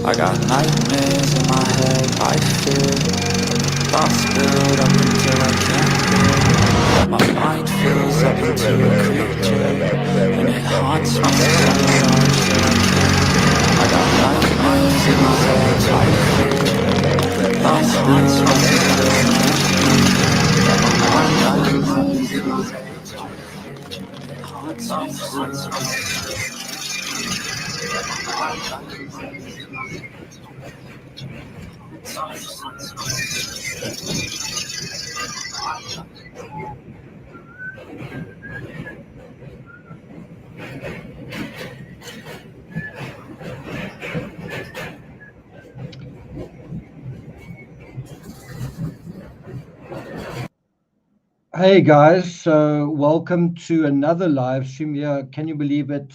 I got nightmares in my head, I fear. Thoughts build up until I can't breathe. My mind fills up into a creature, and it haunts me so much that I can't breathe. I got nightmares in my head, I fear. Thoughts build up until I can't breathe. My mind fills up into a creature, and it haunts me so much. Hey guys, so welcome to another live stream here. Can you believe it?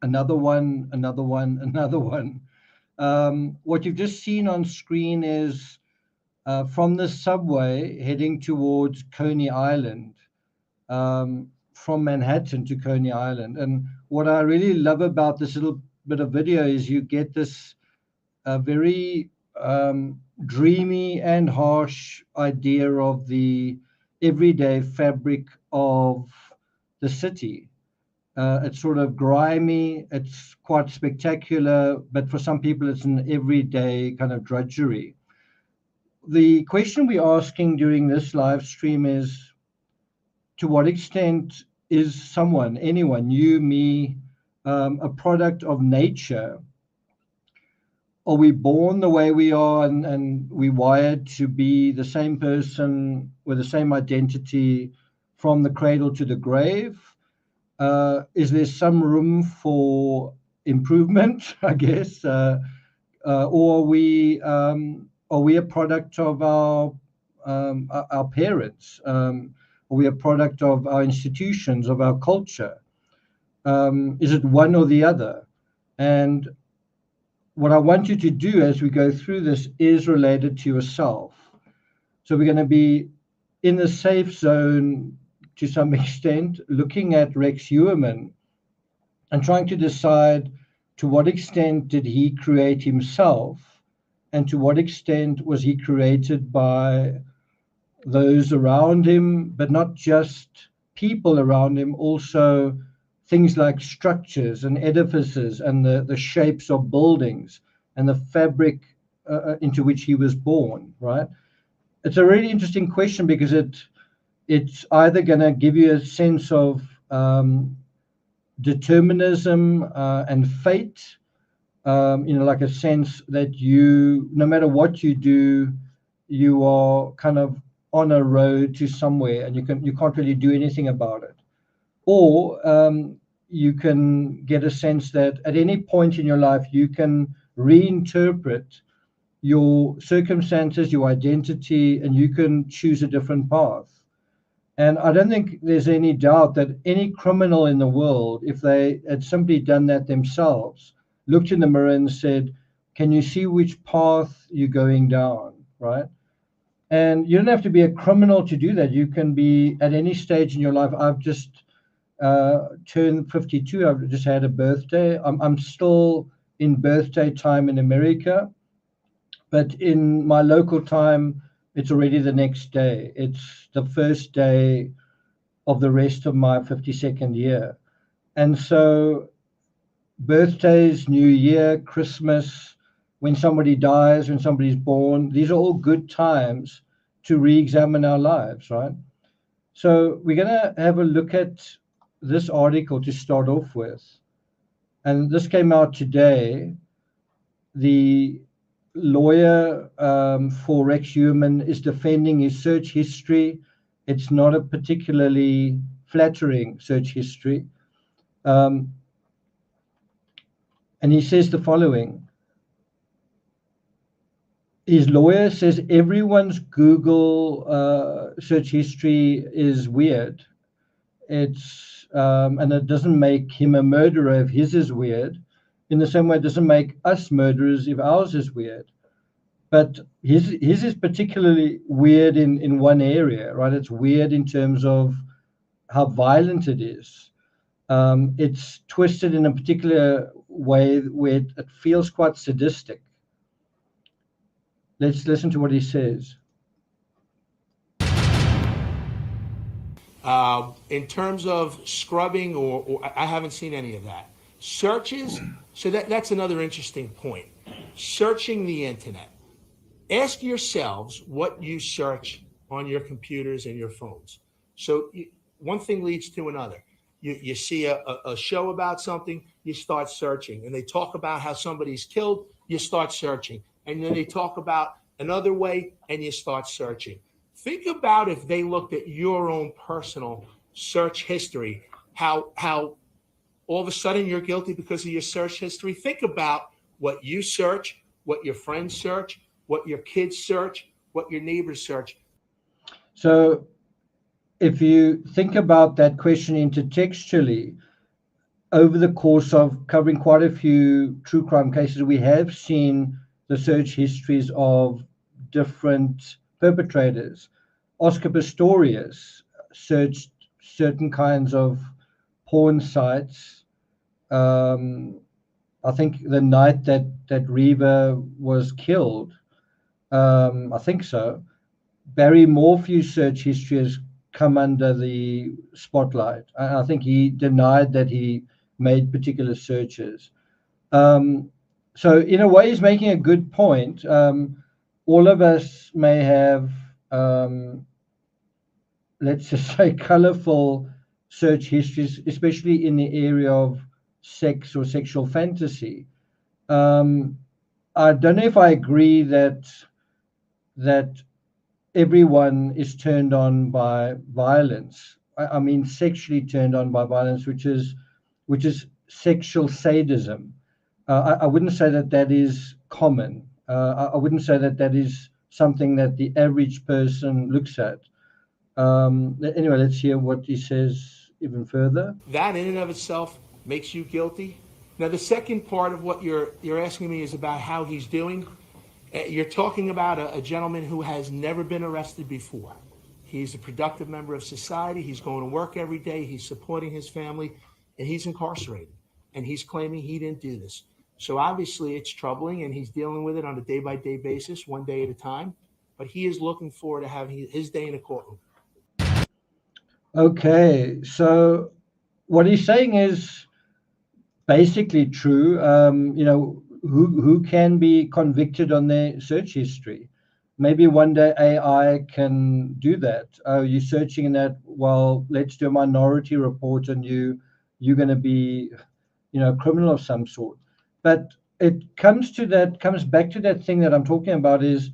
Another one, another one, another one. What you've just seen on screen is from the subway heading towards Coney Island, from Manhattan to Coney Island. And what I really love about this little bit of video is you get this very dreamy and harsh idea of the everyday fabric of the city. It's sort of grimy, it's quite spectacular, but for some people, it's an everyday kind of drudgery. The question we're asking during this live stream is, to what extent is someone, anyone, you, me, a product of nature? Are we born the way we are and we wired to be the same person with the same identity from the cradle to the grave? Is there some room for improvement, I guess? Or are we a product of our parents? Are we a product of our institutions, of our culture? Is it one or the other? And what I want you to do as we go through this is related to yourself. So we're going to be in the safe zone to some extent, looking at Rex HEUERMANN and trying to decide to what extent did he create himself, and to what extent was he created by those around him, but not just people around him, also things like structures and edifices and the shapes of buildings and the fabric into which he was born, right? It's a really interesting question because it's either going to give you a sense of determinism and fate, like a sense that you, no matter what you do, you are kind of on a road to somewhere and you can't really do anything about it. Or you can get a sense that at any point in your life, you can reinterpret your circumstances, your identity, and you can choose a different path. And I don't think there's any doubt that any criminal in the world, if they had simply done that themselves, looked in the mirror and said, can you see which path you're going down, right? And you don't have to be a criminal to do that. You can be at any stage in your life. I've just turned 52. I've just had a birthday. I'm still in birthday time in America, but in my local time, it's already the next day. It's the first day of the rest of my 52nd year. And so birthdays, New Year, Christmas, when somebody dies, when somebody's born, these are all good times to re-examine our lives, right? So we're going to have a look at this article to start off with. And this came out today. The lawyer for Rex HEUERMANN is defending his search history. It's not a particularly flattering search history. And he says the following. His lawyer says everyone's Google search history is weird. It's and it doesn't make him a murderer if his is weird. In the same way, it doesn't make us murderers if ours is weird. But his is particularly weird in one area, right? It's weird in terms of how violent it is. It's twisted in a particular way where it feels quite sadistic. Let's listen to what he says. In terms of scrubbing, or I haven't seen any of that. Searches, so that's another interesting point. Searching the internet. Ask yourselves what you search on your computers and your phones. So one thing leads to another. You see a show about something, you start searching, and they talk about how somebody's killed, you start searching, and then they talk about another way, and you start searching. Think about if they looked at your own personal search history, how all of a sudden you're guilty because of your search history. Think about what you search, what your friends search, what your kids search, what your neighbors search. So if you think about that question intertextually, over the course of covering quite a few true crime cases, we have seen the search histories of different perpetrators. Oscar Pistorius searched certain kinds of porn sites. I think the night that Reva was killed, I think so. Barry Morphew's search history has come under the spotlight. I think he denied that he made particular searches. Um, so, in a way, he's making a good point. All of us may have, let's just say, colorful search histories, especially in the area of sex or sexual fantasy. Um, I don't know if I agree that everyone is turned on by violence. I mean, sexually turned on by violence, which is sexual sadism. I wouldn't say that is common. I wouldn't say that is something that the average person looks at. Anyway, let's hear what he says even further. That in and of itself makes you guilty. Now, the second part of what you're asking me is about how he's doing. You're talking about a gentleman who has never been arrested before. He's a productive member of society. He's going to work every day. He's supporting his family, and he's incarcerated. And he's claiming he didn't do this. So obviously, it's troubling, and he's dealing with it on a day-by-day basis, one day at a time. But he is looking forward to having his day in a courtroom. Okay, so what he's saying is basically true. Who can be convicted on their search history? Maybe one day AI can do that. Oh, you're searching in that. Well, let's do a minority report, and you're going to be, a criminal of some sort. But it comes back to that thing that I'm talking about. Is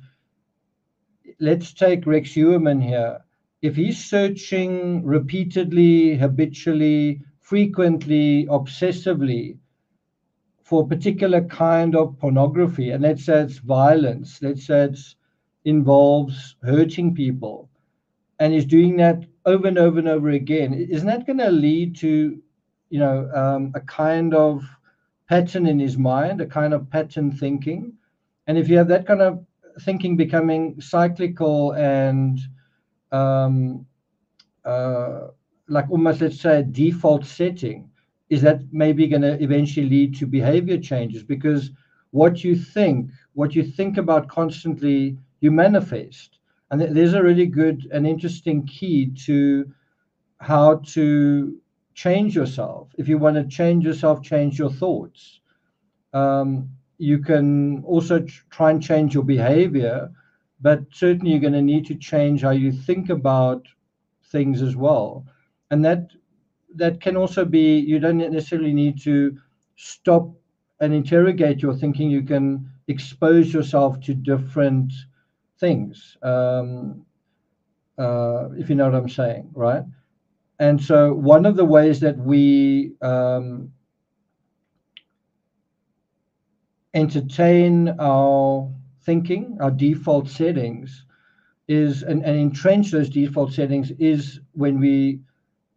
let's take Rex HEUERMANN here. If he's searching repeatedly, habitually, frequently, obsessively for a particular kind of pornography, and let's say it's violence, let's say it involves hurting people, and he's doing that over and over and over again, isn't that going to lead to, a kind of pattern in his mind, a kind of pattern thinking? And if you have that kind of thinking becoming cyclical and um, uh, like almost, let's say, a default setting, is that maybe going to eventually lead to behavior changes? Because what you think about constantly, you manifest. And there's a really good and interesting key to how to change yourself. If you want to change yourself, change your thoughts. You can also try and change your behavior, but certainly you're going to need to change how you think about things as well. And that can also be, you don't necessarily need to stop and interrogate your thinking. You can expose yourself to different things, if you know what I'm saying, right? And so one of the ways that we entertain our thinking, our default settings, and entrench those default settings is when we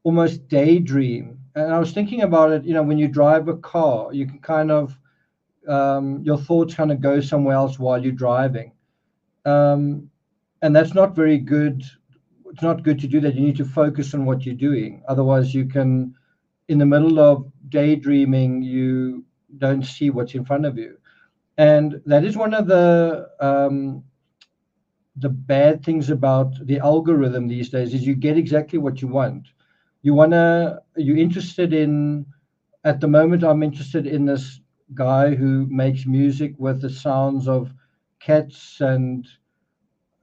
almost daydream. And I was thinking about it, when you drive a car, you can kind of, your thoughts kind of go somewhere else while you're driving. And that's not very good. It's not good to do that. You need to focus on what you're doing. Otherwise, you can, in the middle of daydreaming, you don't see what's in front of you. And that is one of the the bad things about the algorithm these days is you get exactly what you want. You're interested in, at the moment, I'm interested in this guy who makes music with the sounds of cats and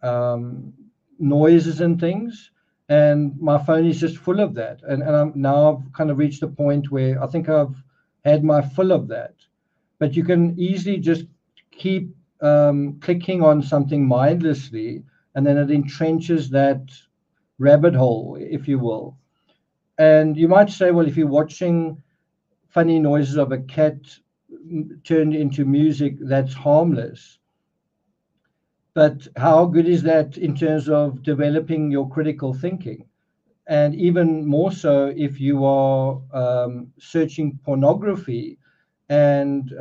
um, noises and things. And my phone is just full of that. And I'm now I've kind of reached a point where I think I've had my fill of that. But you can easily just keep clicking on something mindlessly, and then it entrenches that rabbit hole, if you will. And you might say, well, if you're watching funny noises of a cat turned into music, that's harmless. But how good is that in terms of developing your critical thinking? And even more so if you are searching pornography and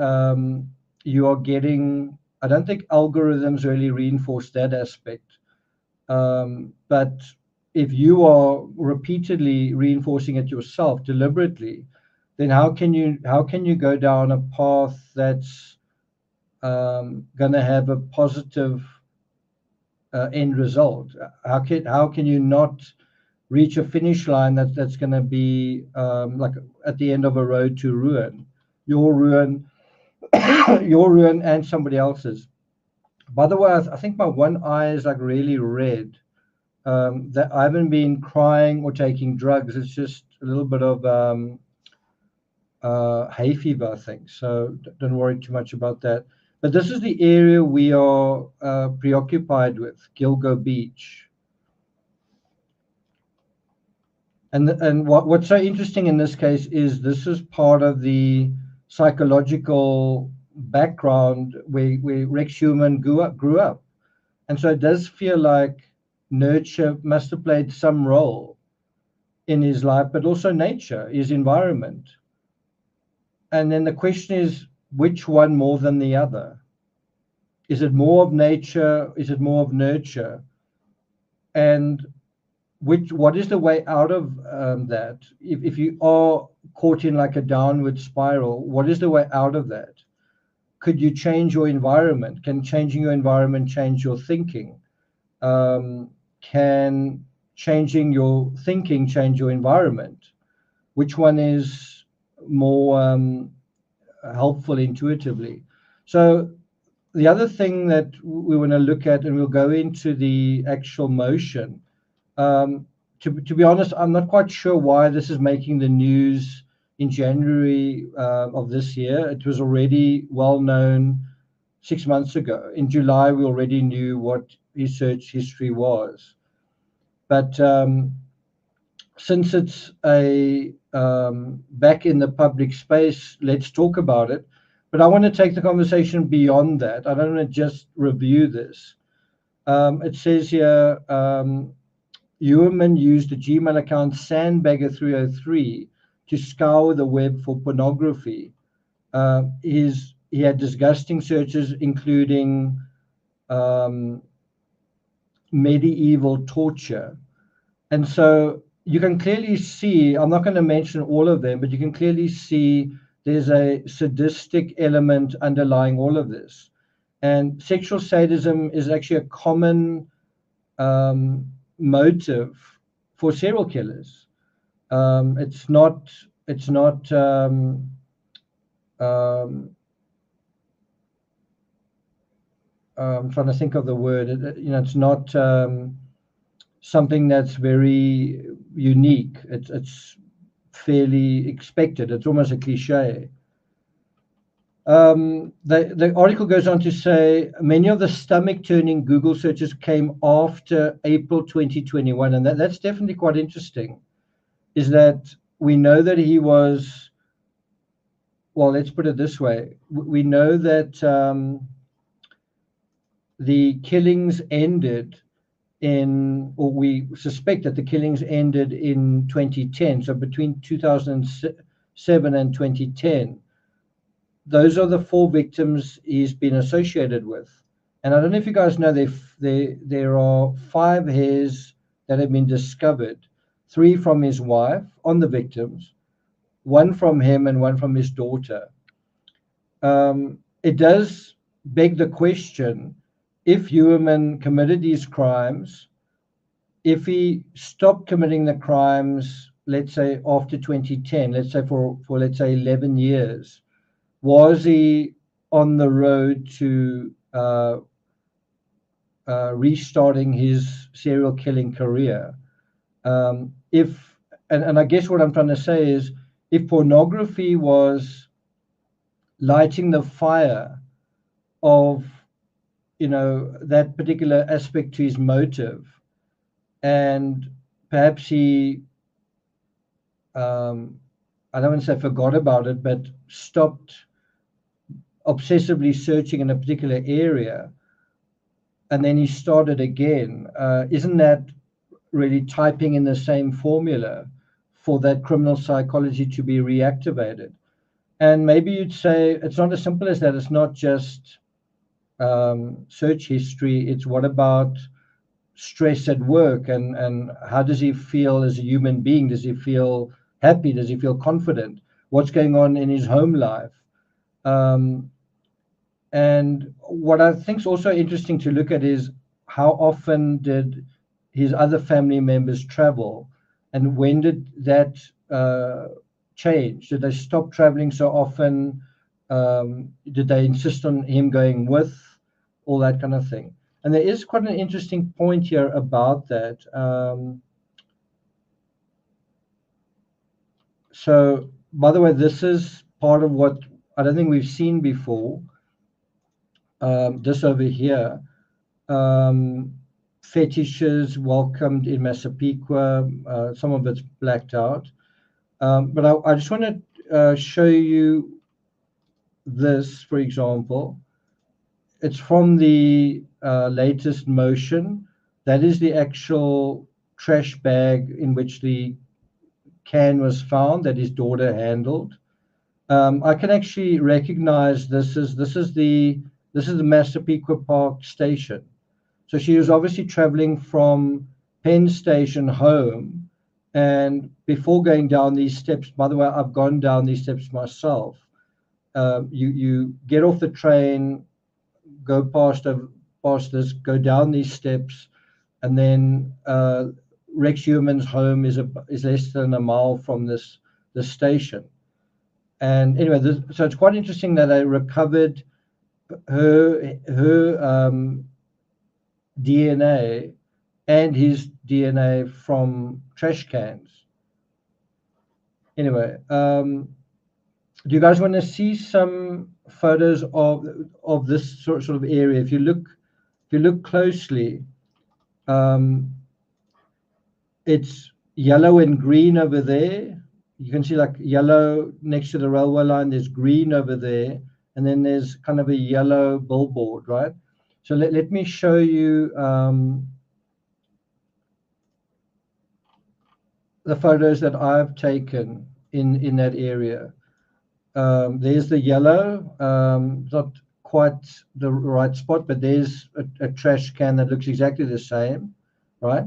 you are getting, I don't think algorithms really reinforce that aspect. But if you are repeatedly reinforcing it yourself deliberately, then how can you go down a path that's going to have a positive end result? How can you not reach a finish line that's going to be like at the end of a road to ruin, your ruin, your ruin, and somebody else's? By the way, I think my one eye is like really red. That I haven't been crying or taking drugs. It's just a little bit of hay fever, I think. So don't worry too much about that. But this is the area we are preoccupied with, Gilgo Beach. And what's so interesting in this case is this is part of the psychological background where Rex Human grew up. And so it does feel like nurture must have played some role in his life, but also nature, his environment. And then the question is, which one more than the other? Is it more of nature? Is it more of nurture? And what is the way out of that? If you are caught in like a downward spiral, what is the way out of that? Could you change your environment? Can changing your environment change your thinking? Can changing your thinking change your environment? Which one is more helpful intuitively? So the other thing that we want to look at, and we'll go into the actual motion. To be honest, I'm not quite sure why this is making the news in January of this year. It was already well known 6 months ago. In July, we already knew what his search history was. But since it's a back in the public space, let's talk about it. But I want to take the conversation beyond that. I don't want to just review this. It says here, HEUERMANN used the Gmail account Sandbagger303 to scour the web for pornography. He had disgusting searches, including medieval torture. And so you can clearly see, I'm not going to mention all of them, but you can clearly see there's a sadistic element underlying all of this. And sexual sadism is actually a common motive for serial killers. It's not. I'm trying to think of the word. It's not something that's very unique. It's fairly expected. It's almost a cliche. The article goes on to say many of the stomach-turning Google searches came after April 2021, and that's definitely quite interesting. Is that we know that he was, well, let's put it this way. We know that the killings ended or we suspect that the killings ended in 2010. So between 2007 and 2010. Those are the 4 victims he's been associated with. And I don't know if you guys know, there are 5 hairs that have been discovered, 3 from his wife on the victims, 1 from him and 1 from his daughter. It does beg the question, if HEUERMANN committed these crimes, if he stopped committing the crimes, let's say after 2010, let's say for let's say 11 years, was he on the road to restarting his serial killing career? If and I guess what I'm trying to say is, if pornography was lighting the fire of, you know, that particular aspect to his motive, and perhaps he I don't want to say forgot about it, but stopped obsessively searching in a particular area, and then he started again. Isn't that really typing in the same formula for that criminal psychology to be reactivated? And maybe you'd say it's not as simple as that. It's not just search history. It's what about stress at work, and how does he feel as a human being? Does he feel happy? Does he feel confident? What's going on in his home life? Um, and what I think is also interesting to look at is how often did his other family members travel, and when did that change? Did they stop traveling so often? Did they insist on him going with? All that kind of thing. And there is quite an interesting point here about that. So, by the way, this is part of what I don't think we've seen before. This over here, fetishes welcomed in Massapequa. Some of it's blacked out. But I just want to show you this, for example. It's from the latest motion. That is the actual trash bag in which the can was found that his daughter handled. I can actually recognize this is the Massapequa Park station. So she was obviously traveling from Penn Station home, and before going down these steps, by the way, I've gone down these steps myself. You get off the train, go past this, go down these steps, and then Rex HEUERMANN's home is less than a mile from this station. And anyway, so it's quite interesting that I recovered her DNA and his DNA from trash cans. Anyway, do you guys want to see some photos of this sort of area? If you look closely, it's yellow and green over there. You can see like yellow next to the railway line. There's green over there, and then there's kind of a yellow billboard, right? So let me show you the photos that I've taken in that area. There's the yellow, not quite the right spot, but there's a trash can that looks exactly the same, right?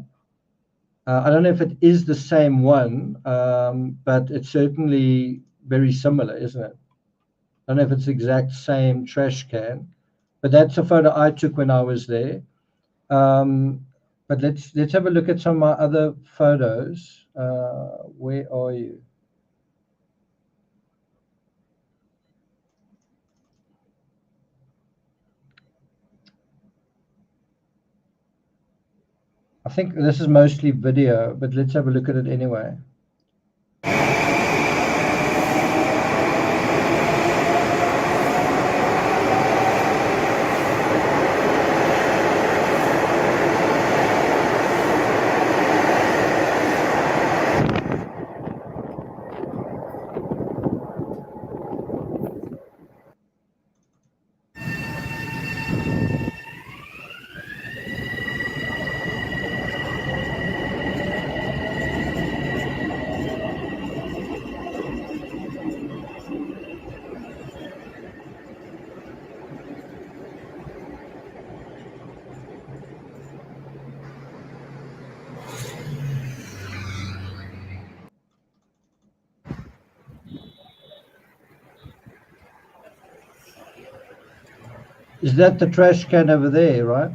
I don't know if it is the same one, but it's certainly very similar, isn't it? I don't know if it's the exact same trash can, but that's a photo I took when I was there. But let's have a look at some of my other photos. Where are you? I think this is mostly video, but let's have a look at it anyway. Is that the trash can over there, right?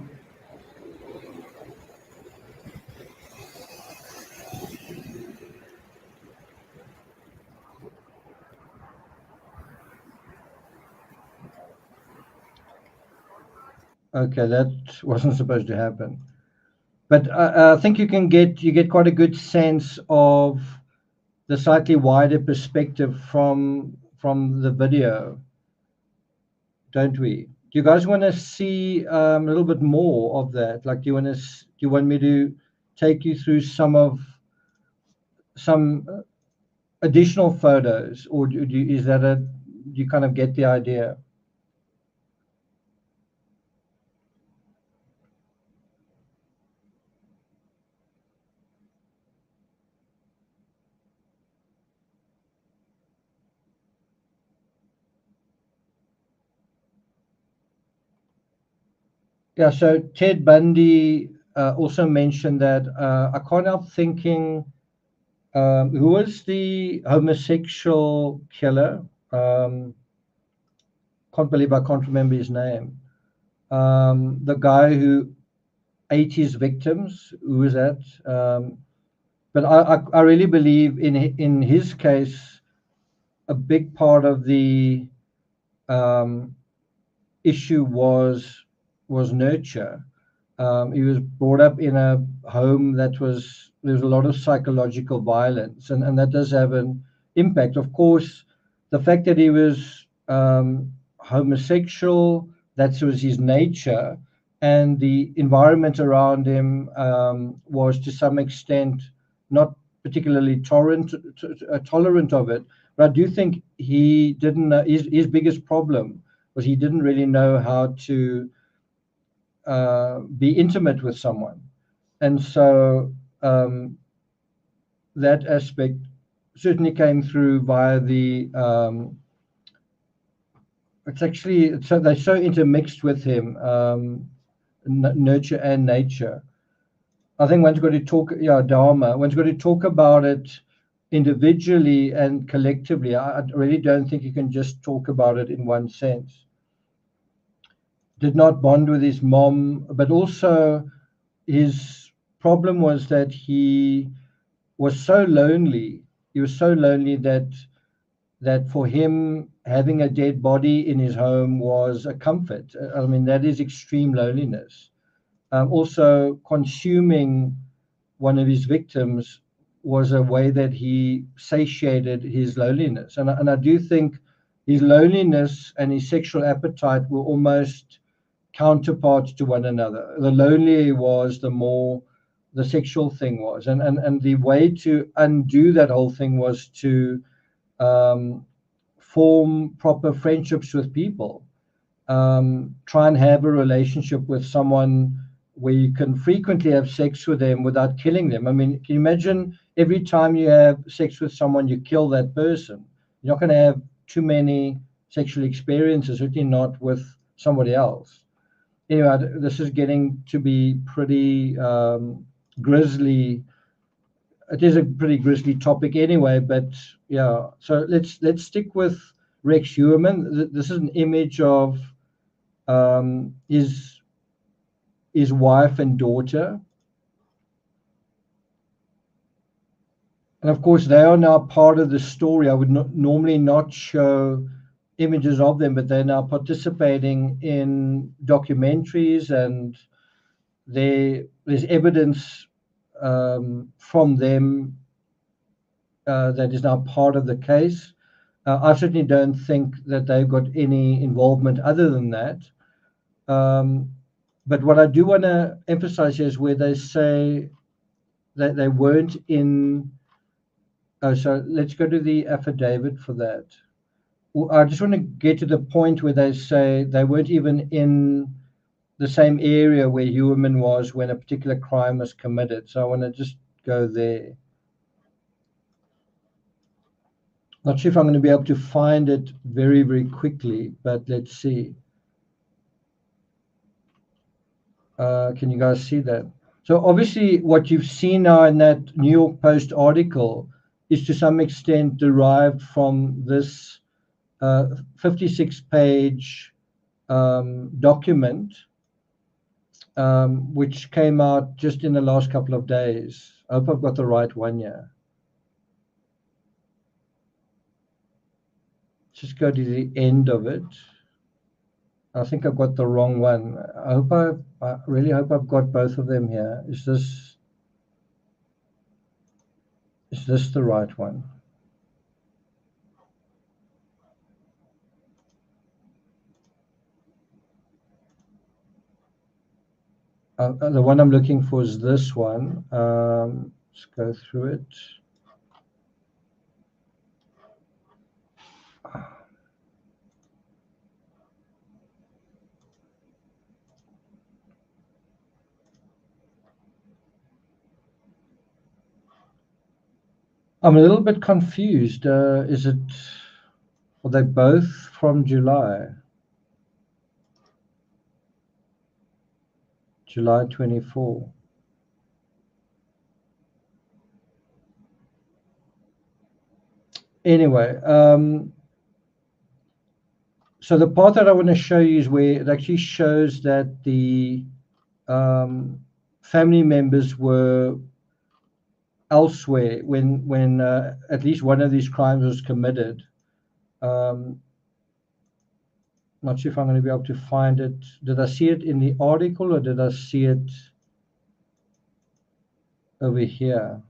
Okay, that wasn't supposed to happen. But I think you get quite a good sense of the slightly wider perspective from the video, don't we? Do you guys want to see a little bit more of that? Like, do you want me to take you through some additional photos, or do you kind of get the idea? Yeah, so Ted Bundy also mentioned that I can't help thinking, who was the homosexual killer? Can't believe I can't remember his name. The guy who ate his victims, who was that? But I really believe in his case, a big part of the um, issue was nurture. He was brought up in a home there was a lot of psychological violence, and that does have an impact. Of course, the fact that he was homosexual, that was his nature, and the environment around him was to some extent not particularly tolerant of it. But I do think he didn't know, his biggest problem was he didn't really know how to be intimate with someone. And so that aspect certainly came through via the it's actually so they're so intermixed with him, nurture and nature. I think one's got to talk, yeah, dharma, one's got to talk about it individually and collectively. I really don't think you can just talk about it in one sense. Did not bond with his mom, but also his problem was that he was so lonely. He was so lonely that for him having a dead body in his home was a comfort. I mean, that is extreme loneliness. Also, consuming one of his victims was a way that he satiated his loneliness. And I do think his loneliness and his sexual appetite were almost counterparts to one another. The lonelier he was, the more the sexual thing was. And the way to undo that whole thing was to form proper friendships with people. Try and have a relationship with someone where you can frequently have sex with them without killing them. I mean, can you imagine every time you have sex with someone, you kill that person? You're not going to have too many sexual experiences, certainly not with somebody else. Anyway, this is getting to be pretty grisly. It is a pretty grisly topic anyway, but yeah. So let's stick with Rex Heuermann. This is an image of his wife and daughter. And of course, they are now part of the story. I would normally not show images of them, but they're now participating in documentaries, and there's evidence from them that is now part of the case. I certainly don't think that they've got any involvement other than that. But what I do want to emphasize here is where they say that they weren't in. Oh, so let's go to the affidavit for that. I just want to get to the point where they say they weren't even in the same area where Heuermann was when a particular crime was committed. So I want to just go there. Not sure if I'm going to be able to find it very, very quickly, but let's see. Can you guys see that? So obviously what you've seen now in that New York Post article is to some extent derived from this 56-page document, which came out just in the last couple of days. I hope I've got the right one here. Just go to the end of it. I think I've got the wrong one. I really hope I've got both of them here. Is this the right one? The one I'm looking for is this one. Let's go through it. I'm a little bit confused. Are they both from July? July 24. Anyway, so the part that I want to show you is where it actually shows that the family members were elsewhere when at least one of these crimes was committed. Not sure if I'm going to be able to find it. Did I see it in the article or did I see it over here?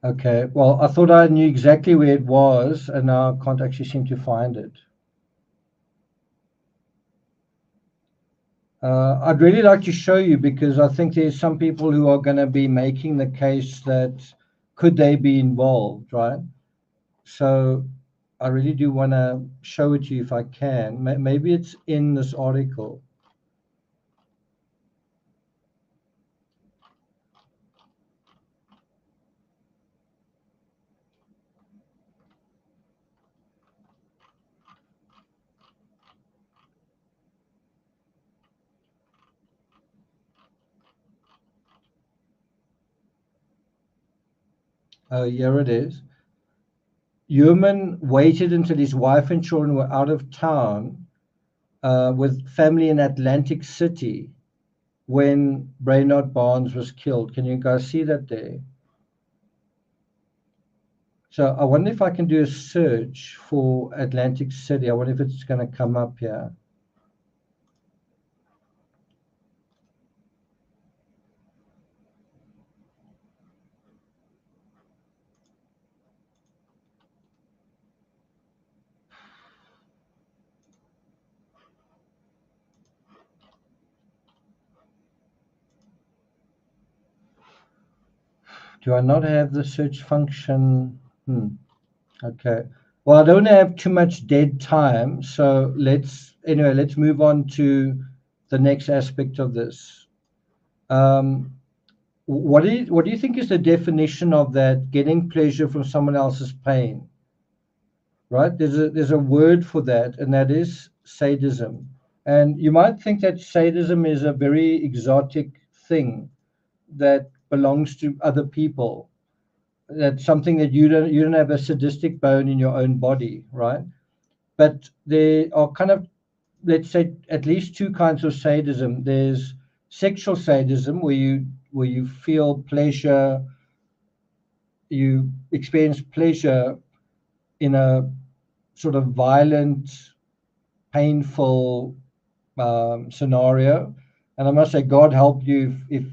Okay, well, I thought I knew exactly where it was, and now I can't actually seem to find it. I'd really like to show you because I think there's some people who are going to be making the case that could they be involved, right? So I really do want to show it to you if I can. Maybe it's in this article. Here it is. HEUERMANN waited until his wife and children were out of town with family in Atlantic City when Brainerd Barnes was killed. Can you guys see that there? So I wonder if I can do a search for Atlantic City. I wonder if it's going to come up here. Do I not have the search function? Okay. Well, I don't have too much dead time, so let's move on to the next aspect of this. What do you think is the definition of that? Getting pleasure from someone else's pain, right? There's a word for that, and that is sadism. And you might think that sadism is a very exotic thing that belongs to other people. That's something that you don't have a sadistic bone in your own body, right? But there are kind of, let's say, at least two kinds of sadism. There's sexual sadism where you feel pleasure, you experience pleasure in a sort of violent, painful scenario. And I must say, God help you if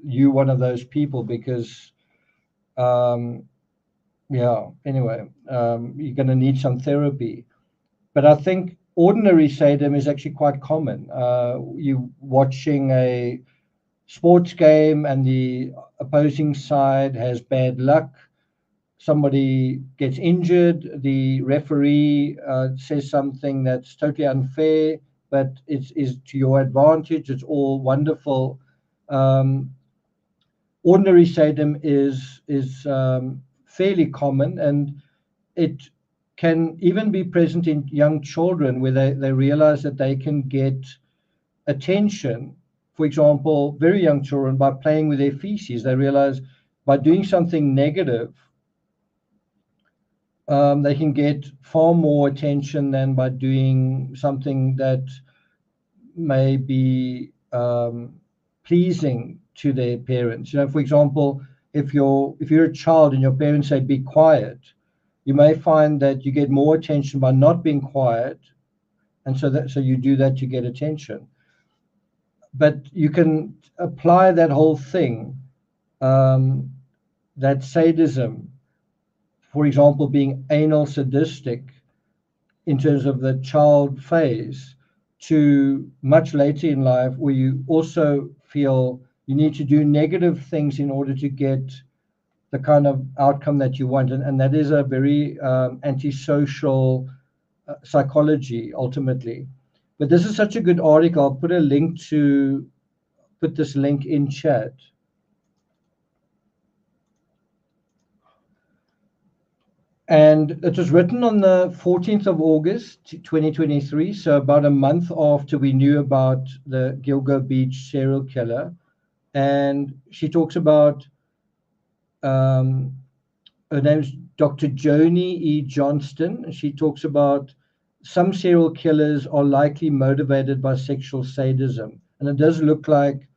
you're one of those people, because Yeah. Anyway, you're going to need some therapy. But I think ordinary sadism is actually quite common. You watching a sports game and the opposing side has bad luck. Somebody gets injured. The referee says something that's totally unfair, but is to your advantage. It's all wonderful. Um, Ordinary sadism is fairly common, and it can even be present in young children where they realize that they can get attention. For example, very young children, by playing with their feces, they realize by doing something negative, they can get far more attention than by doing something that may be pleasing to their parents. You know, for example, if you're a child and your parents say be quiet, you may find that you get more attention by not being quiet, and so you do that to get attention. But you can apply that whole thing, um, that sadism, for example, being anal sadistic in terms of the child phase, to much later in life where you also feel you need to do negative things in order to get the kind of outcome that you want. And that is a very antisocial psychology ultimately. But this is such a good article. I'll put this link in chat. And it was written on the 14th of August, 2023, so about a month after we knew about the Gilgo Beach serial killer. And she talks about, um, her name's Dr. Joni E. Johnston. She talks about some serial killers are likely motivated by sexual sadism. And it does look like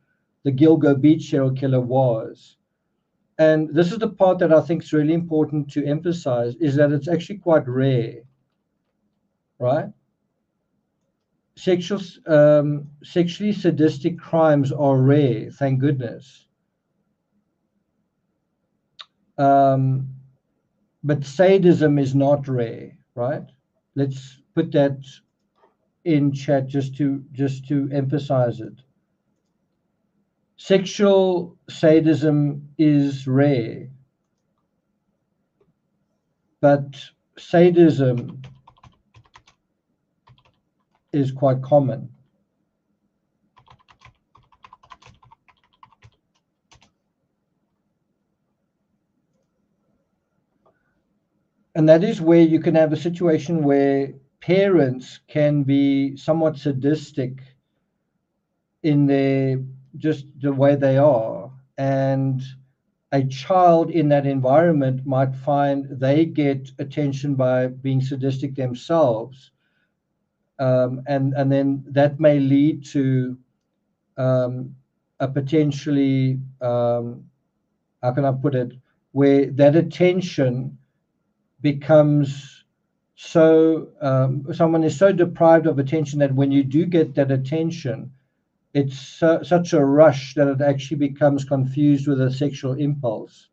the Gilgo Beach serial killer was. And this is the part that I think is really important to emphasize, is that it's actually quite rare, right? Sexually sadistic crimes are rare, thank goodness. But sadism is not rare, right? Let's put that in chat just to emphasize it. Sexual sadism is rare, but sadism is quite common. And that is where you can have a situation where parents can be somewhat sadistic in their just the way they are, and a child in that environment might find they get attention by being sadistic themselves, and then that may lead to a potentially, how can I put it, where that attention becomes so, someone is so deprived of attention that when you do get that attention, it's such a rush that it actually becomes confused with a sexual impulse.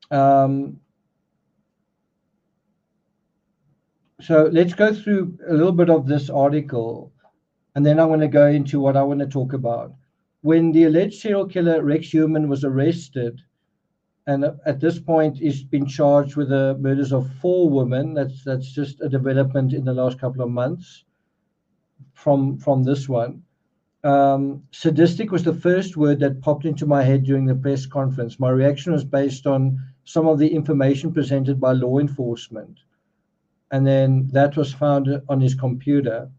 So let's go through a little bit of this article, and then I'm going to go into what I want to talk about. When the alleged serial killer Rex HEUERMANN was arrested, and at this point he's been charged with the murders of 4 women. That's just a development in the last couple of months from this one. Sadistic was the first word that popped into my head during the press conference. My reaction was based on some of the information presented by law enforcement. And then that was found on his computer.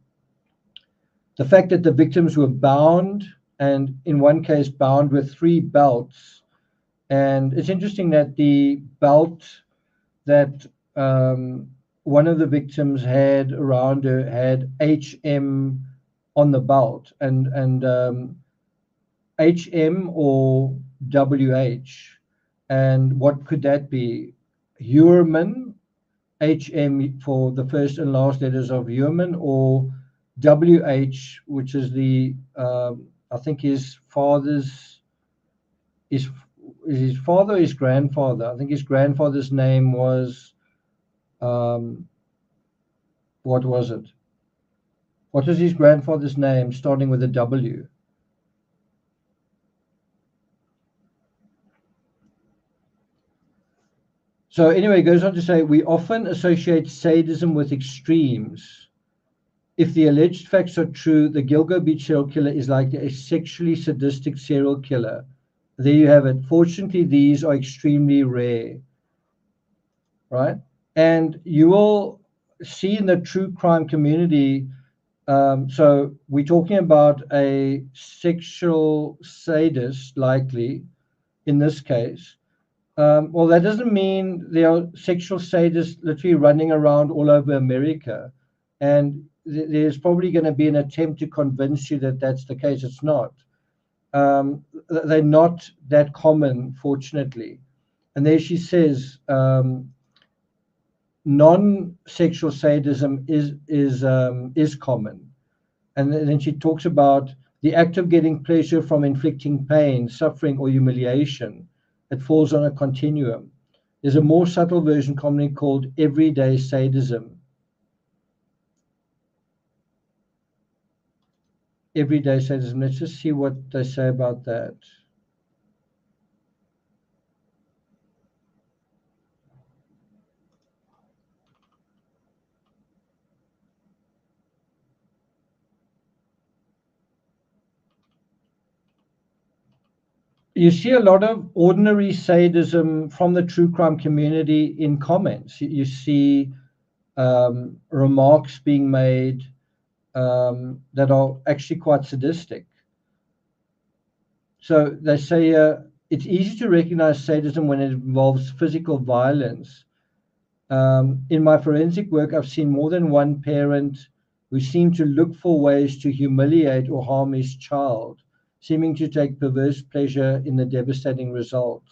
The fact that the victims were bound, and in one case bound with 3 belts. And it's interesting that the belt that one of the victims had around her had HM on the belt, and HM or WH. And what could that be? HEUERMANN, HM for the first and last letters of HEUERMANN, or WH, which is the I think his father's, his his father or his grandfather? I think his grandfather's name was, what was it? What was his grandfather's name starting with a W? So anyway, he goes on to say, we often associate sadism with extremes. If the alleged facts are true, the Gilgo Beach serial killer is like a sexually sadistic serial killer. There you have it. Fortunately, these are extremely rare, right? And you will see in the true crime community, so we're talking about a sexual sadist, likely, in this case. Well, that doesn't mean there are sexual sadists literally running around all over America. And there's probably going to be an attempt to convince you that that's the case. It's not. They're not that common, fortunately. And there she says, non-sexual sadism is common. And then she talks about the act of getting pleasure from inflicting pain, suffering, or humiliation. It falls on a continuum. There's a more subtle version commonly called everyday sadism. Everyday sadism. Let's just see what they say about that. You see a lot of ordinary sadism from the true crime community in comments. You see remarks being made that are actually quite sadistic. So they say it's easy to recognize sadism when it involves physical violence. In my forensic work, I've seen more than one parent who seemed to look for ways to humiliate or harm his child, seeming to take perverse pleasure in the devastating result.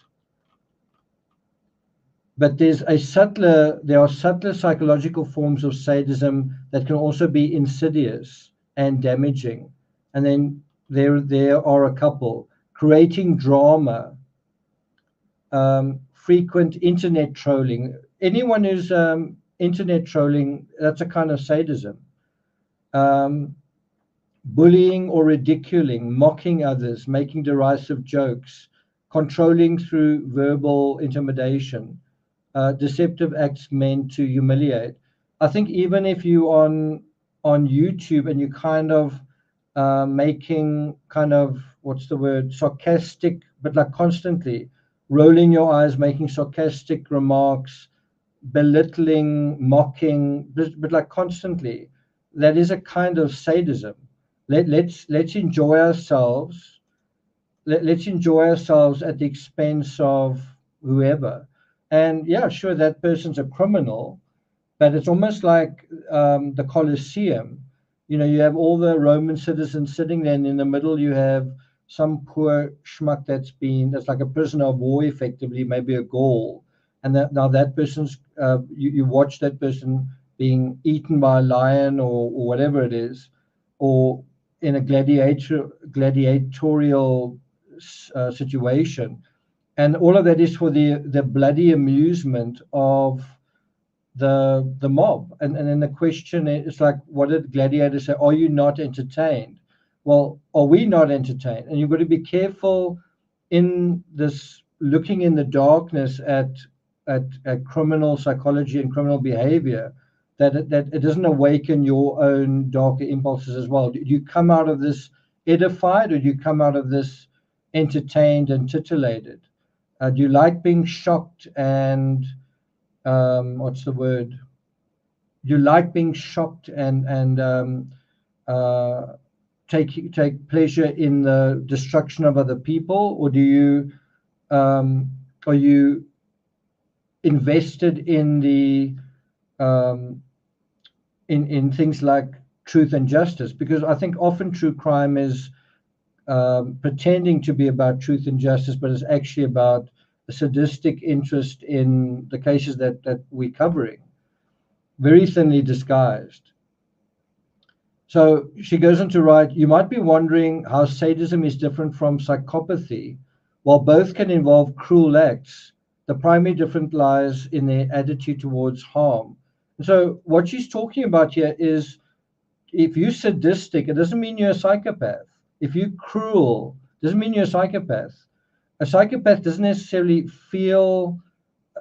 But there are subtler psychological forms of sadism that can also be insidious and damaging. And then there are a couple. Creating drama, frequent internet trolling. Anyone who's internet trolling, that's a kind of sadism. Bullying or ridiculing, mocking others, making derisive jokes, controlling through verbal intimidation, deceptive acts meant to humiliate. I think even if you on YouTube and you kind of making kind of, what's the word, sarcastic, but like constantly rolling your eyes, making sarcastic remarks, belittling, mocking, but like constantly, that is a kind of sadism. Let's enjoy ourselves. Let's enjoy ourselves at the expense of whoever. And yeah, sure, that person's a criminal, but it's almost like the Colosseum. You know, you have all the Roman citizens sitting there, and in the middle you have some poor schmuck that's like a prisoner of war, effectively, maybe a Gaul. And now that person's, you watch that person being eaten by a lion or whatever it is, or in a gladiatorial situation. And all of that is for the bloody amusement of the mob. And then the question is like, what did gladiators say? Are you not entertained? Well, are we not entertained? And you've got to be careful in this looking in the darkness at criminal psychology and criminal behavior, that it doesn't awaken your own darker impulses as well. Do you come out of this edified, or do you come out of this entertained and titillated? Do you like being shocked and what's the word? You like being shocked and take pleasure in the destruction of other people, or do you are you invested in the in things like truth and justice? Because I think often true crime is pretending to be about truth and justice, but it's actually about a sadistic interest in the cases that we're covering, very thinly disguised. So she goes on to write, you might be wondering how sadism is different from psychopathy. While both can involve cruel acts, the primary difference lies in their attitude towards harm. And so what she's talking about here is, if you're sadistic, it doesn't mean you're a psychopath. If you're cruel, it doesn't mean you're a psychopath. A psychopath doesn't necessarily feel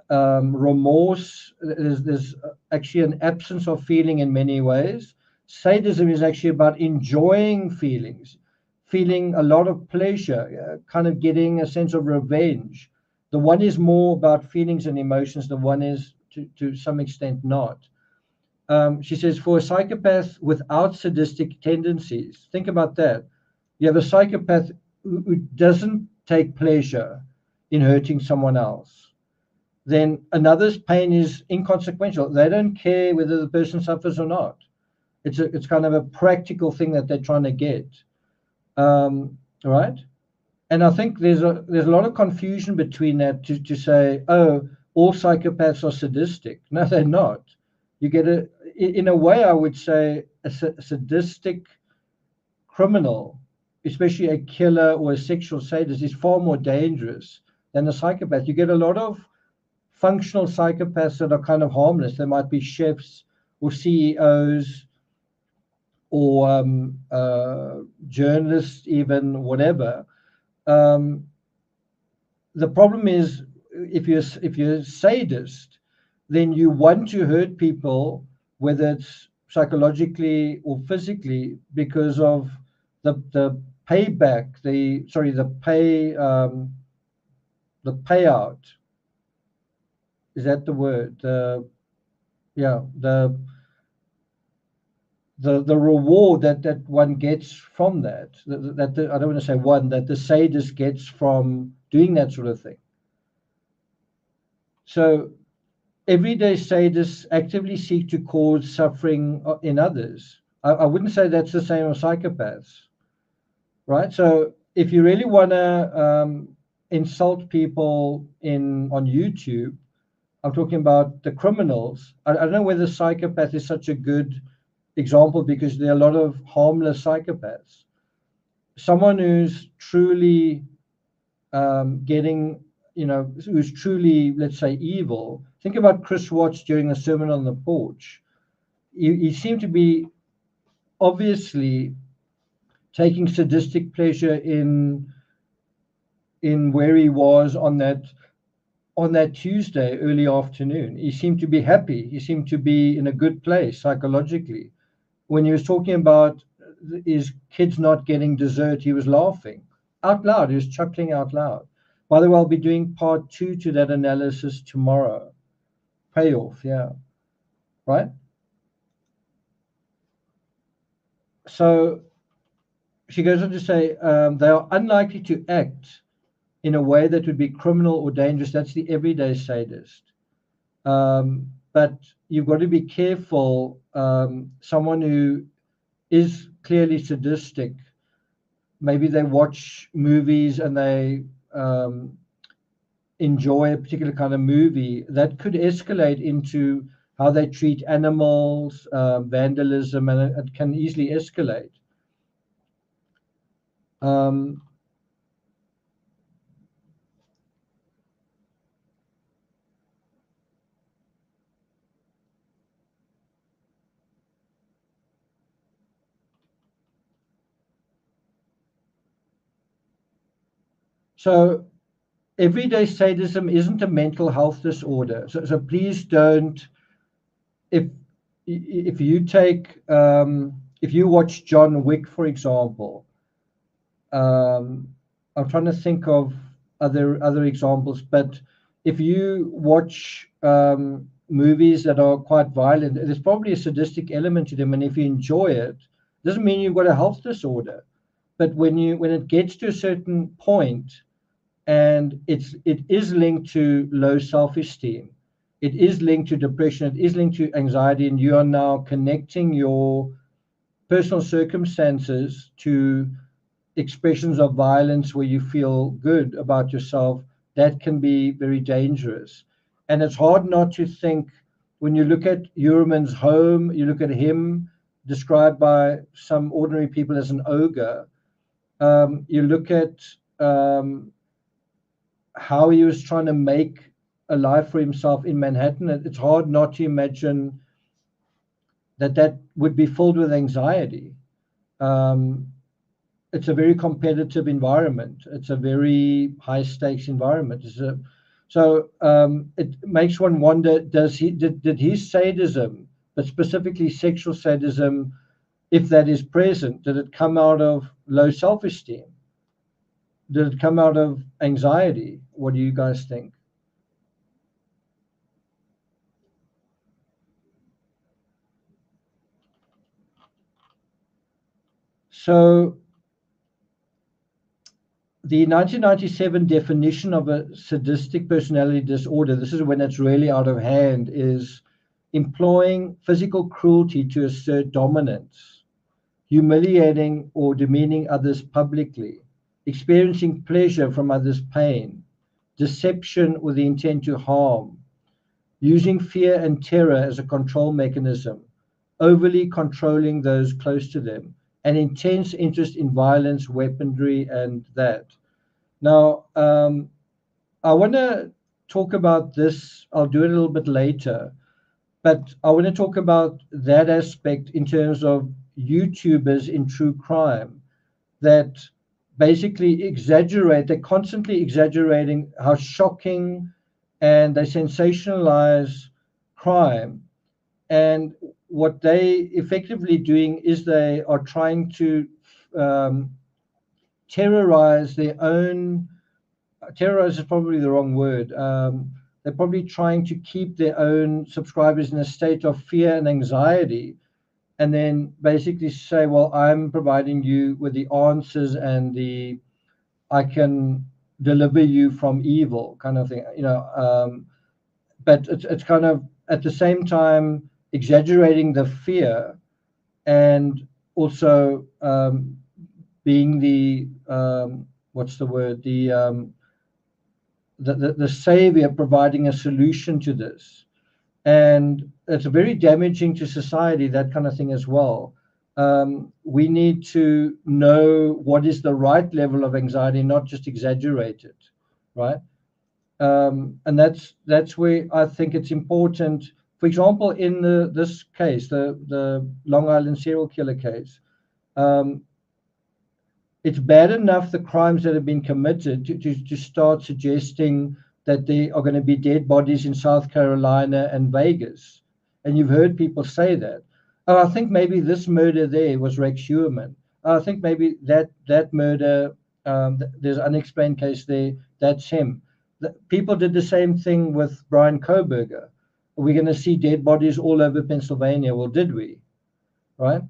remorse. There's actually an absence of feeling in many ways. Sadism is actually about enjoying feelings, feeling a lot of pleasure, kind of getting a sense of revenge. The one is more about feelings and emotions, the one is to some extent not. She says, for a psychopath without sadistic tendencies, think about that. You have a psychopath who doesn't take pleasure in hurting someone else. Then another's pain is inconsequential. They don't care whether the person suffers or not. It's kind of a practical thing that they're trying to get, right? And I think there's a lot of confusion between that to say, oh, all psychopaths are sadistic. No, they're not. You get in a way, I would say a sadistic criminal, especially a killer or a sexual sadist, is far more dangerous than a psychopath. You get a lot of functional psychopaths that are kind of harmless. They might be chefs or CEOs or journalists, even, whatever. The problem is, if you're a sadist, then you want to hurt people, whether it's psychologically or physically, because of the payback, the payout. Is that the word? Yeah, the reward that one gets from that. I don't want to say one, that the sadist gets from doing that sort of thing. So everyday sadists actively seek to cause suffering in others. I wouldn't say that's the same as psychopaths, right? So if you really want to insult people on YouTube, I'm talking about the criminals. I don't know whether psychopath is such a good example, because there are a lot of harmless psychopaths. Someone who's truly who's truly, let's say, evil. Think about Chris Watts during the Sermon on the Porch. He seemed to be obviously taking sadistic pleasure in where he was on that Tuesday early afternoon. He seemed to be happy. He seemed to be in a good place psychologically. When he was talking about his kids not getting dessert, he was laughing out loud. He was chuckling out loud. By the way, I'll be doing part 2 to that analysis tomorrow. Payoff, yeah. Right? So she goes on to say, they are unlikely to act in a way that would be criminal or dangerous. That's the everyday sadist. But you've got to be careful. Someone who is clearly sadistic, maybe they watch movies and they enjoy a particular kind of movie, that could escalate into how they treat animals, vandalism, and it can easily escalate. So everyday sadism isn't a mental health disorder. So please don't, if you take, if you watch John Wick, for example, I'm trying to think of other examples, but if you watch movies that are quite violent, there's probably a sadistic element to them, and if you enjoy it, doesn't mean you've got a health disorder. But when it gets to a certain point, and it is linked to low self-esteem, it is linked to depression, it is linked to anxiety, and you are now connecting your personal circumstances to expressions of violence where you feel good about yourself, that can be very dangerous. And it's hard not to think, when you look at HEUERMANN's home, you look at him described by some ordinary people as an ogre. You look at how he was trying to make a life for himself in Manhattan, it's hard not to imagine that would be filled with anxiety. It's a very competitive environment. It's a very high stakes environment. It makes one wonder: did his sadism, but specifically sexual sadism, if that is present, did it come out of low self-esteem? Did it come out of anxiety? What do you guys think? So the 1997 definition of a sadistic personality disorder, this is when it's really out of hand, is employing physical cruelty to assert dominance, humiliating or demeaning others publicly, experiencing pleasure from others' pain, deception with the intent to harm, using fear and terror as a control mechanism, overly controlling those close to them, an intense interest in violence, weaponry, and that. Now, I want to talk about this. I'll do it a little bit later, but I want to talk about that aspect in terms of YouTubers in true crime that basically exaggerate, they're constantly exaggerating how shocking, and they sensationalize crime. And what they effectively doing is they are trying to um, terrorize their own. Terrorize is probably the wrong word. They're probably trying to keep their own subscribers in a state of fear and anxiety, and then basically say, well, I'm providing you with the answers and I can deliver you from evil kind of thing, but it's kind of at the same time exaggerating the fear, and also being the what's the word, the savior, providing a solution to this. And it's very damaging to society, that kind of thing as well. We need to know what is the right level of anxiety, not just exaggerate it, right? And that's where I think it's important. For example, in this case, the Long Island serial killer case, um, it's bad enough the crimes that have been committed to start suggesting that there are going to be dead bodies in South Carolina and Vegas. And you've heard people say that. Oh, I think maybe this murder there was Rex HEUERMANN. I think maybe that murder, there's an unexplained case there, that's him. People did the same thing with Brian Koberger. We're going to see dead bodies all over Pennsylvania. Well, did we? Right?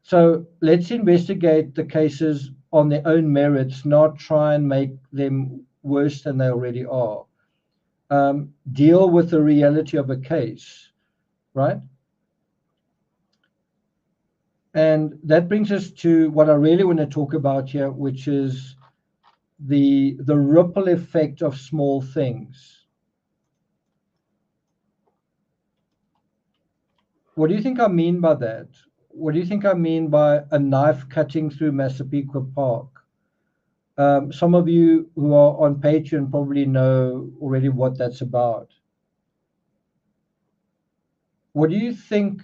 So let's investigate the cases on their own merits, not try and make them worse than they already are. Deal with the reality of a case, right? And that brings us to what I really want to talk about here, which is the ripple effect of small things. What do you think I mean by that? What do you think I mean by a knife cutting through Massapequa Park? Some of you who are on Patreon probably know already what that's about. What do you think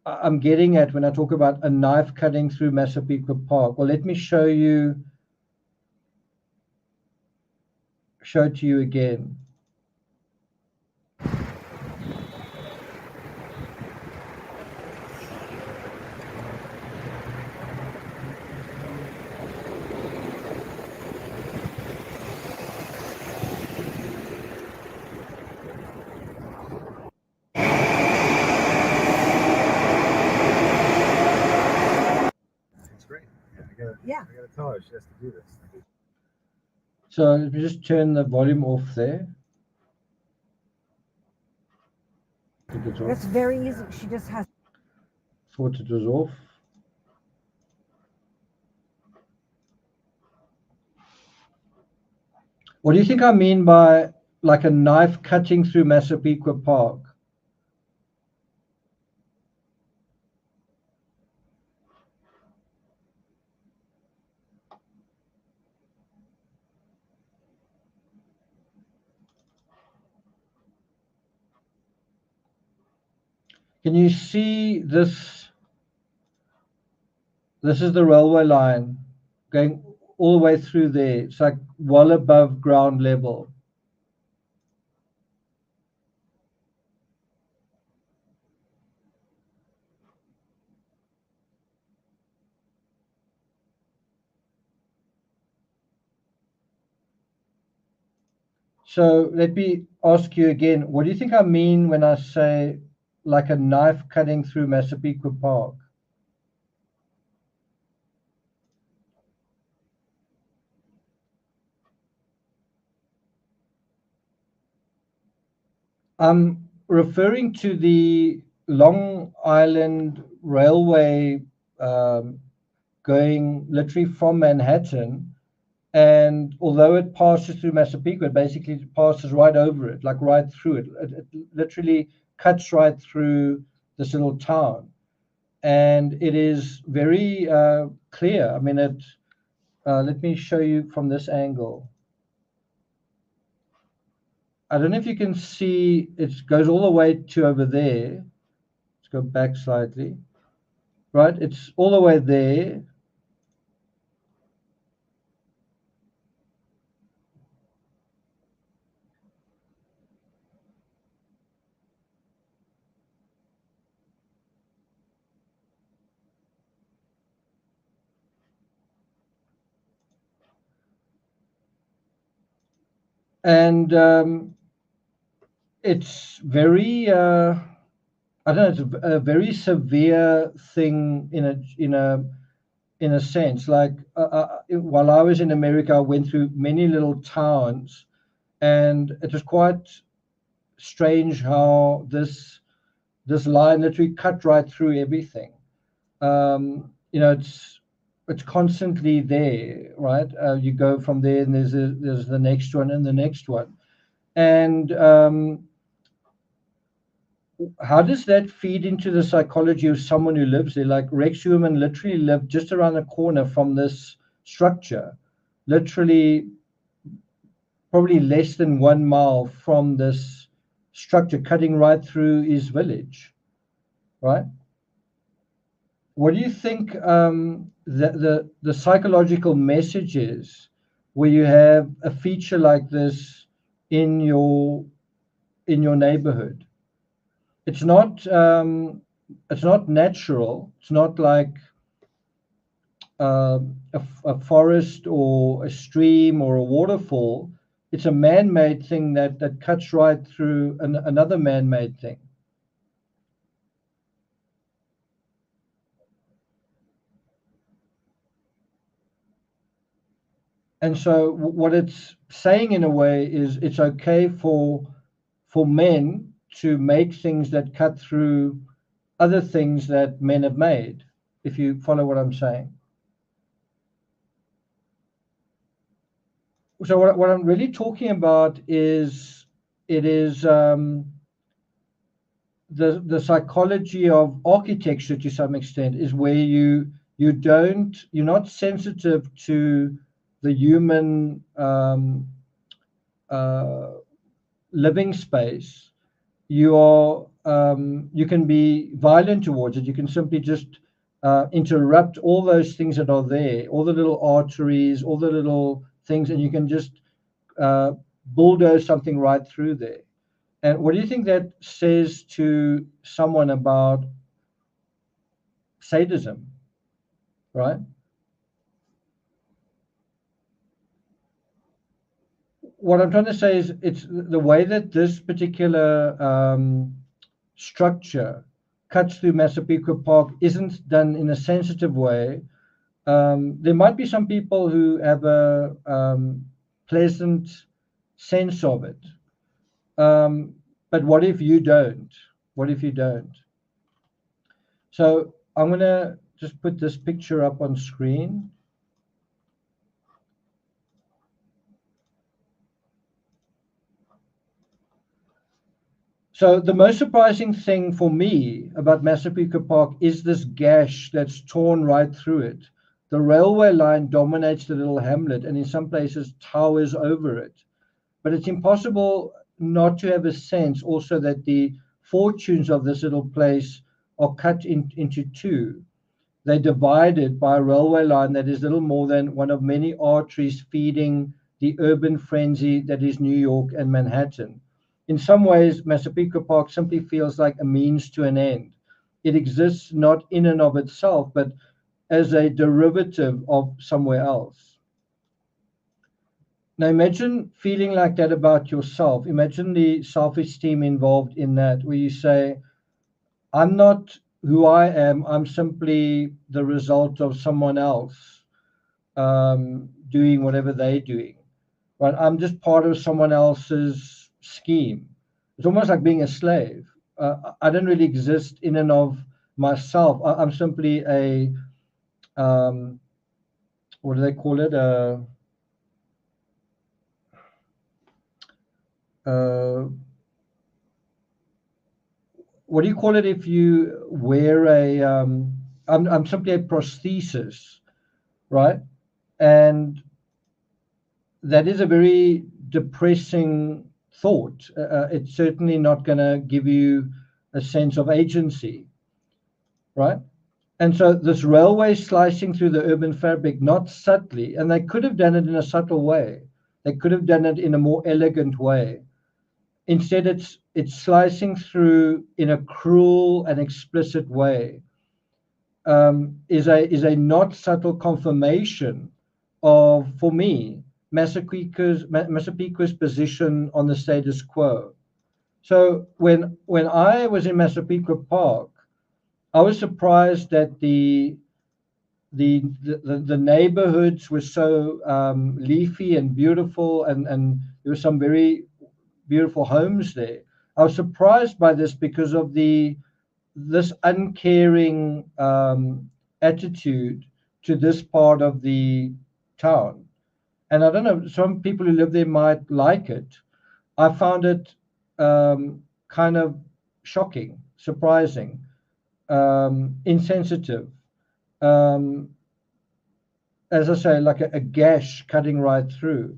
I'm getting at when I talk about a knife cutting through Massapequa Park? Well, let me show it to you again. It's great. I gotta tell her she has to do this. So let me just turn the volume off there. That's very easy. She just has. Thought it was off. What do you think I mean by like a knife cutting through Massapequa Park? Can you see this? This is the railway line going all the way through there. It's like well above ground level. So let me ask you again, what do you think I mean when I say like a knife cutting through Massapequa Park? I'm referring to the Long Island Railway going literally from Manhattan. And although it passes through Massapequa, it basically passes right over it, like right through it. It literally cuts right through this little town. And it is very clear. I mean, let me show you from this angle. I don't know if you can see, it goes all the way to over there. Let's go back slightly. Right, it's all the way there. And it's very, I don't know, it's a very severe thing in a sense. Like while I was in America, I went through many little towns, and it was quite strange how this line literally cut right through everything. It's constantly there, right? You go from there, and there's the next one and the next one, and how does that feed into the psychology of someone who lives there? Like Rex Heuermann literally lived just around the corner from this structure, literally probably less than 1 mile from this structure, cutting right through his village, right? What do you think the psychological message is where you have a feature like this in your neighborhood? It's not natural. It's not like a forest or a stream or a waterfall. It's a man-made thing that cuts right through another man-made thing. And so what it's saying in a way is it's okay for men to make things that cut through other things that men have made, if you follow what I'm saying. So what I'm really talking about is the psychology of architecture to some extent, is where you're not sensitive to the human living space. You can be violent towards it. You can simply just interrupt all those things that are there, all the little arteries, all the little things, and you can just bulldoze something right through there. And what do you think that says to someone about sadism, right? What I'm trying to say is it's the way that this particular structure cuts through Massapequa Park isn't done in a sensitive way. There might be some people who have a pleasant sense of it. But what if you don't? What if you don't? So I'm going to just put this picture up on screen. So the most surprising thing for me about Massapequa Park is this gash that's torn right through it. The railway line dominates the little hamlet and in some places towers over it. But it's impossible not to have a sense also that the fortunes of this little place are cut into two. They're divided by a railway line that is little more than one of many arteries feeding the urban frenzy that is New York and Manhattan. In some ways, Massapequa Park simply feels like a means to an end. It exists not in and of itself, but as a derivative of somewhere else. Now imagine feeling like that about yourself. Imagine the self-esteem involved in that, where you say, I'm not who I am, I'm simply the result of someone else doing whatever they're doing. Right? I'm just part of someone else's scheme. It's almost like being a slave. I don't really exist in and of myself. I'm simply a, what do they call it? What do you call it if you wear a? I'm simply a prosthesis, right? And that is a very depressing thought. It's certainly not going to give you a sense of agency, right? And so this railway slicing through the urban fabric, not subtly, and they could have done it in a subtle way. They could have done it in a more elegant way. Instead, it's slicing through in a cruel and explicit way. Is a not subtle confirmation of, for me, Massapequa's position on the status quo. So when I was in Massapequa Park, I was surprised that the neighborhoods were so leafy and beautiful, and there were some very beautiful homes there. I was surprised by this because of this uncaring attitude to this part of the town. And I don't know, some people who live there might like it. I found it kind of shocking, surprising, insensitive. As I say, like a gash cutting right through.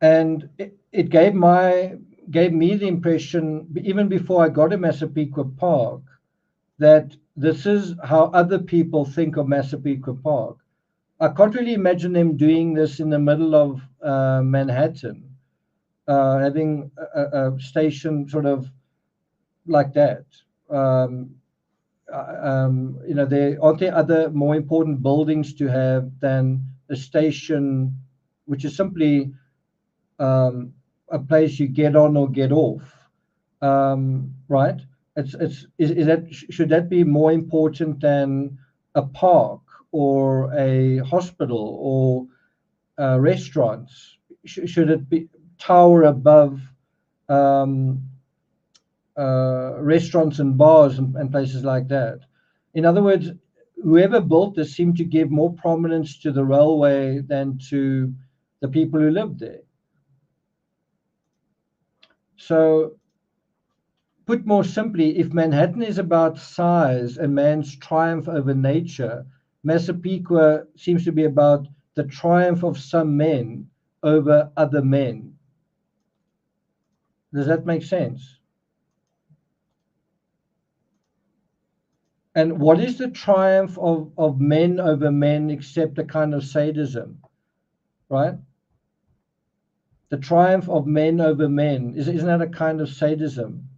And it gave me the impression, even before I got to Massapequa Park, that this is how other people think of Massapequa Park. I can't really imagine them doing this in the middle of Manhattan, having a station sort of like that. There aren't there other more important buildings to have than a station, which is simply a place you get on or get off, right? Should that be more important than a park or a hospital or restaurants? Should it be tower above restaurants and bars and places like that? In other words, whoever built this seemed to give more prominence to the railway than to the people who lived there. So, put more simply, if Manhattan is about size and man's triumph over nature, Massapequa seems to be about the triumph of some men over other men. Does that make sense? And what is the triumph of men over men except a kind of sadism, right? The triumph of men over men, isn't that a kind of sadism?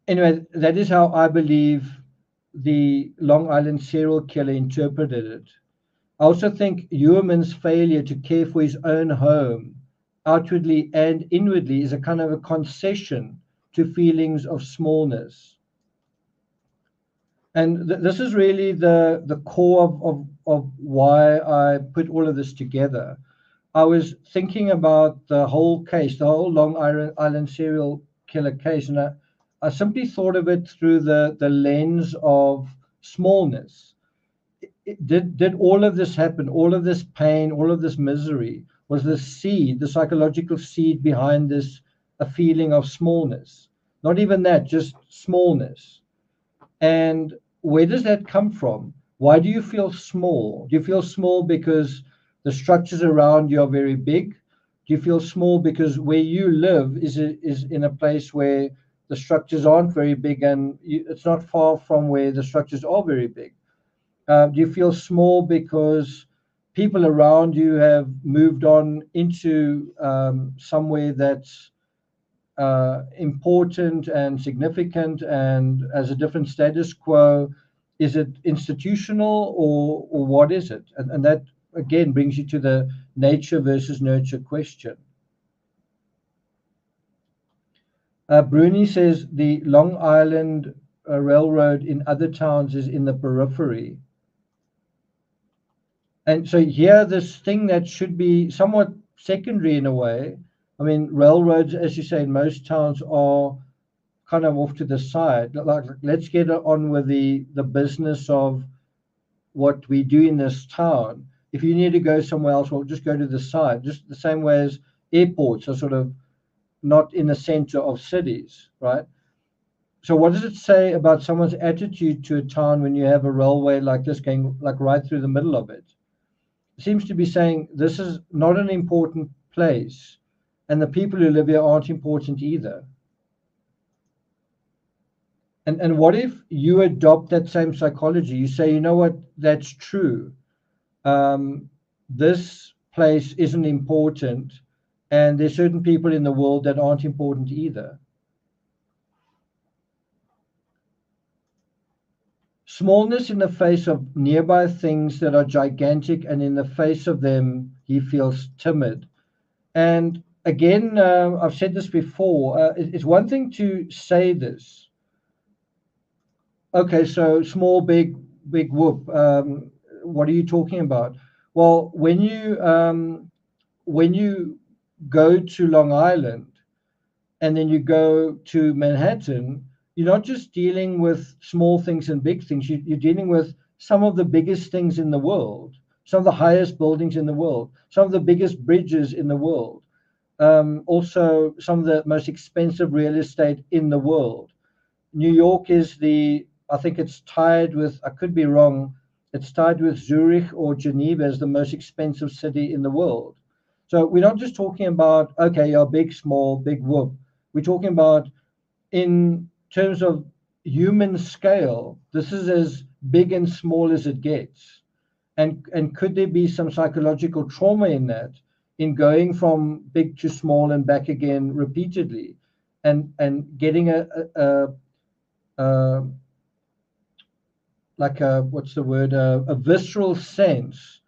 Anyway, that is how I believe the Long Island serial killer interpreted it. I also think HEUERMANN's failure to care for his own home, outwardly and inwardly, is a kind of a concession to feelings of smallness. And this is really the core of why I put all of this together. I was thinking about the whole case, the whole Long Island serial killer case, and I simply thought of it through the lens of smallness. Did all of this happen, all of this pain, all of this misery, was the seed, the psychological seed behind this, a feeling of smallness? Not even that, just smallness. And where does that come from? Why do you feel small? Do you feel small because the structures around you are very big? Do you feel small because where you live is in a place where the structures aren't very big, and it's not far from where the structures are very big? Do you feel small because people around you have moved on into somewhere that's important and significant and as a different status quo? Is it institutional, or what is it? And that again brings you to the nature versus nurture question. Bruni says the Long Island Railroad in other towns is in the periphery. And so here, this thing that should be somewhat secondary in a way, I mean, railroads, as you say, in most towns are kind of off to the side. Like, let's get on with the business of what we do in this town. If you need to go somewhere else, well, just go to the side. Just the same way as airports are sort of not in the center of cities, right? So what does it say about someone's attitude to a town when you have a railway like this going like right through the middle of it? It seems to be saying this is not an important place, and the people who live here aren't important either. And what if you adopt that same psychology? You say, you know what, that's true. This place isn't important, and there's certain people in the world that aren't important either. Smallness in the face of nearby things that are gigantic, and in the face of them, he feels timid. And again, I've said this before, it's one thing to say this. Okay, so small, big, big whoop. What are you talking about? Well, when you go to Long Island and then you go to Manhattan, you're not just dealing with small things and big things. You're dealing with some of the biggest things in the world, some of the highest buildings in the world, some of the biggest bridges in the world, also some of the most expensive real estate in the world. New York is I think it's tied with, I could be wrong, it's tied with Zurich or Geneva as the most expensive city in the world. So we're not just talking about, okay, you're big, small, big whoop. We're talking about, in terms of human scale, this is as big and small as it gets. And could there be some psychological trauma in that, in going from big to small and back again repeatedly, and getting a like a, what's the word, a visceral sense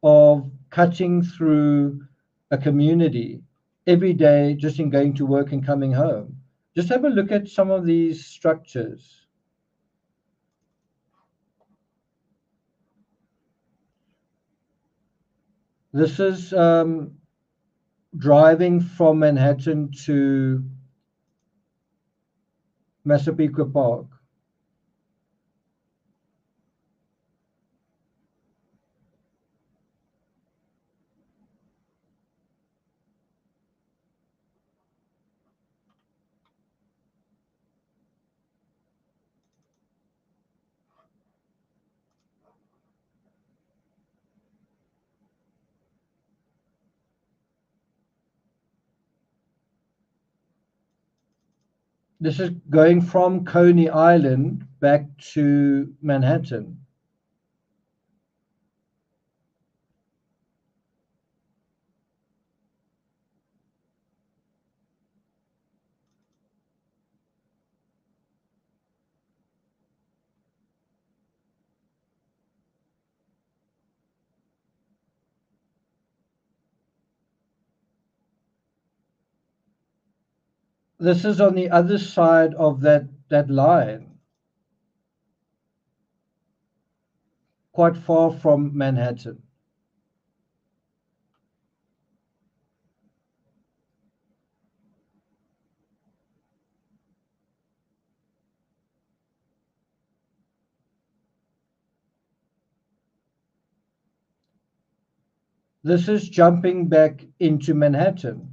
of cutting through a community every day, just in going to work and coming home? Just have a look at some of these structures. This is driving from Manhattan to Massapequa Park. This is going from Coney Island back to Manhattan. This is on the other side of that line, quite far from Manhattan. This is jumping back into Manhattan.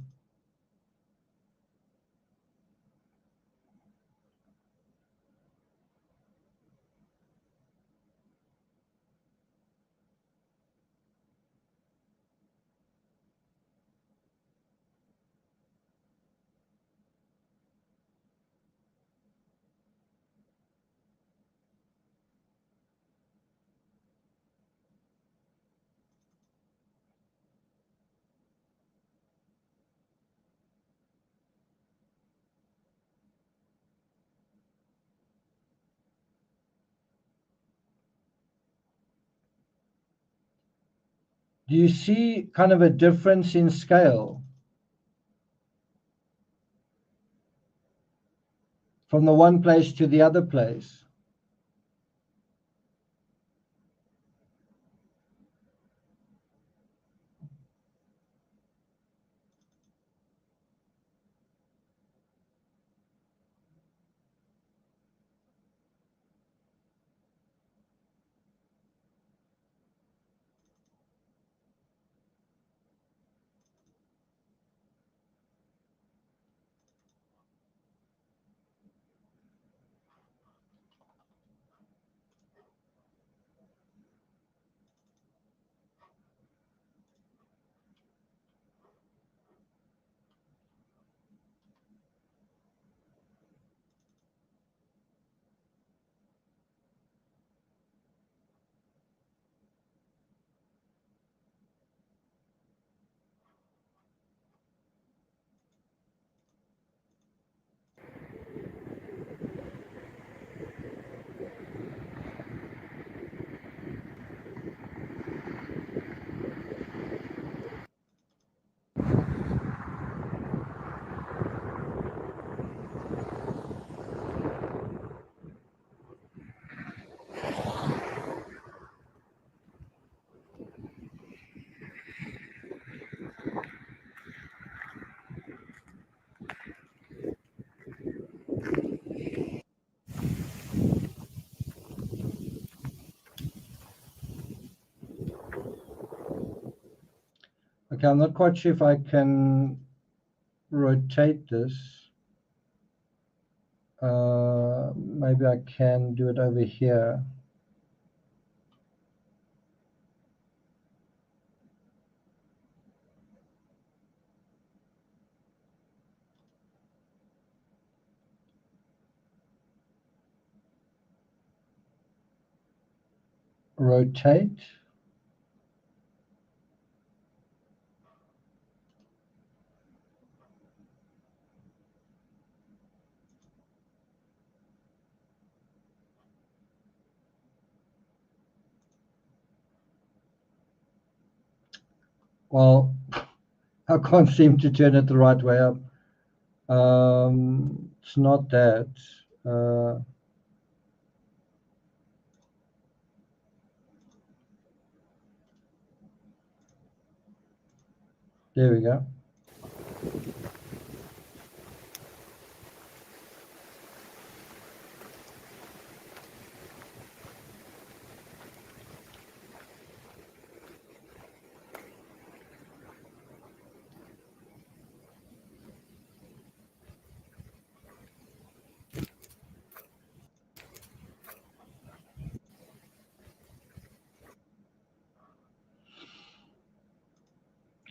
Do you see kind of a difference in scale from the one place to the other place? Okay, I'm not quite sure if I can rotate this. Maybe I can do it over here. Rotate. Well, I can't seem to turn it the right way up. It's not that. There we go.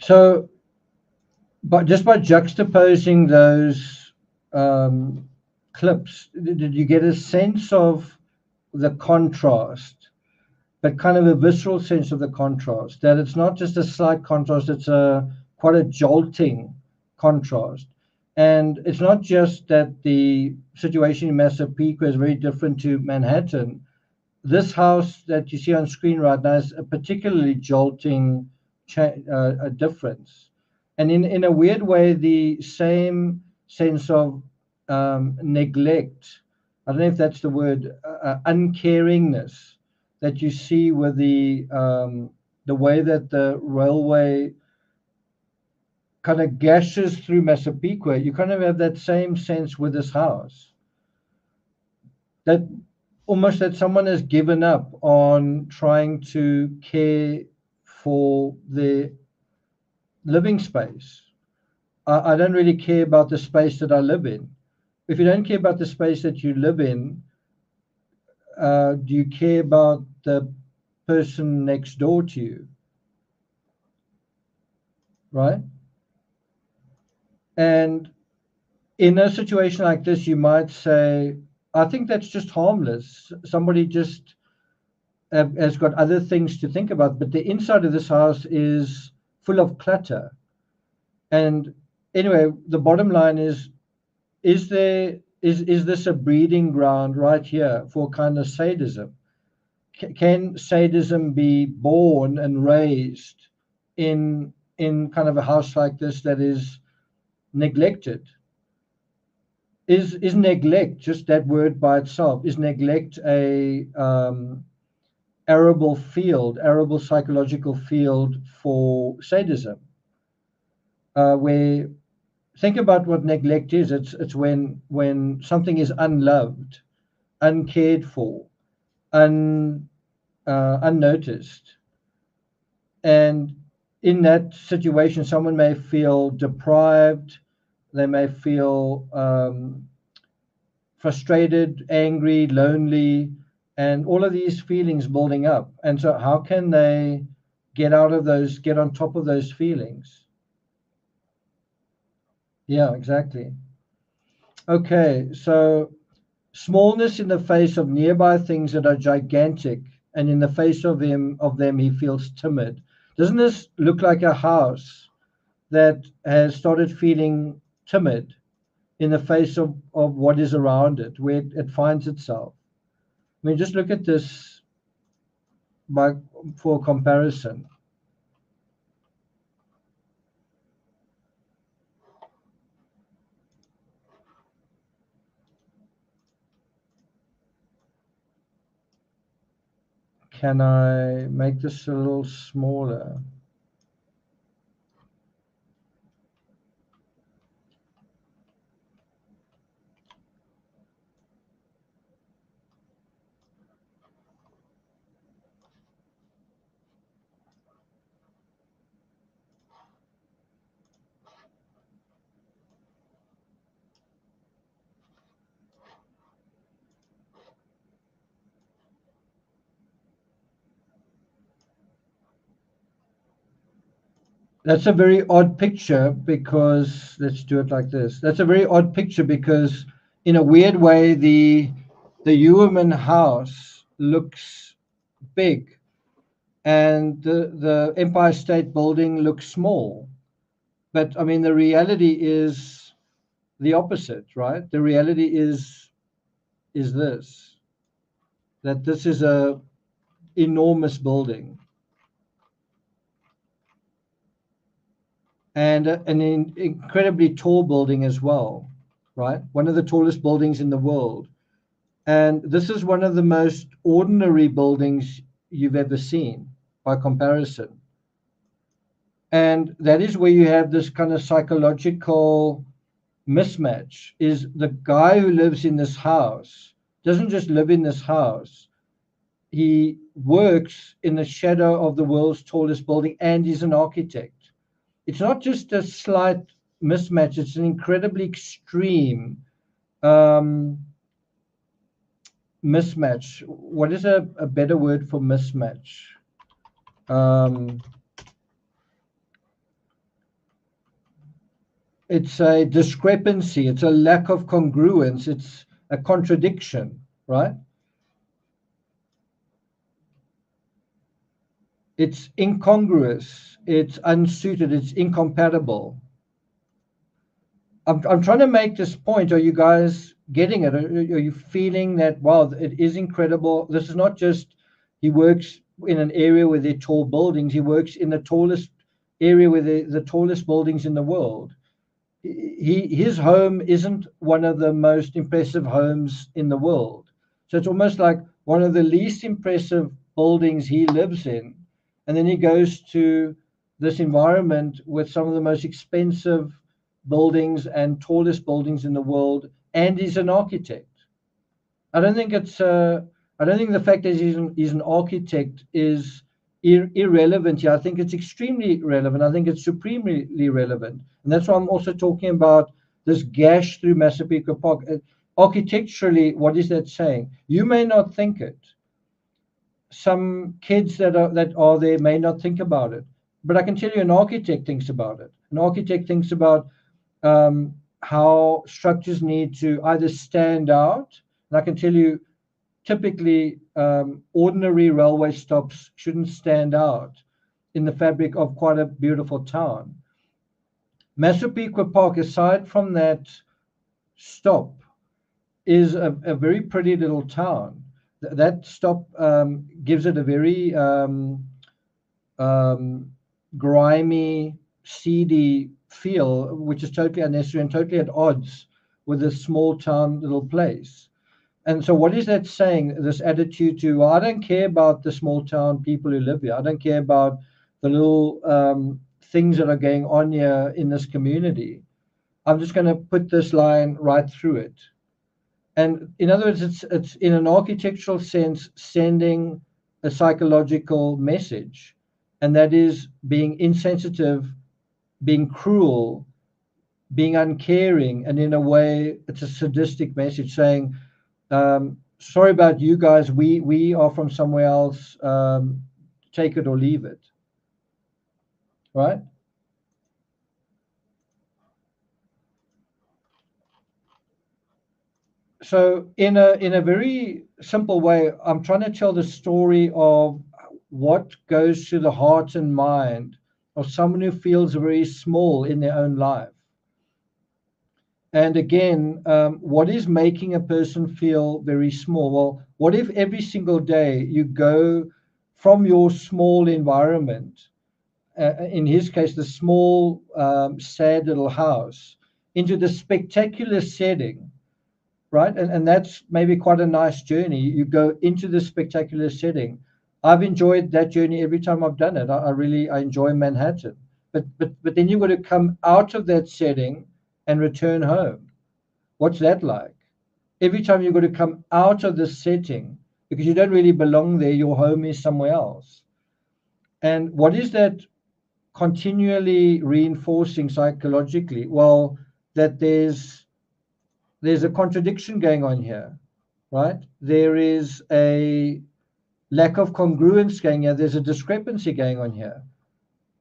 So, but just by juxtaposing those clips, did you get a sense of the contrast, but kind of a visceral sense of the contrast? That it's not just a slight contrast; it's quite a jolting contrast. And it's not just that the situation in Massapequa is very different to Manhattan. This house that you see on screen right now is a particularly jolting a difference. And in a weird way, the same sense of neglect, I don't know if that's the word, uncaringness that you see with the way that the railway kind of gashes through Massapequa, you kind of have that same sense with this house. That almost that someone has given up on trying to care for the living space. I don't really care about the space that I live in. If you don't care about the space that you live in, do you care about the person next door to you? Right? And in a situation like this, you might say, I think that's just harmless. Somebody just has got other things to think about, but the inside of this house is full of clutter. And anyway, the bottom line is this a breeding ground right here for kind of sadism? Can sadism be born and raised in kind of a house like this that is neglected? Is neglect, just that word by itself, is neglect a arable psychological field for sadism? Where, think about what neglect is. It's when something is unloved, uncared for, unnoticed, and in that situation, someone may feel deprived. They may feel frustrated, angry, lonely, and all of these feelings building up. And so, how can they get on top of those feelings? Yeah, exactly. Okay, so smallness in the face of nearby things that are gigantic, and in the face of them he feels timid. Doesn't this look like a house that has started feeling timid in the face of what is around it, where it finds itself? I mean, just look at this for comparison. Can I make this a little smaller? That's a very odd picture because, let's do it like this. That's a very odd picture because, in a weird way, the HEUERMANN house looks big, and the Empire State Building looks small. But I mean, the reality is the opposite, right? The reality is this, that this is a enormous building, and an incredibly tall building as well, right? One of the tallest buildings in the world. And this is one of the most ordinary buildings you've ever seen by comparison. And that is where you have this kind of psychological mismatch. Is the guy who lives in this house doesn't just live in this house, he works in the shadow of the world's tallest building, and he's an architect. It's not just a slight mismatch, it's an incredibly extreme mismatch. What is a better word for mismatch? It's a discrepancy, it's a lack of congruence, it's a contradiction, right? It's incongruous, it's unsuited, it's incompatible. I'm trying to make this point. Are you guys getting it? Are you feeling that, wow, it is incredible? This is not just he works in an area where there are tall buildings. He works in the tallest area where the tallest buildings in the world. His home isn't one of the most impressive homes in the world. So it's almost like one of the least impressive buildings he lives in. And then he goes to this environment with some of the most expensive buildings and tallest buildings in the world, and he's an architect. I don't think the fact that he's an architect is irrelevant here. I think it's extremely relevant. I think it's supremely relevant. And that's why I'm also talking about this gash through Massapequa Park. Architecturally, what is that saying? You may not think it. Some kids that are there may not think about it. But I can tell you an architect thinks about it. An architect thinks about how structures need to either stand out. And I can tell you, typically, ordinary railway stops shouldn't stand out in the fabric of quite a beautiful town. Massapequa Park, aside from that stop, is a very pretty little town. That stop gives it a very grimy, seedy feel, which is totally unnecessary and totally at odds with a small town little place. And so, what is that saying? This attitude to, well, I don't care about the small town people who live here. I don't care about the little things that are going on here in this community. I'm just going to put this line right through it. And in other words, it's in an architectural sense sending a psychological message, and that is being insensitive, being cruel, being uncaring, and in a way, it's a sadistic message saying, sorry about you guys, we are from somewhere else, take it or leave it, right? So in a very simple way, I'm trying to tell the story of what goes to the heart and mind of someone who feels very small in their own life. And again, what is making a person feel very small? Well, what if every single day you go from your small environment, in his case, the small, sad little house, into the spectacular setting, right? And that's maybe quite a nice journey. You go into the spectacular setting. I've enjoyed that journey every time I've done it. I enjoy Manhattan. But then you've got to come out of that setting and return home. What's that like? Every time you've got to come out of the setting because you don't really belong there, your home is somewhere else. And what is that continually reinforcing psychologically? Well, that there's a contradiction going on here, right? There is a lack of congruence going here. There's a discrepancy going on here.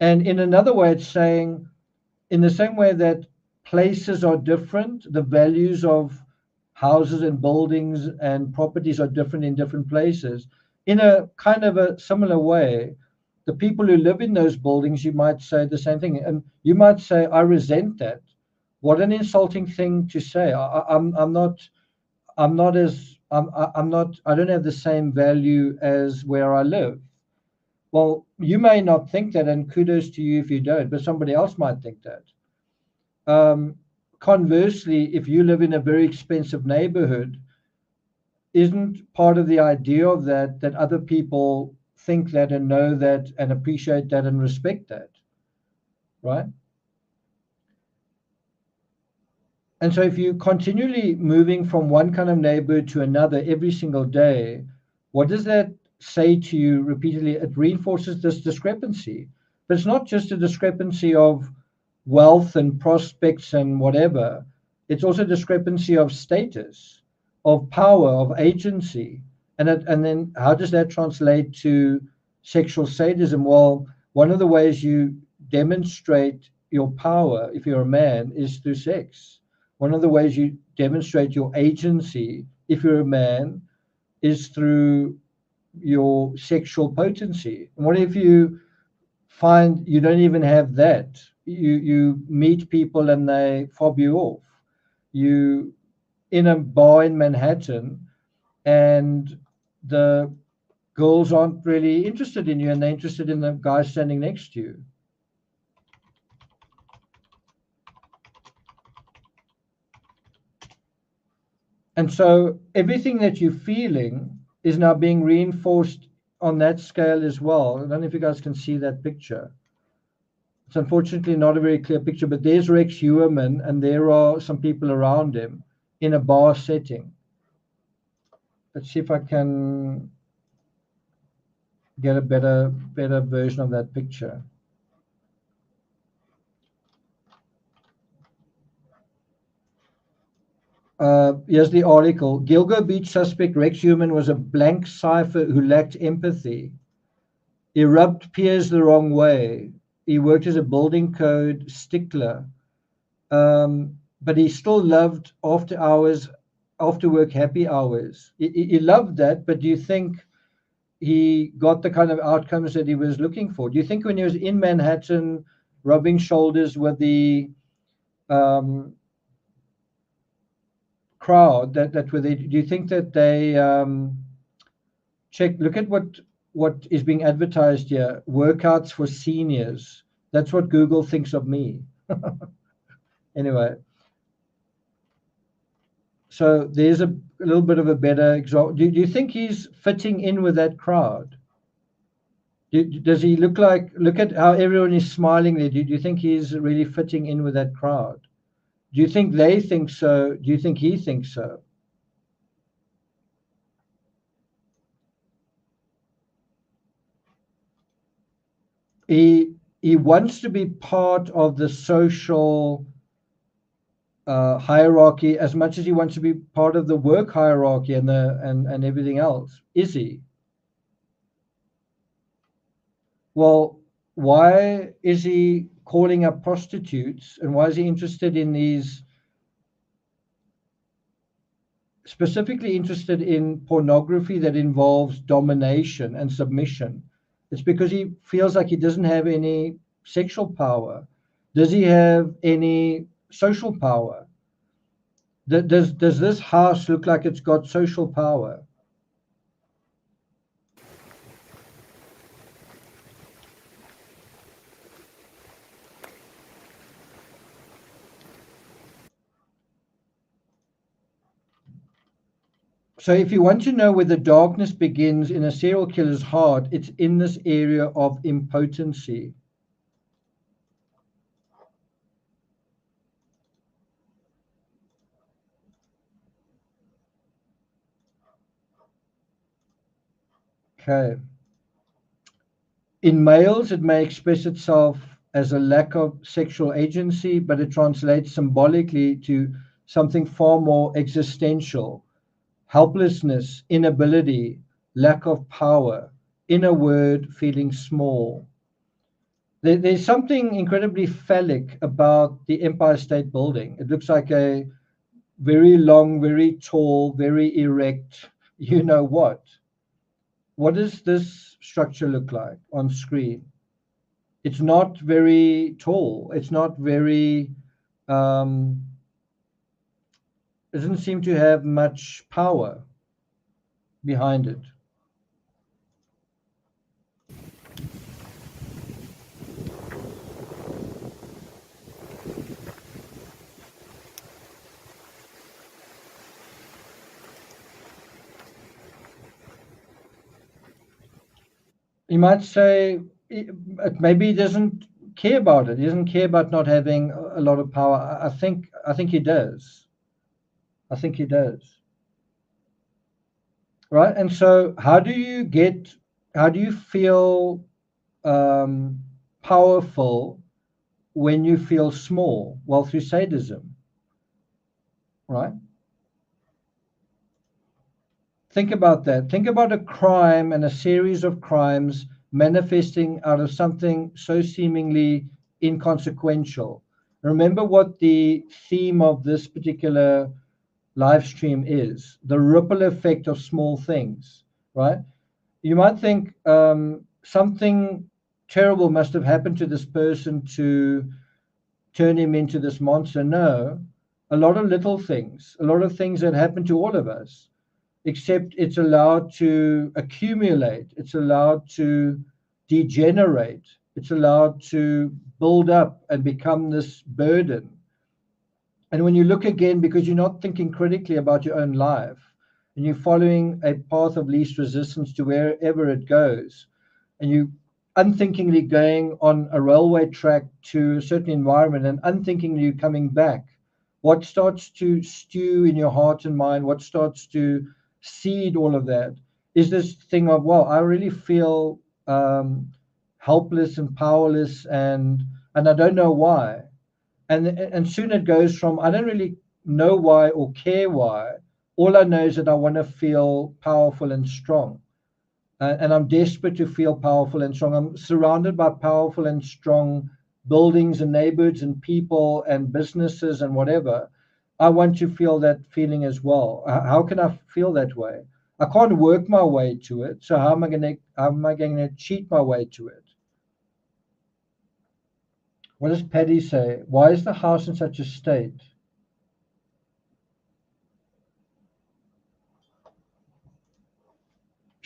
And in another way, it's saying, in the same way that places are different, the values of houses and buildings and properties are different in different places. In a kind of a similar way, the people who live in those buildings, you might say the same thing. And you might say, I resent that. What an insulting thing to say. I don't have the same value as where I live. Well, you may not think that, and kudos to you if you don't, but somebody else might think that. Conversely, if you live in a very expensive neighborhood, isn't part of the idea of that other people think that and know that and appreciate that and respect that, right? And so if you continually moving from one kind of neighborhood to another every single day, what does that say to you repeatedly? It reinforces this discrepancy. But it's not just a discrepancy of wealth and prospects and whatever. It's also a discrepancy of status, of power, of agency. And then how does that translate to sexual sadism? Well, one of the ways you demonstrate your power, if you're a man, is through sex. One of the ways you demonstrate your agency, if you're a man, is through your sexual potency. And what if you find you don't even have that? You meet people and they fob you off. You in a bar in Manhattan and the girls aren't really interested in you and they're interested in the guy standing next to you. And so everything that you're feeling is now being reinforced on that scale as well. I don't know if you guys can see that picture. It's unfortunately not a very clear picture, but there's Rex HEUERMANN, and there are some people around him in a bar setting. Let's see if I can get a better version of that picture. Here's the article. Gilgo Beach suspect Rex HEUERMANN was a blank cipher who lacked empathy. He rubbed peers the wrong way. He worked as a building code stickler, but he still loved after hours, after work happy hours. He loved that, but do you think he got the kind of outcomes that he was looking for? Do you think when he was in Manhattan, rubbing shoulders with the crowd that were there, do you think that they checked? Look at what what is being advertised here, workouts for seniors. That's what Google thinks of me. Anyway, so there's a little bit of a better example. Do you think he's fitting in with that crowd? Does he look at how everyone is smiling there? Do you think he's really fitting in with that crowd? Do you think they think so? Do you think he thinks so? He wants to be part of the social hierarchy as much as he wants to be part of the work hierarchy and everything else. Is he? Well, why is he calling up prostitutes, and why is he interested in these, specifically interested in pornography that involves domination and submission? It's because he feels like he doesn't have any sexual power. Does he have any social power? Does this house look like it's got social power? So if you want to know where the darkness begins in a serial killer's heart, it's in this area of impotency. Okay. In males, it may express itself as a lack of sexual agency, but it translates symbolically to something far more existential: helplessness, inability, lack of power. In a word, feeling small. There's something incredibly phallic about the Empire State Building. It looks like a very long, very tall, very erect, you know what. What does this structure look like on screen? It's not very tall. It's not very, doesn't seem to have much power behind it. You might say maybe he doesn't care about it. He doesn't care about not having a lot of power. I think he does. I think he does. Right. And so how do you feel powerful when you feel small? Well, through sadism. Right. Think about that. Think about a crime and a series of crimes manifesting out of something so seemingly inconsequential. Remember what the theme of this particular live stream is: the ripple effect of small things, right? You might think something terrible must have happened to this person to turn him into this monster. No, a lot of little things, a lot of things that happen to all of us, except it's allowed to accumulate, it's allowed to degenerate, it's allowed to build up and become this burden. And when you look again, because you're not thinking critically about your own life, and you're following a path of least resistance to wherever it goes, and you unthinkingly going on a railway track to a certain environment and unthinkingly coming back, what starts to stew in your heart and mind, what starts to seed all of that, is this thing of, well, I really feel helpless and powerless, and I don't know why. And soon it goes from, I don't really know why or care why. All I know is that I want to feel powerful and strong. And I'm desperate to feel powerful and strong. I'm surrounded by powerful and strong buildings and neighborhoods and people and businesses and whatever. I want to feel that feeling as well. How can I feel that way? I can't work my way to it. So how am I going to cheat my way to it? What does Paddy say? Why is the house in such a state?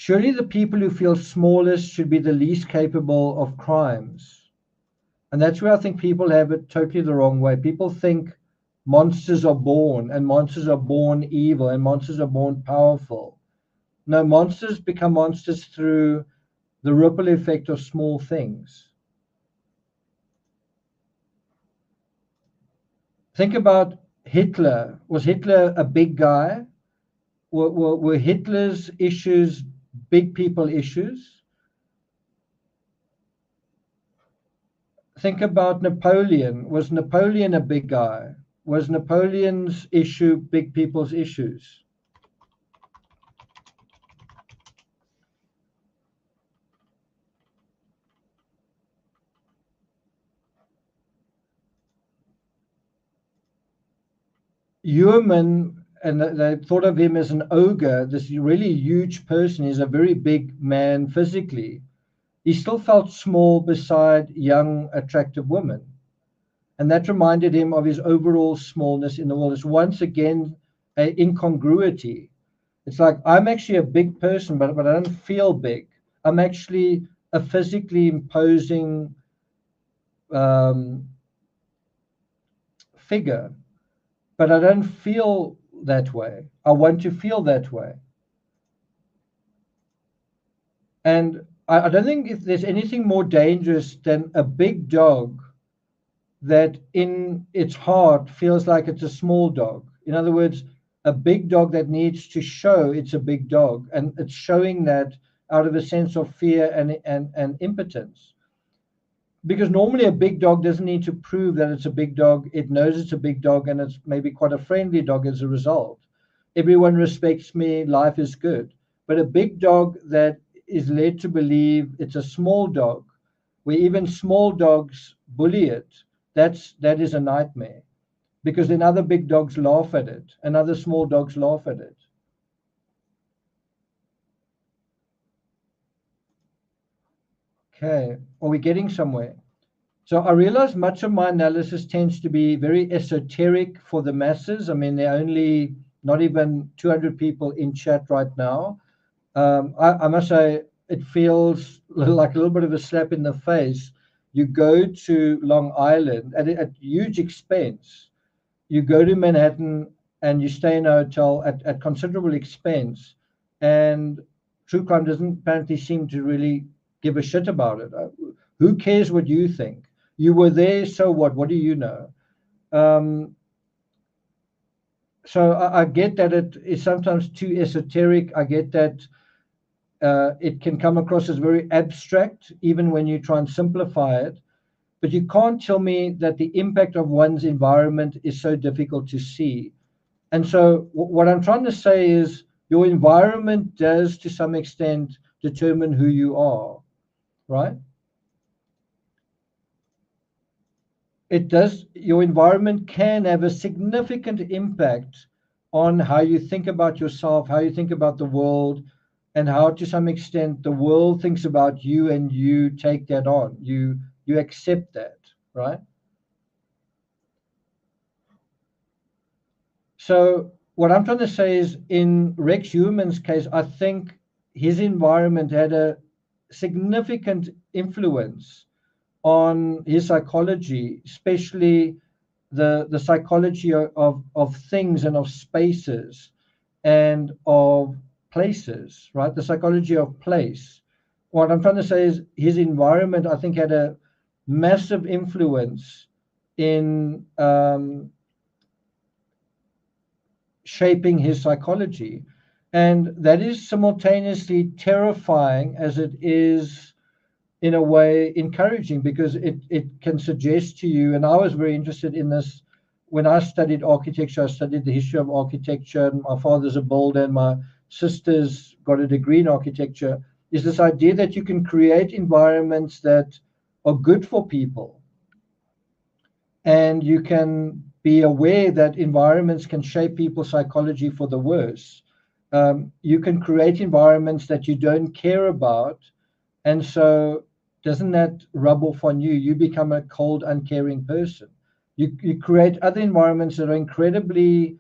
surely the people who feel smallest should be the least capable of crimes. And that's where I think people have it totally the wrong way. People think monsters are born, and monsters are born evil, and monsters are born powerful. No, monsters become monsters through the ripple effect of small things. Think about Hitler. Was Hitler a big guy? Were Hitler's issues big people issues? Think about Napoleon. Was Napoleon a big guy? Was Napoleon's issue big people's issues? HEUERMANN, and they thought of him as an ogre, this really huge person. He's a very big man physically. He still felt small beside young, attractive women. And that reminded him of his overall smallness in the world. It's once again an incongruity. It's like, I'm actually a big person, but I don't feel big. I'm actually a physically imposing figure, but I don't feel that way. I want to feel that way. And I don't think if there's anything more dangerous than a big dog that in its heart feels like it's a small dog. In other words, a big dog that needs to show it's a big dog, and it's showing that out of a sense of fear and impotence. Because normally a big dog doesn't need to prove that it's a big dog. It knows it's a big dog, and it's maybe quite a friendly dog as a result. Everyone respects me, life is good. But a big dog that is led to believe it's a small dog, where even small dogs bully it, that is a nightmare. Because then other big dogs laugh at it, and other small dogs laugh at it. Okay, are we getting somewhere? So I realize much of my analysis tends to be very esoteric for the masses. I mean, there are only not even 200 people in chat right now. I must say, it feels like a little bit of a slap in the face. You go to Long Island at huge expense. You go to Manhattan and you stay in a hotel at considerable expense. And true crime doesn't apparently seem to really give a shit about it. Who cares what you think? You were there, so what? What do you know? So I get that it is sometimes too esoteric. I get that it can come across as very abstract, even when you try and simplify it. But you can't tell me that the impact of one's environment is so difficult to see. And so what I'm trying to say is your environment does, to some extent, determine who you are, right? It does. Your environment can have a significant impact on how you think about yourself, how you think about the world, and how, to some extent, the world thinks about you, and you take that on. You accept that, right? So what I'm trying to say is, in Rex HEUERMANN's case, I think his environment had a significant influence on his psychology, especially the psychology of things and of spaces and of places, right? The psychology of place. What I'm trying to say is his environment, I think, had a massive influence in shaping his psychology. And that is simultaneously terrifying as it is, in a way, encouraging, because it can suggest to you, and I was very interested in this when I studied architecture. I studied the history of architecture. My father's a builder, and my sister's got a degree in architecture, is this idea that you can create environments that are good for people. And you can be aware that environments can shape people's psychology for the worse. You can create environments that you don't care about. And so doesn't that rub off on you? You become a cold, uncaring person. You create other environments that are incredibly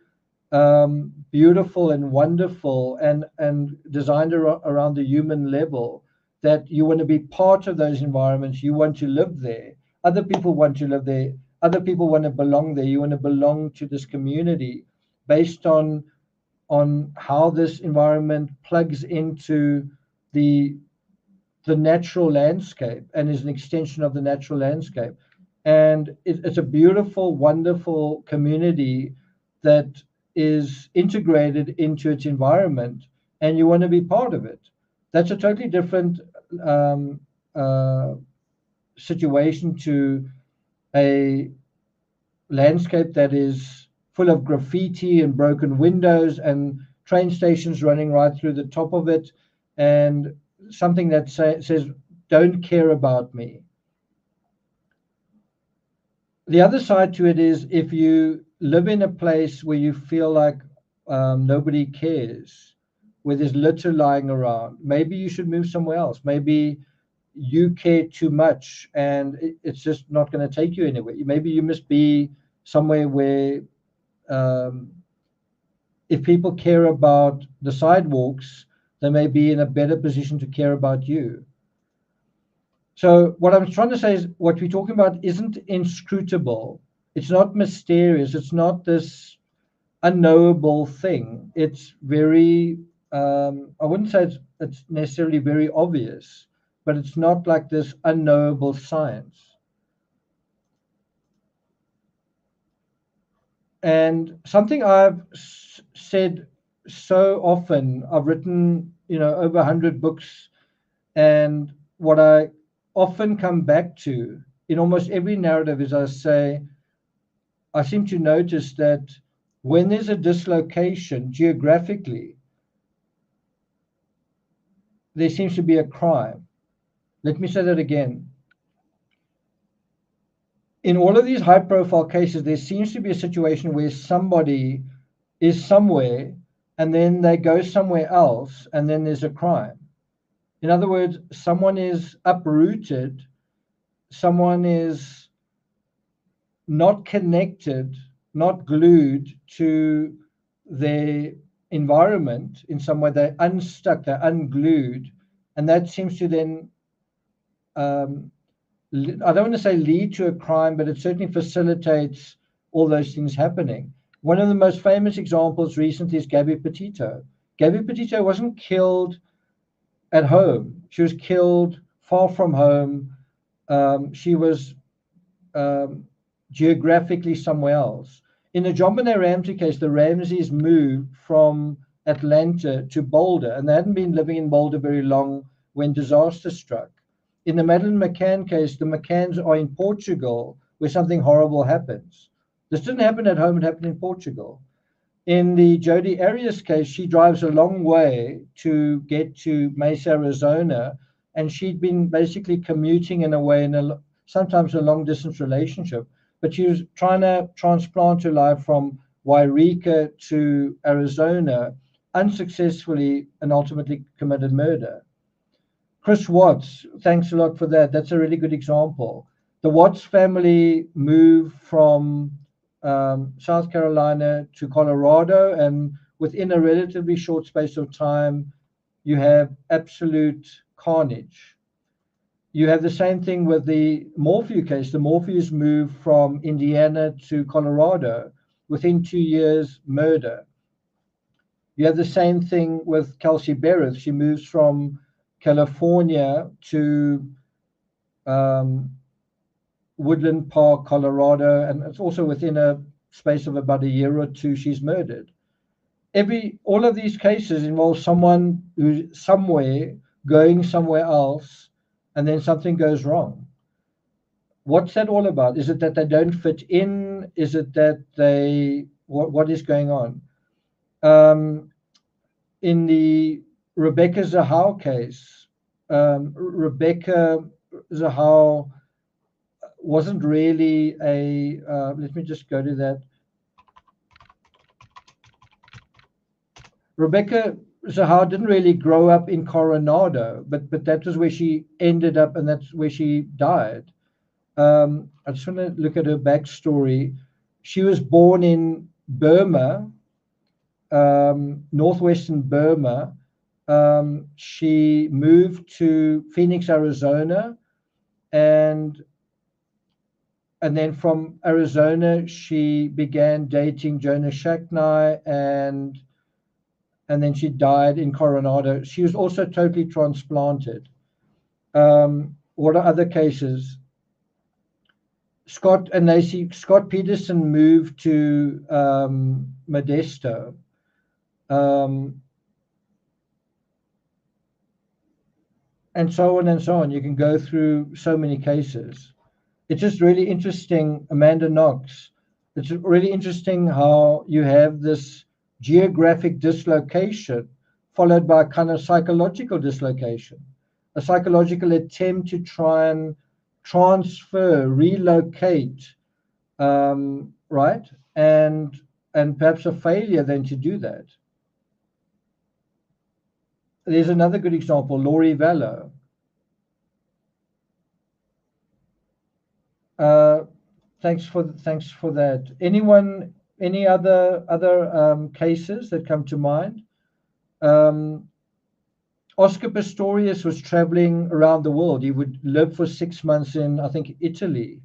beautiful and wonderful and designed around the human level, that you want to be part of those environments. You want to live there. Other people want to live there. Other people want to belong there. You want to belong to this community based on how this environment plugs into the natural landscape and is an extension of the natural landscape. And it's a beautiful, wonderful community that is integrated into its environment, and you want to be part of it. That's a totally different um, uh, situation to a landscape that is full of graffiti and broken windows and train stations running right through the top of it, and something that says, don't care about me. The other side to it is, if you live in a place where you feel like nobody cares, where there's litter lying around, maybe you should move somewhere else. Maybe you care too much and it's just not going to take you anywhere. Maybe you must be somewhere where if people care about the sidewalks, they may be in a better position to care about you. So what I'm trying to say is, what we're talking about isn't inscrutable. It's not mysterious. It's not this unknowable thing. It's very, I wouldn't say it's necessarily very obvious, but it's not like this unknowable science. And something I've said so often, I've written, over 100 books, and what I often come back to in almost every narrative is, I seem to notice that when there's a dislocation geographically, there seems to be a crime. Let me say that again. In all of these high-profile cases, there seems to be a situation where somebody is somewhere and then they go somewhere else and then there's a crime. In other words, someone is uprooted, someone is not connected, not glued to their environment in some way. They're unstuck, they're unglued, and that seems to then, I don't want to say lead to a crime, but it certainly facilitates all those things happening. One of the most famous examples recently is Gabby Petito. Gabby Petito wasn't killed at home. She was killed far from home. She was geographically somewhere else. In the John Benet Ramsey case, the Ramseys moved from Atlanta to Boulder, and they hadn't been living in Boulder very long when disaster struck. In the Madeleine McCann case, the McCanns are in Portugal where something horrible happens. This didn't happen at home, it happened in Portugal. In the Jodi Arias case, she drives a long way to get to Mesa, Arizona, and she'd been basically commuting in a way, sometimes a long-distance relationship, but she was trying to transplant her life from Wairika to Arizona unsuccessfully, and ultimately committed murder. Chris Watts, thanks a lot for that. That's a really good example. The Watts family moved from South Carolina to Colorado, and within a relatively short space of time, you have absolute carnage. You have the same thing with the Morphew case. The Morphews moved from Indiana to Colorado. Within 2 years, murder. You have the same thing with Kelsey Bereth. She moves from California to Woodland Park, Colorado, and it's also within a space of about a year or two, she's murdered. All of these cases involve someone who's somewhere going somewhere else, and then something goes wrong. What's that all about? Is it that they don't fit in? Is it that what is going on? In the Rebecca Zahau case, Rebecca Zahau wasn't really let me just go to that. Rebecca Zahau didn't really grow up in Coronado, but that was where she ended up, and that's where she died. I just want to look at her backstory. She was born in Burma, northwestern Burma. She moved to Phoenix, Arizona, and then from Arizona she began dating Jonas Shacknai, and then she died in Coronado. She was also totally transplanted. What are other cases? Scott Peterson moved to Modesto. And so on and so on. You can go through so many cases. It's just really interesting, Amanda Knox. It's really interesting how you have this geographic dislocation followed by a kind of psychological dislocation, a psychological attempt to try and transfer, relocate, right? And perhaps a failure then to do that. There's another good example, Laurie Vallow. Thanks for that. Anyone, any other cases that come to mind? Oscar Pistorius was traveling around the world. He would live for 6 months in, I think, Italy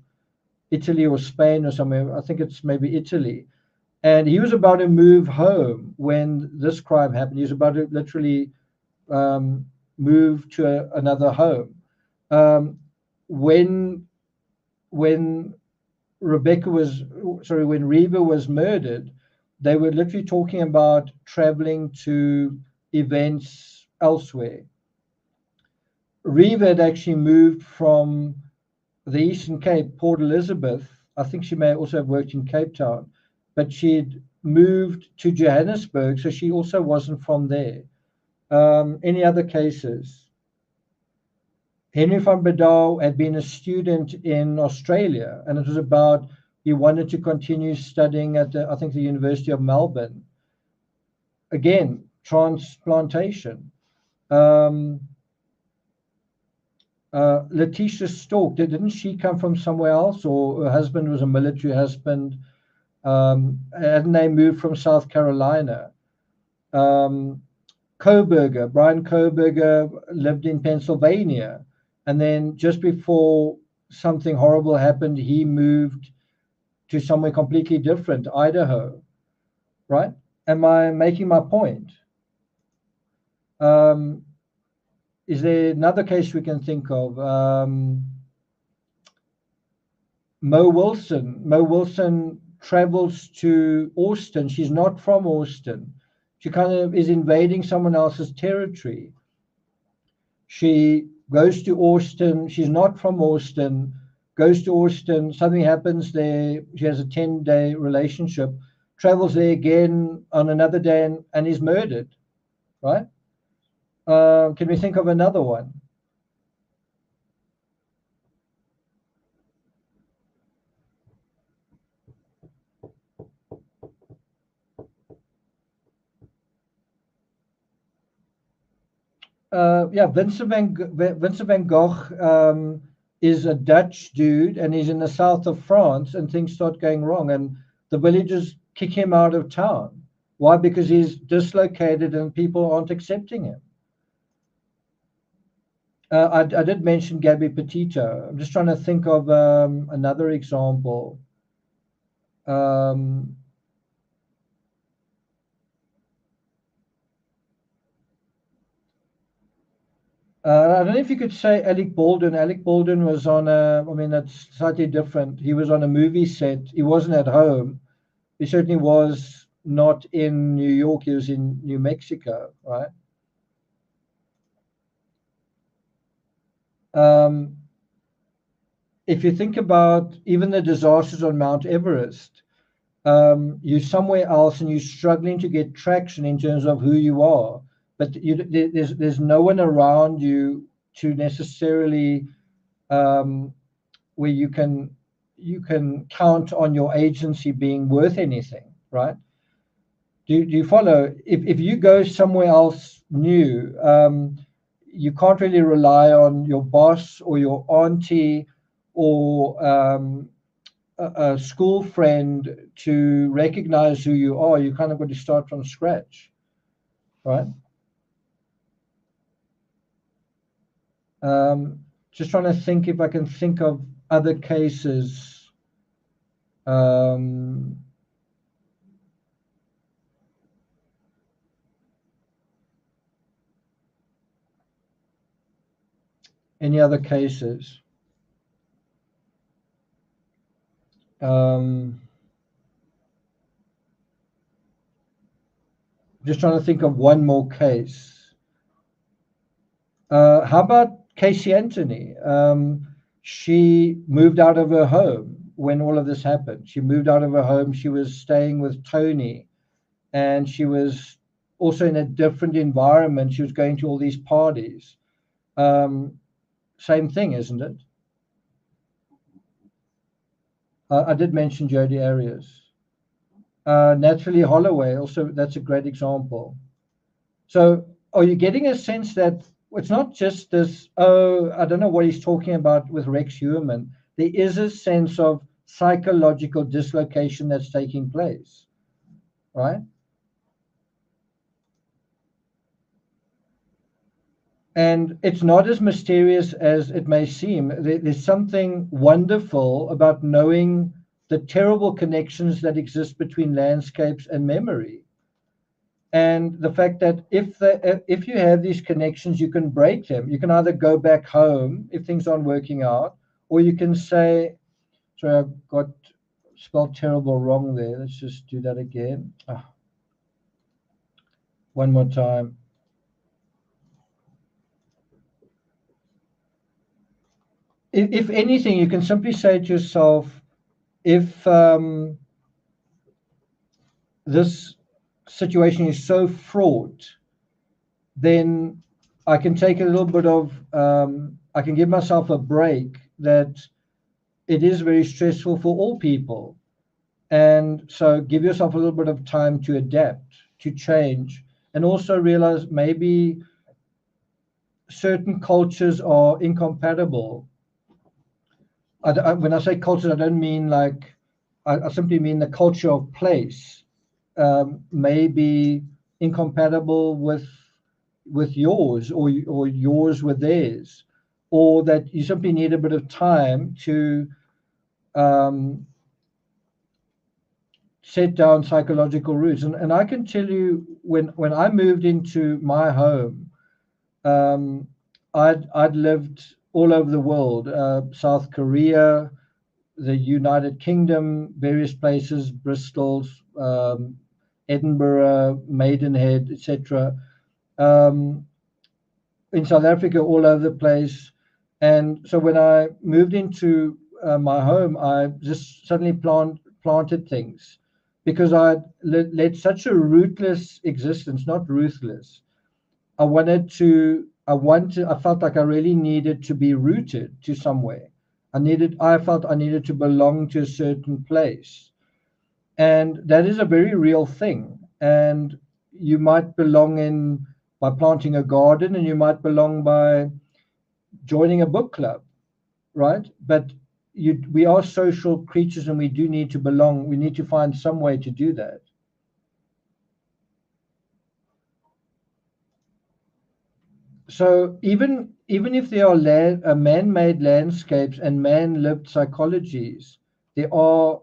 or Spain or somewhere. I think it's maybe Italy. And he was about to move home when this crime happened. He was about to literally move to another home. When Reva was murdered, they were literally talking about traveling to events elsewhere. Reva had actually moved from the Eastern Cape, Port Elizabeth. I think she may also have worked in Cape Town, but she'd moved to Johannesburg, so she also wasn't from there. Any other cases? Henry van Bedal had been a student in Australia, and it was about he wanted to continue studying at I think the University of Melbourne. Again, transplantation. Letitia Stork, didn't she come from somewhere else, or her husband was a military husband? Hadn't they moved from South Carolina? Brian Koberger lived in Pennsylvania, and then just before something horrible happened, he moved to somewhere completely different, Idaho, right? Am I making my point? Is there another case we can think of? Mo Wilson travels to Austin. She's not from Austin. She kind of is invading someone else's territory. She goes to Austin. She's not from Austin. Goes to Austin. Something happens there. She has a 10-day relationship. Travels there again on another day and is murdered. Right? Can we think of another one? Vincent van Gogh is a Dutch dude, and he's in the south of France, and things start going wrong, and the villagers kick him out of town. Why? Because he's dislocated and people aren't accepting him. I did mention Gabby Petito. I'm just trying to think of another example. I don't know if you could say Alec Baldwin. Alec Baldwin was on that's slightly different. He was on a movie set. He wasn't at home. He certainly was not in New York. He was in New Mexico, right? If you think about even the disasters on Mount Everest, you're somewhere else and you're struggling to get traction in terms of who you are. But there's no one around you to necessarily where you can count on your agency being worth anything, right? Do you follow? If you go somewhere else new, you can't really rely on your boss or your auntie or a school friend to recognize who you are, you kind of got to start from scratch, right? Just trying to think if I can think of other cases. Any other cases? Just trying to think of one more case. How about Casey Anthony? She moved out of her home when all of this happened. She moved out of her home. She was staying with Tony, and she was also in a different environment. She was going to all these parties. Same thing, isn't it? I did mention Jodi Arias. Natalie Holloway, also, that's a great example. So are you getting a sense that it's not just this, oh, I don't know what he's talking about with Rex Heuermann. There is a sense of psychological dislocation that's taking place, right? And it's not as mysterious as it may seem. There's something wonderful about knowing the terrible connections that exist between landscapes and memory. And the fact that if you have these connections, you can break them. You can either go back home if things aren't working out, or you can say, sorry, I've got spelled terrible wrong there. Let's just do that again. One more time. If anything, you can simply say to yourself, if this situation is so fraught, then I can take a little bit of, I can give myself a break that it is very stressful for all people. And so give yourself a little bit of time to adapt, to change, and also realize maybe certain cultures are incompatible. When I say culture, I don't mean like, I simply mean the culture of place may be incompatible with yours, or yours with theirs, or that you simply need a bit of time to set down psychological roots. And I can tell you, when I moved into my home, I'd lived all over the world, South Korea, the United Kingdom, various places, Bristol, Edinburgh, Maidenhead, etc. In South Africa, all over the place. And so when I moved into my home, I just suddenly planted things, because I led such a rootless existence, not ruthless. I felt like I really needed to be rooted to somewhere. I felt I needed to belong to a certain place. And that is a very real thing. And you might belong by planting a garden, and you might belong by joining a book club, right? But we are social creatures, and we do need to belong. We need to find some way to do that. So even if there are man-made landscapes and man-lived psychologies, there are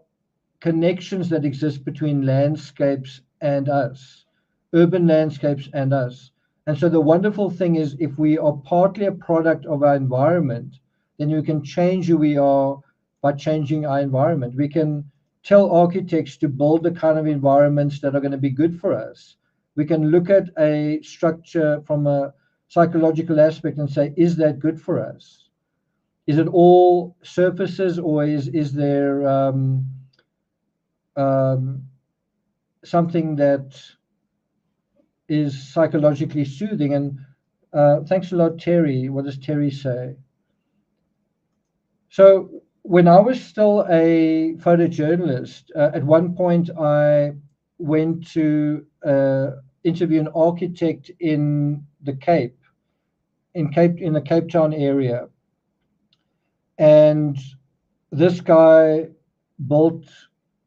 connections that exist between landscapes and us, urban landscapes and us. And so the wonderful thing is, if we are partly a product of our environment, then we can change who we are by changing our environment. We can tell architects to build the kind of environments that are going to be good for us. We can look at a structure from a psychological aspect and say, is that good for us? Is it all surfaces, or is there something that is psychologically soothing? And thanks a lot, Terry. What does Terry say? So when I was still a photojournalist, at one point I went to interview an architect in the Cape, in the Cape Town area. And this guy built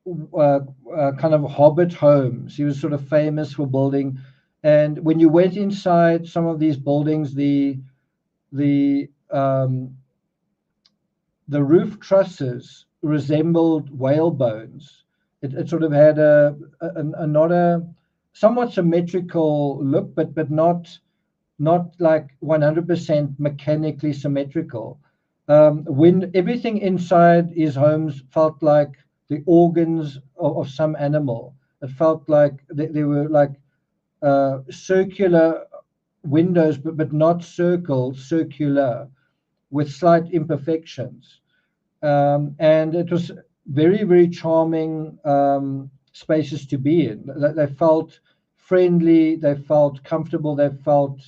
kind of hobbit homes. He was sort of famous for building, and when you went inside some of these buildings, the roof trusses resembled whale bones. It sort of had a not a somewhat symmetrical look, but not like 100% mechanically symmetrical. When everything inside his homes felt like the organs of some animal. It felt like they were like circular windows, but not circular, with slight imperfections. And it was very, very charming spaces to be in. They felt friendly, they felt comfortable, they felt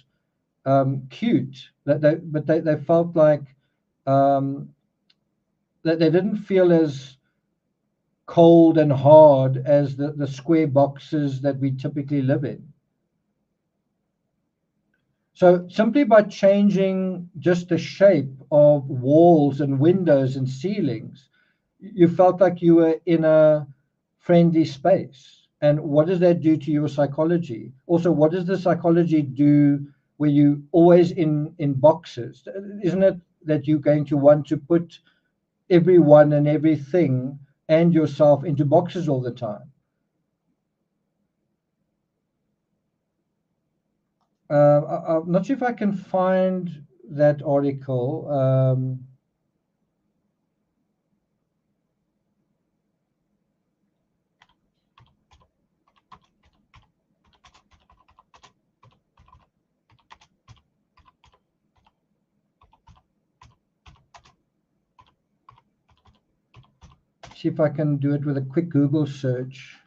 cute. But they felt like that they didn't feel as cold and hard as the square boxes that we typically live in. So simply by changing just the shape of walls and windows and ceilings, you felt like you were in a friendly space. And what does that do to your psychology? Also, what does the psychology do where you always in boxes? Isn't it that you're going to want to put everyone and everything and yourself into boxes all the time? I'm not sure if I can find that article. See if I can do it with a quick Google search.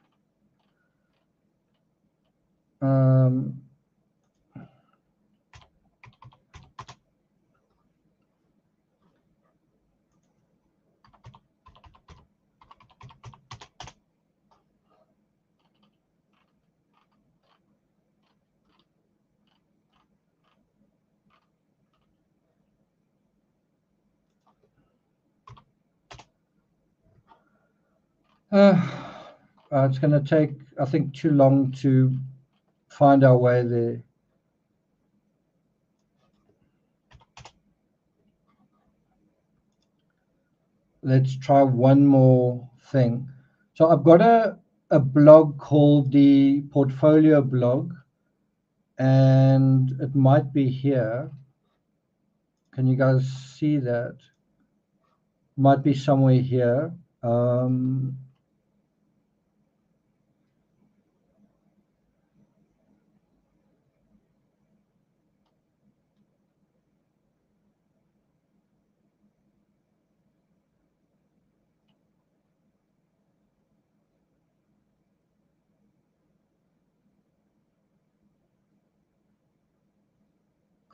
It's going to take, I think, too long to find our way there. Let's try one more thing. So I've got a blog called the Portfolio blog, and it might be here. Can you guys see that? Might be somewhere here.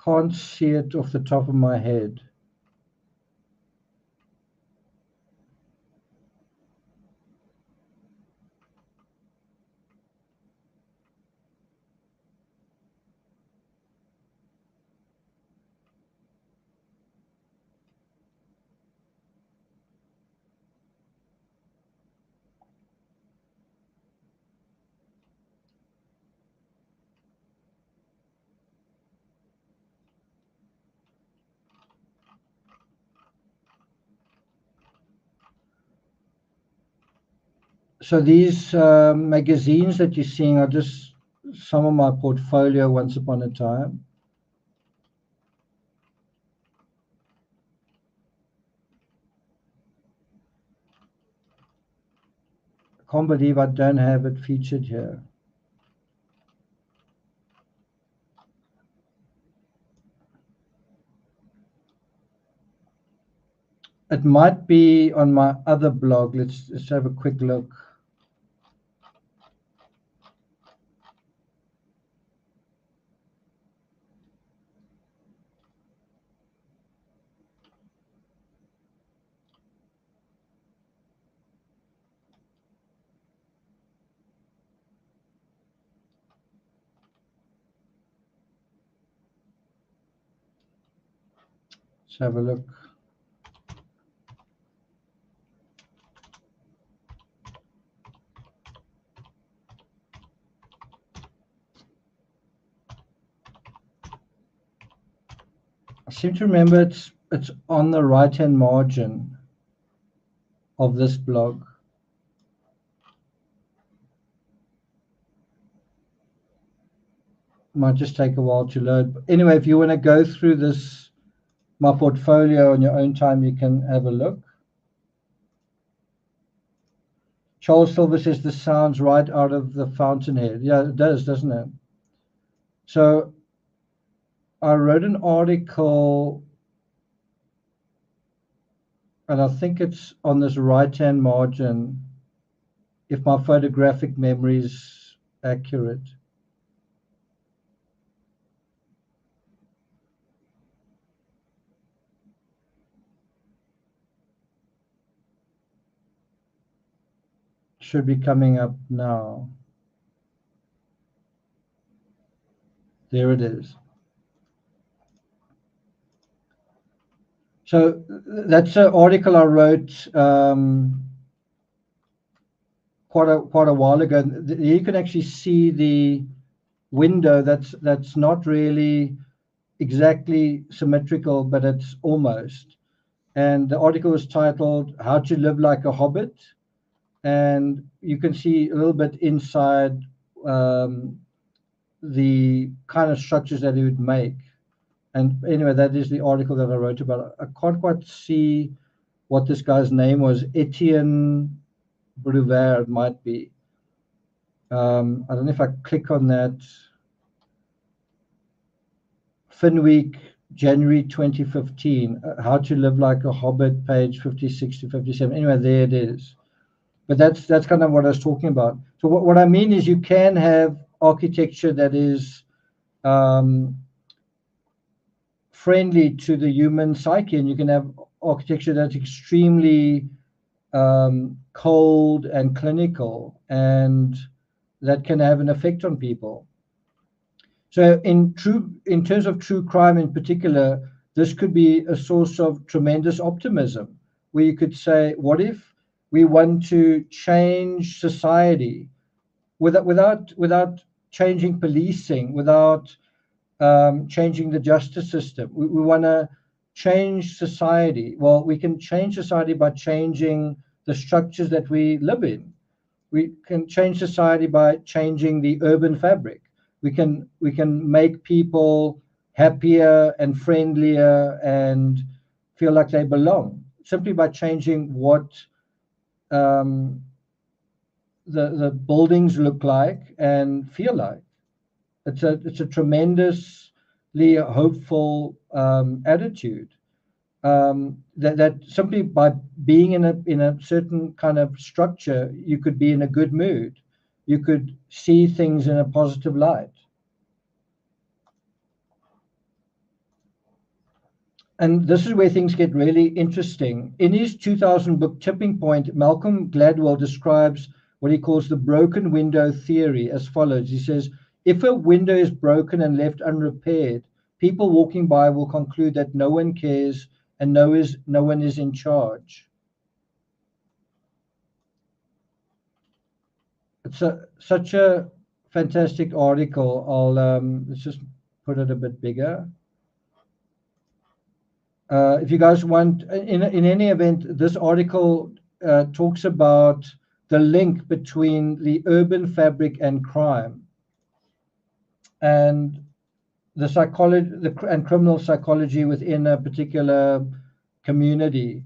Can't see it off the top of my head. So these magazines that you're seeing are just some of my portfolio once upon a time. I can't believe I don't have it featured here. It might be on my other blog. Let's have a quick look. Let's have a look. I seem to remember it's on the right-hand margin of this blog. Might just take a while to load. But anyway, if you want to go through my portfolio on your own time, you can have a look. Charles Silver says this sounds right out of the Fountainhead. Yeah, it does, doesn't it? So I wrote an article, and I think it's on this right-hand margin, if my photographic memory is accurate. Should be coming up now. There it is. So that's an article I wrote quite a while ago. You can actually see the window that's not really exactly symmetrical, but it's almost. And the article was titled "How to Live Like a Hobbit," and you can see a little bit inside the kind of structures that he would make. And anyway, that is the article that I wrote about. I can't quite see what this guy's name was. Etienne Bruvard, it might be. I don't know if I click on that. Finweek, January 2015, How to Live Like a Hobbit, page 56 to 57. Anyway, there it is. But that's kind of what I was talking about. So what I mean is you can have architecture that is friendly to the human psyche, and you can have architecture that's extremely cold and clinical, and that can have an effect on people. So in terms of true crime in particular, this could be a source of tremendous optimism, where you could say, what if we want to change society without changing policing, without changing the justice system? We want to change society. Well, we can change society by changing the structures that we live in. We can change society by changing the urban fabric. We can make people happier and friendlier and feel like they belong, simply by changing what the buildings look like and feel like. It's a tremendously hopeful attitude. That simply by being in a certain kind of structure, you could be in a good mood. You could see things in a positive light. And this is where things get really interesting. In his 2000 book, Tipping Point, Malcolm Gladwell describes what he calls the broken window theory as follows. He says, if a window is broken and left unrepaired, people walking by will conclude that no one cares and no one is in charge. It's such a fantastic article. Let's just put it a bit bigger. If you guys want, in any event, this article talks about the link between the urban fabric and crime, and the psychology and criminal psychology within a particular community.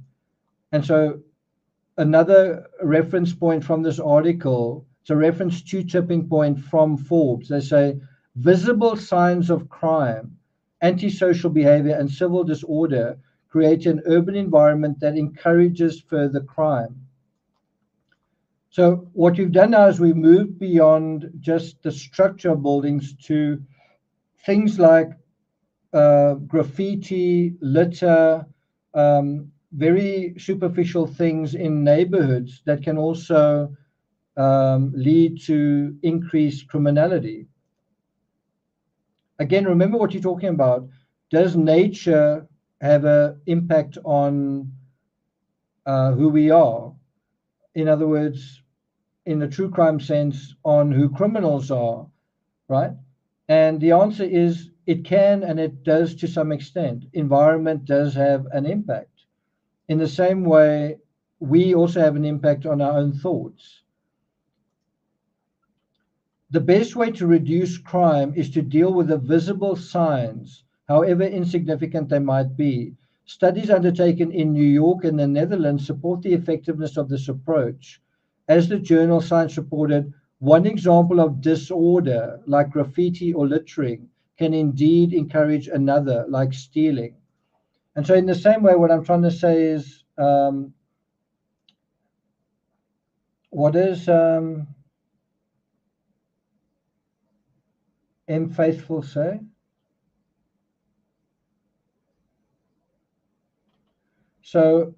And so another reference point from this article, it's a reference to Tipping Point from Forbes. They say visible signs of crime, antisocial behavior, and civil disorder create an urban environment that encourages further crime. So what we've done now is we moved beyond just the structure of buildings to things like graffiti, litter, very superficial things in neighborhoods that can also lead to increased criminality. Again, remember what you're talking about. Does nature have an impact on who we are? In other words, in the true crime sense, on who criminals are, right? And the answer is it can, and it does to some extent. Environment does have an impact. In the same way, we also have an impact on our own thoughts. The best way to reduce crime is to deal with the visible signs, however insignificant they might be. Studies undertaken in New York and the Netherlands support the effectiveness of this approach. As the journal Science reported, one example of disorder, like graffiti or littering, can indeed encourage another, like stealing. And so in the same way, what I'm trying to say is, what is M. Faithful say? So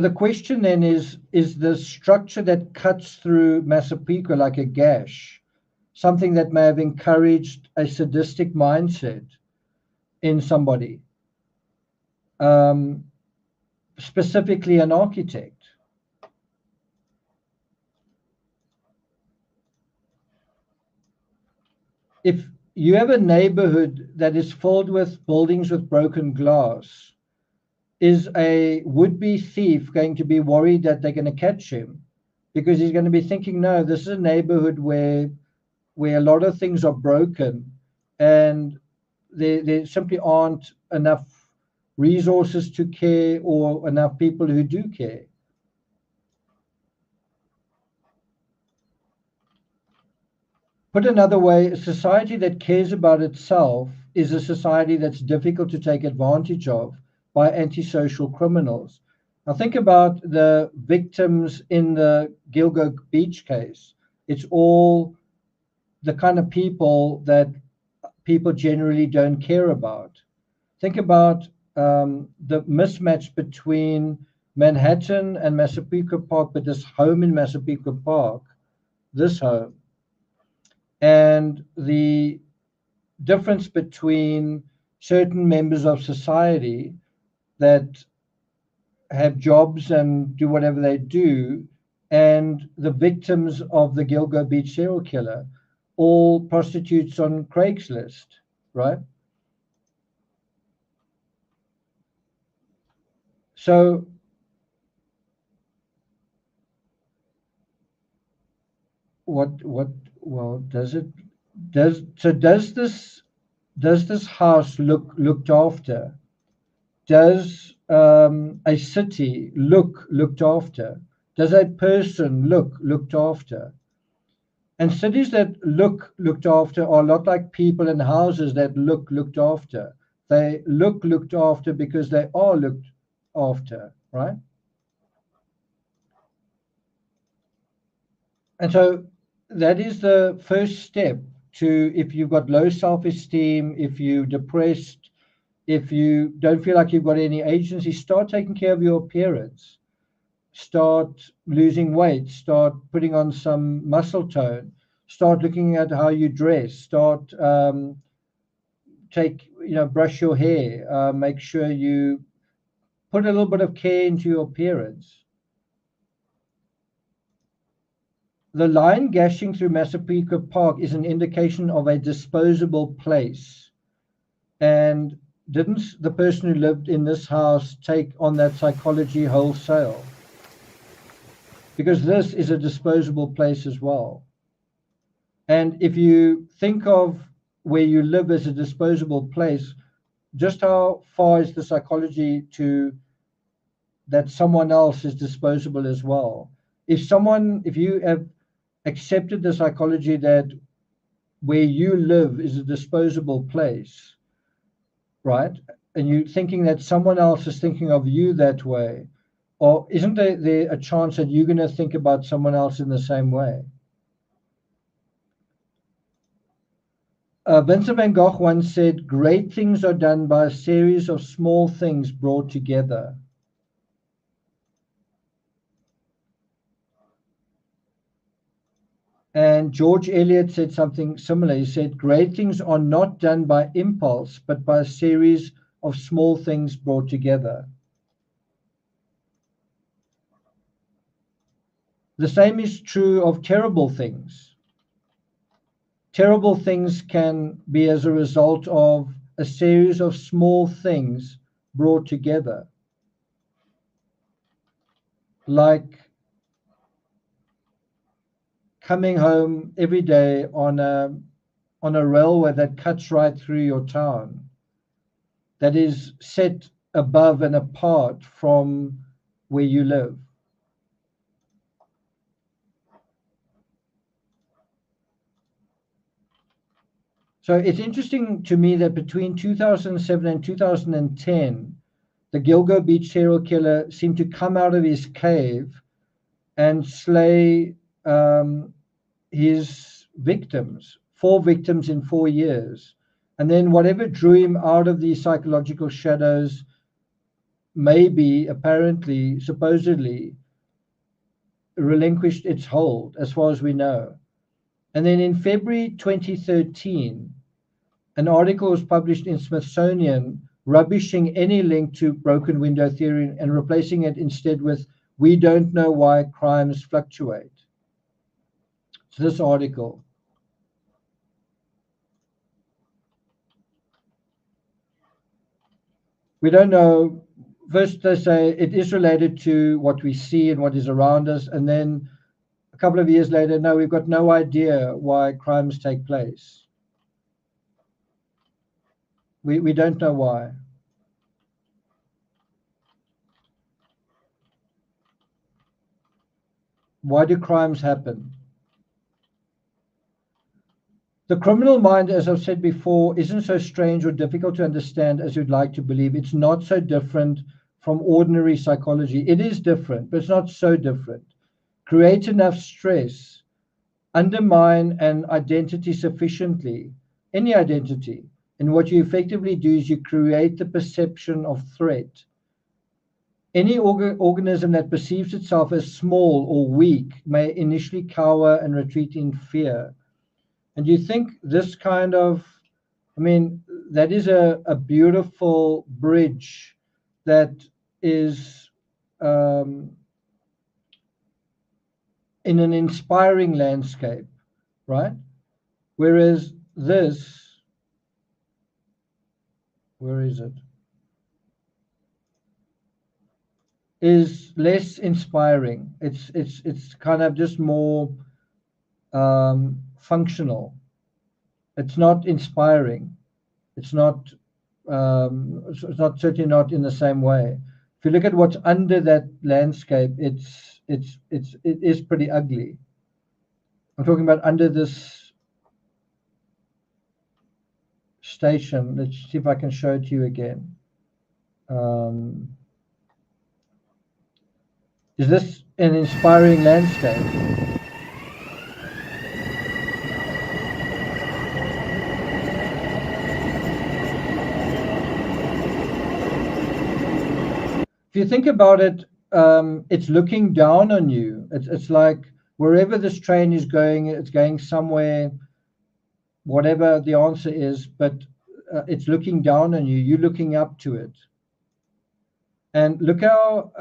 the question then is the structure that cuts through Massapequa like a gash something that may have encouraged a sadistic mindset in somebody, specifically an architect? If you have a neighborhood that is filled with buildings with broken glass, is a would-be thief going to be worried that they're going to catch him? Because he's going to be thinking, no, this is a neighborhood where a lot of things are broken, and there simply aren't enough resources to care or enough people who do care. Put another way, a society that cares about itself is a society that's difficult to take advantage of by antisocial criminals. Now think about the victims in the Gilgo Beach case. It's all the kind of people that people generally don't care about. Think about the mismatch between Manhattan and Massapequa Park, but this home in Massapequa Park, this home, and the difference between certain members of society that have jobs and do whatever they do, and the victims of the Gilgo Beach serial killer, all prostitutes on Craigslist, right? So does this house looked after? Does a city looked after? Does a person looked after? And cities that looked after are a lot like people and houses that looked after. They looked after because they are looked after, right? And so that is the first step to, if you've got low self-esteem, if you're depressed, if you don't feel like you've got any agency, start taking care of your appearance. Start losing weight, start putting on some muscle tone, start looking at how you dress, start brush your hair, make sure you put a little bit of care into your appearance. The line gashing through Massapequa Park is an indication of a disposable place. And didn't the person who lived in this house take on that psychology wholesale? Because this is a disposable place as well. And if you think of where you live as a disposable place, just how far is the psychology to that someone else is disposable as well? If you have accepted the psychology that where you live is a disposable place, right? And you're thinking that someone else is thinking of you that way, or isn't there a chance that you're going to think about someone else in the same way? Vincent van Gogh once said, "Great things are done by a series of small things brought together." And George Eliot said something similar. He said, "Great things are not done by impulse, but by a series of small things brought together." The same is true of terrible things. Terrible things can be as a result of a series of small things brought together, like coming home every day on a railway that cuts right through your town, that is set above and apart from where you live. So it's interesting to me that between 2007 and 2010, the Gilgo Beach serial killer seemed to come out of his cave and slay his victims, 4 victims in 4 years. And then whatever drew him out of these psychological shadows, maybe, apparently, supposedly, relinquished its hold, as far as we know. And then in February 2013, an article was published in Smithsonian rubbishing any link to broken window theory and replacing it instead with, "We don't know why crimes fluctuate." So this article. We don't know. First, they say it is related to what we see and what is around us. And then a couple of years later, no, we've got no idea why crimes take place. We don't know why. Why do crimes happen? The criminal mind, as I've said before, isn't so strange or difficult to understand as you'd like to believe. It's not so different from ordinary psychology. It is different, but it's not so different. Create enough stress, undermine an identity sufficiently, any identity, and what you effectively do is you create the perception of threat. Any organism that perceives itself as small or weak may initially cower and retreat in fear. And you think this kind of, that is a beautiful bridge that is in an inspiring landscape, right? Whereas this, where is it? Is less inspiring. It's kind of just more functional. It's not inspiring. It's not certainly not in the same way. If you look at what's under that landscape, it is pretty ugly. I'm talking about under this station. Let's see if I can show it to you again. Is this an inspiring landscape? If you think about it, it's looking down on you. It's like wherever this train is going, it's going somewhere, whatever the answer is, but it's looking down on you. You're looking up to it. And look how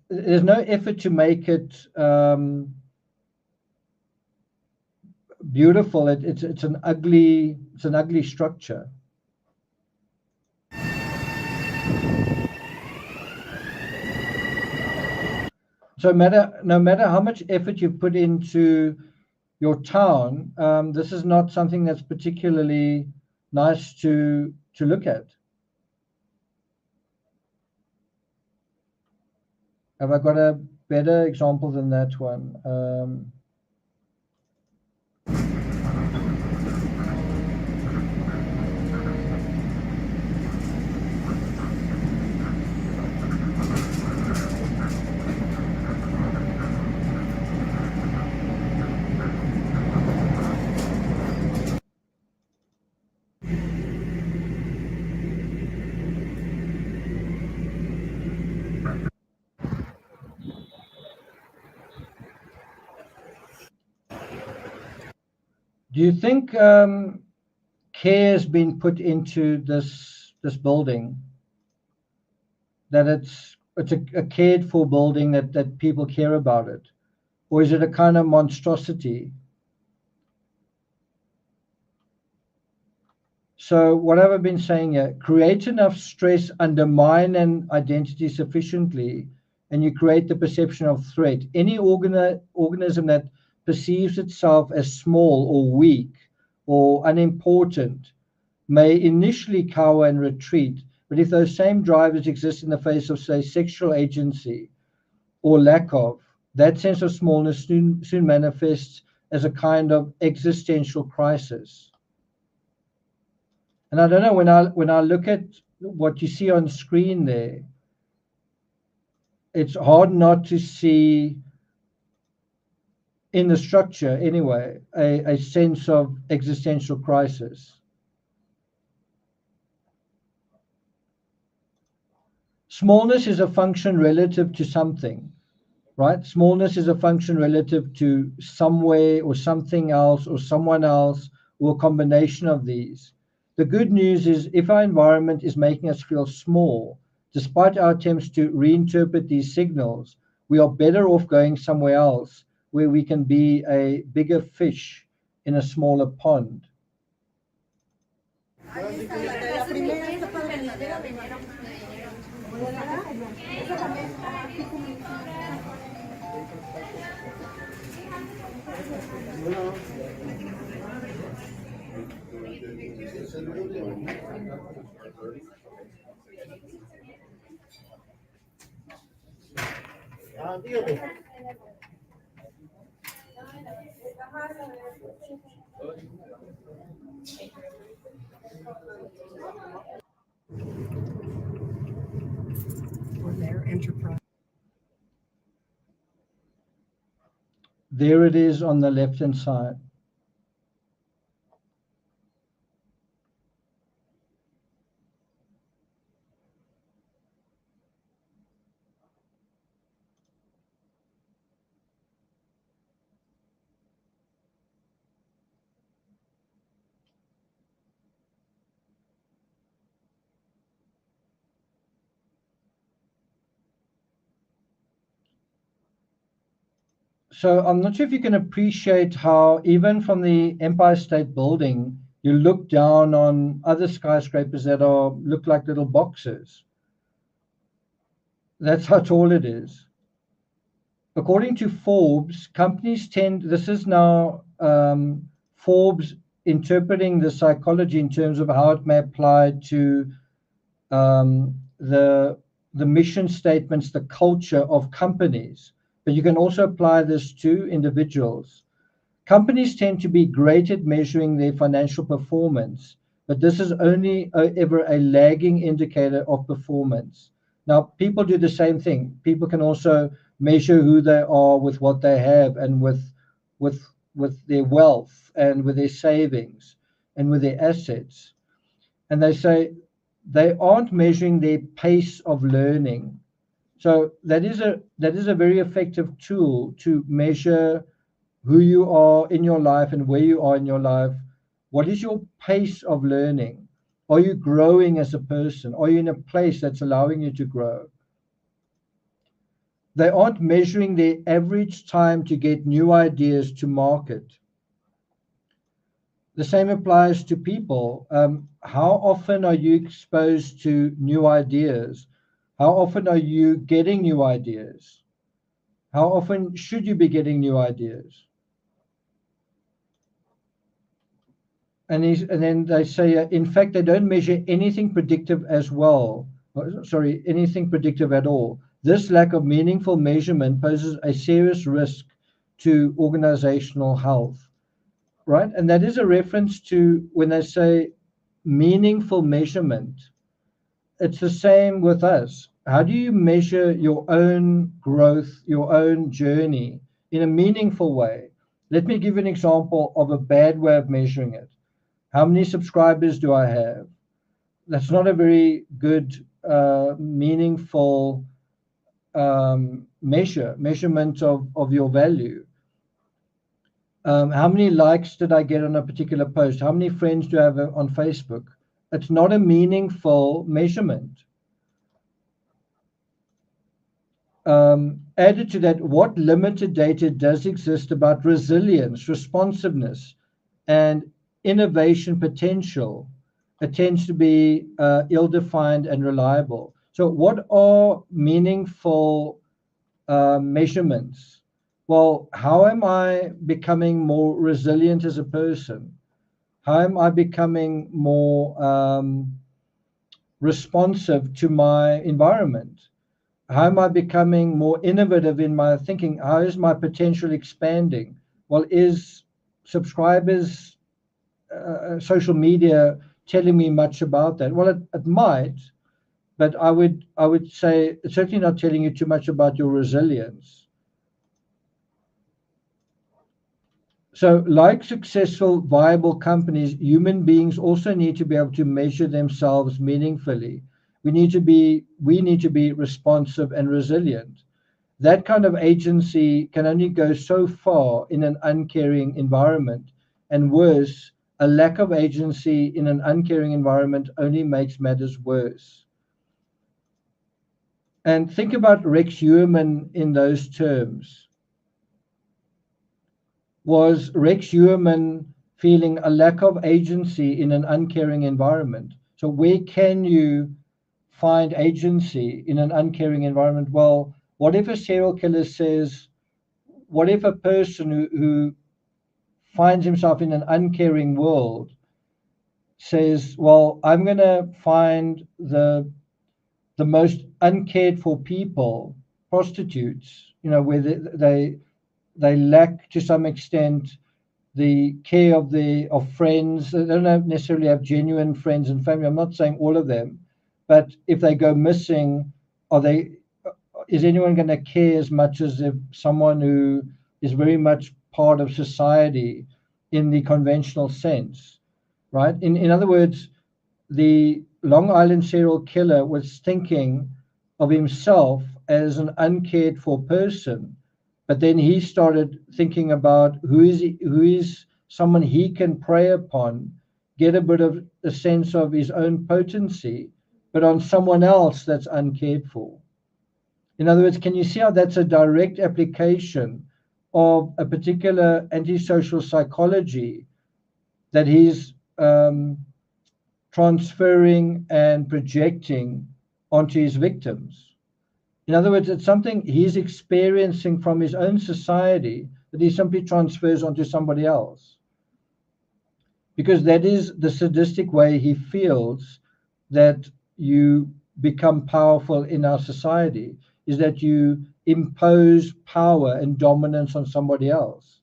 there's no effort to make it beautiful. It's an ugly structure. So no matter how much effort you put into your town, this is not something that's particularly nice to look at. Have I got a better example than that one? Do you think care has been put into this building? That it's it's a cared for building that people care about it? Or is it a kind of monstrosity? So what have I been saying here? Create enough stress, undermine an identity sufficiently, and you create the perception of threat. Any organism that perceives itself as small or weak or unimportant may initially cower and retreat, but if those same drivers exist in the face of, say, sexual agency or lack of, that sense of smallness soon manifests as a kind of existential crisis. And I don't know, when I look at what you see on screen there, it's hard not to see in the structure anyway a sense of existential crisis. Smallness is a function relative to something, right? Smallness is a function relative to somewhere or something else or someone else or a combination of these. The good news is if our environment is making us feel small, despite our attempts to reinterpret these signals, we are better off going somewhere else where we can be a bigger fish in a smaller pond. There it is on the left-hand side. So I'm not sure if you can appreciate how even from the Empire State Building, you look down on other skyscrapers that look like little boxes. That's how tall it is. According to Forbes, companies tend, this is now Forbes interpreting the psychology in terms of how it may apply to the mission statements, the culture of companies. But you can also apply this to individuals. Companies tend to be great at measuring their financial performance, but this is only ever a lagging indicator of performance. Now, people do the same thing. People can also measure who they are with what they have and with their wealth and with their savings and with their assets. And they say they aren't measuring their pace of learning. So that is a very effective tool to measure who you are in your life and where you are in your life. What is your pace of learning? Are you growing as a person? Are you in a place that's allowing you to grow? They aren't measuring their average time to get new ideas to market. The same applies to people. How often are you exposed to new ideas? How often are you getting new ideas? How often should you be getting new ideas? And then they say, in fact, they don't measure anything predictive as well. Sorry, anything predictive at all. This lack of meaningful measurement poses a serious risk to organizational health, right? And that is a reference to when they say meaningful measurement. It's the same with us. How do you measure your own growth, your own journey in a meaningful way? Let me give you an example of a bad way of measuring it. How many subscribers do I have? That's not a very good, meaningful measurement of your value. How many likes did I get on a particular post? How many friends do I have on Facebook? It's not a meaningful measurement. added to that, what limited data does exist about resilience, responsiveness, and innovation potential? It tends to be ill-defined and reliable. So what are meaningful measurements? Well, how am I becoming more resilient as a person? How am I becoming more responsive to my environment? How am I becoming more innovative in my thinking? How is my potential expanding? Well, is subscribers, social media telling me much about that? Well, it might, but I would say it's certainly not telling you too much about your resilience. So, like successful, viable companies, human beings also need to be able to measure themselves meaningfully. We need to be responsive and resilient. That kind of agency can only go so far in an uncaring environment, and worse, a lack of agency in an uncaring environment only makes matters worse. And think about Rex Heuermann in those terms. Was Rex Heuermann feeling a lack of agency in an uncaring environment? So where can you find agency in an uncaring environment? Well, what if a serial killer says, what if a person who finds himself in an uncaring world says, well, I'm going to find the most uncared for people, prostitutes, where they lack to some extent the care of friends. They don't necessarily have genuine friends and family. I'm not saying all of them, but if they go missing, is anyone going to care as much as if someone who is very much part of society in the conventional sense, right? In other words, the Long Island serial killer was thinking of himself as an uncared for person, but then he started thinking about who is someone he can prey upon, get a bit of a sense of his own potency, but on someone else that's uncared for. In other words, can you see how that's a direct application of a particular antisocial psychology that he's transferring and projecting onto his victims? In other words, it's something he's experiencing from his own society that he simply transfers onto somebody else. Because that is the sadistic way he feels that you become powerful in our society, is that you impose power and dominance on somebody else.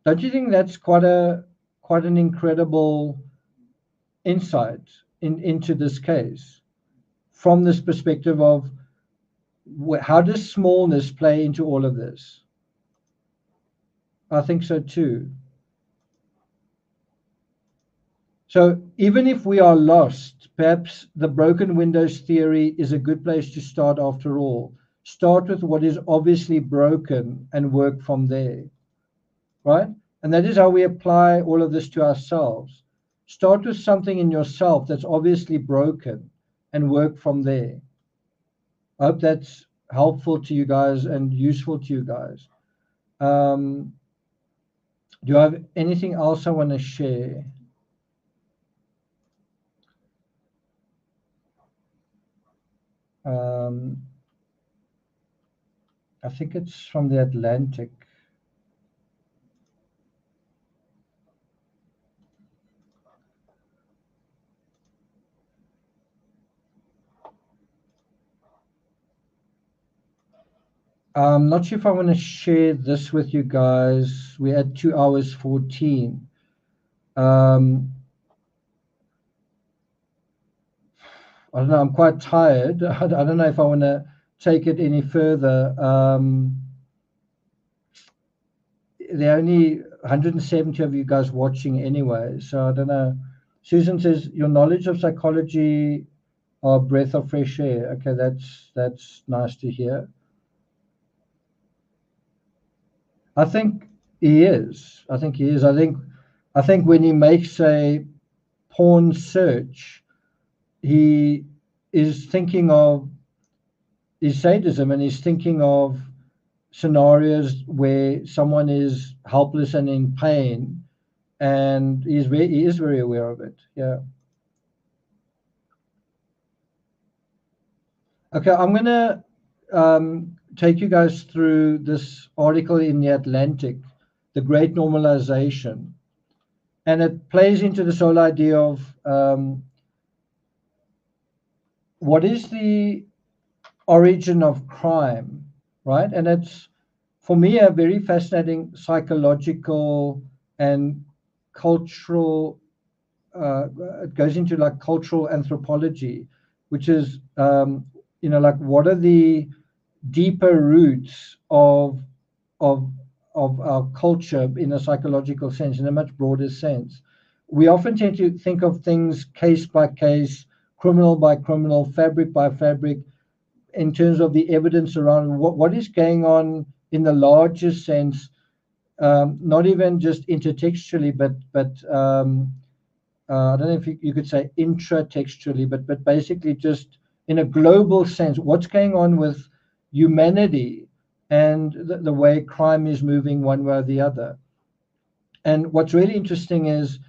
Don't you think that's quite an incredible insight into this case, from this perspective of how does smallness play into all of this? I think so too. So even if we are lost, perhaps the broken windows theory is a good place to start after all. Start with what is obviously broken and work from there, right? And that is how we apply all of this to ourselves. Start with something in yourself that's obviously broken and work from there. I hope that's helpful to you guys and useful to you guys. Do I have anything else I want to share? I think it's from the Atlantic. I'm not sure if I want to share this with you guys. We're at 2 hours 14. I don't know. I'm quite tired. I don't know if I want to take it any further. There are only 170 of you guys watching anyway, so I don't know. Susan says your knowledge of psychology are a breath of fresh air. Okay, that's nice to hear. I think he is. I think when he makes a porn search, he is thinking of is sadism, and he's thinking of scenarios where someone is helpless and in pain, and he is very aware of it. Yeah. Okay, I'm gonna take you guys through this article in the Atlantic, The Great Normalization, and it plays into this whole idea of what is the origin of crime, right? And it's, for me, a very fascinating psychological and cultural, it goes into like cultural anthropology, which is, like what are the deeper roots of of our culture in a psychological sense, in a much broader sense. We often tend to think of things case by case, criminal by criminal, fabric by fabric, in terms of the evidence around what is going on in the larger sense, not even just intertextually, but I don't know if you could say intratextually, but basically just in a global sense, what's going on with humanity and the way crime is moving one way or the other. And what's really interesting is,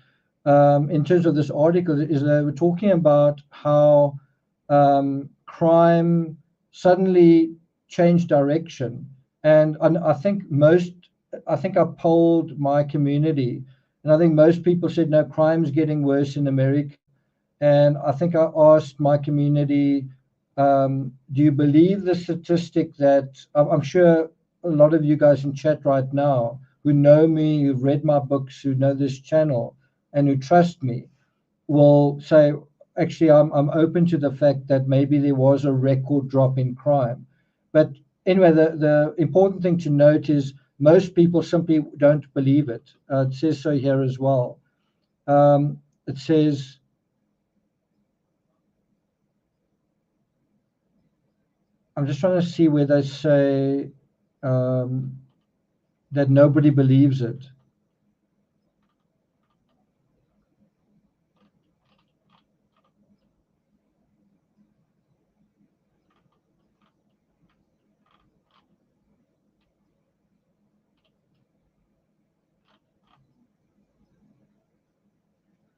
in terms of this article, is they were talking about how crime suddenly changed direction. And I think I polled my community, and I think most people said, no, crime's getting worse in America. And I think I asked my community, do you believe the statistic that I'm sure a lot of you guys in chat right now who know me, who've read my books, who know this channel, and who trust me, will say, actually, I'm open to the fact that maybe there was a record drop in crime. But anyway, the important thing to note is most people simply don't believe it. It says so here as well. It says, I'm just trying to see where they say that nobody believes it.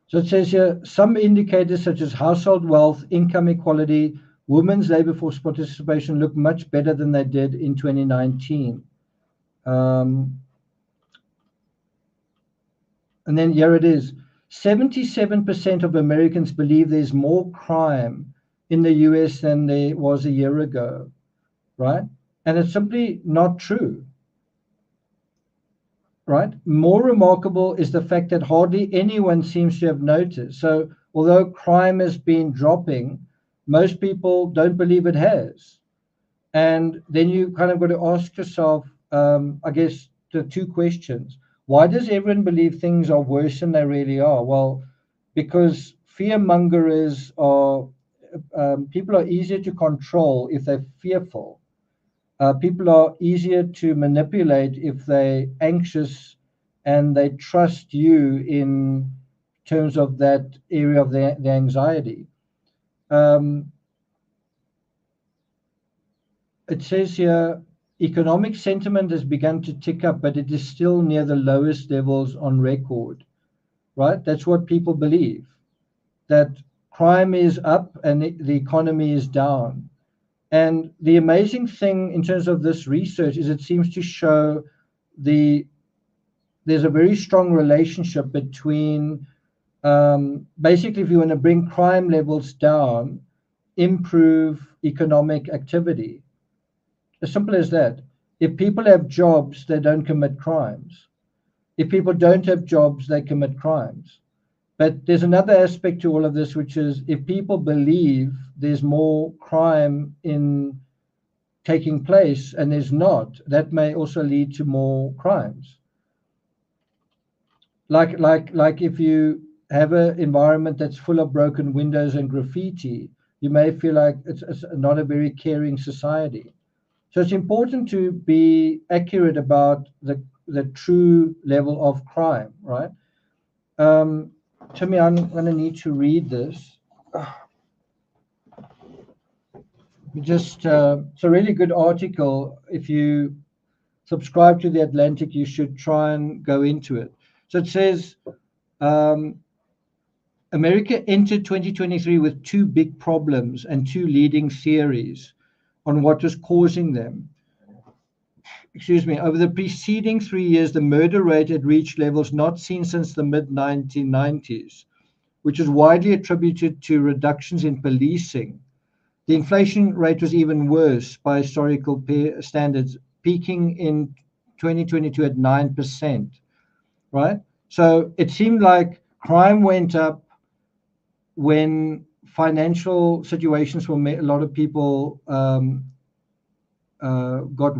So it says here, some indicators such as household wealth, income equality, women's labor force participation look much better than they did in 2019. And then here it is. 77% of Americans believe there's more crime in the US than there was a year ago, right? And it's simply not true. Right? More remarkable is the fact that hardly anyone seems to have noticed. So although crime has been dropping, most people don't believe it has. And then you kind of got to ask yourself, I guess, the two questions. Why does everyone believe things are worse than they really are? Well, because fearmongers are, people are easier to control if they're fearful. People are easier to manipulate if they're anxious and they trust you in terms of that area of the anxiety. It says here, economic sentiment has begun to tick up, but it is still near the lowest levels on record, right? That's what people believe, that crime is up and the economy is down. And the amazing thing in terms of this research is it seems to show there's a very strong relationship between, basically, if you want to bring crime levels down, improve economic activity. As simple as that. If people have jobs, they don't commit crimes. If people don't have jobs, they commit crimes. But there's another aspect to all of this, which is if people believe there's more crime in taking place and there's not, that may also lead to more crimes. Like if you have an environment that's full of broken windows and graffiti, you may feel like it's not a very caring society. So it's important to be accurate about the true level of crime, right? Timmy, I'm going to need to read this. Just it's a really good article. If you subscribe to the Atlantic, you should try and go into it. So it says um, America entered 2023 with two big problems and two leading theories on what was causing them. Excuse me. Over the preceding 3 years, the murder rate had reached levels not seen since the mid 1990s, which is widely attributed to reductions in policing. The inflation rate was even worse by historical standards, peaking in 2022 at 9%, right? So it seemed like crime went up when financial situations for a lot of people got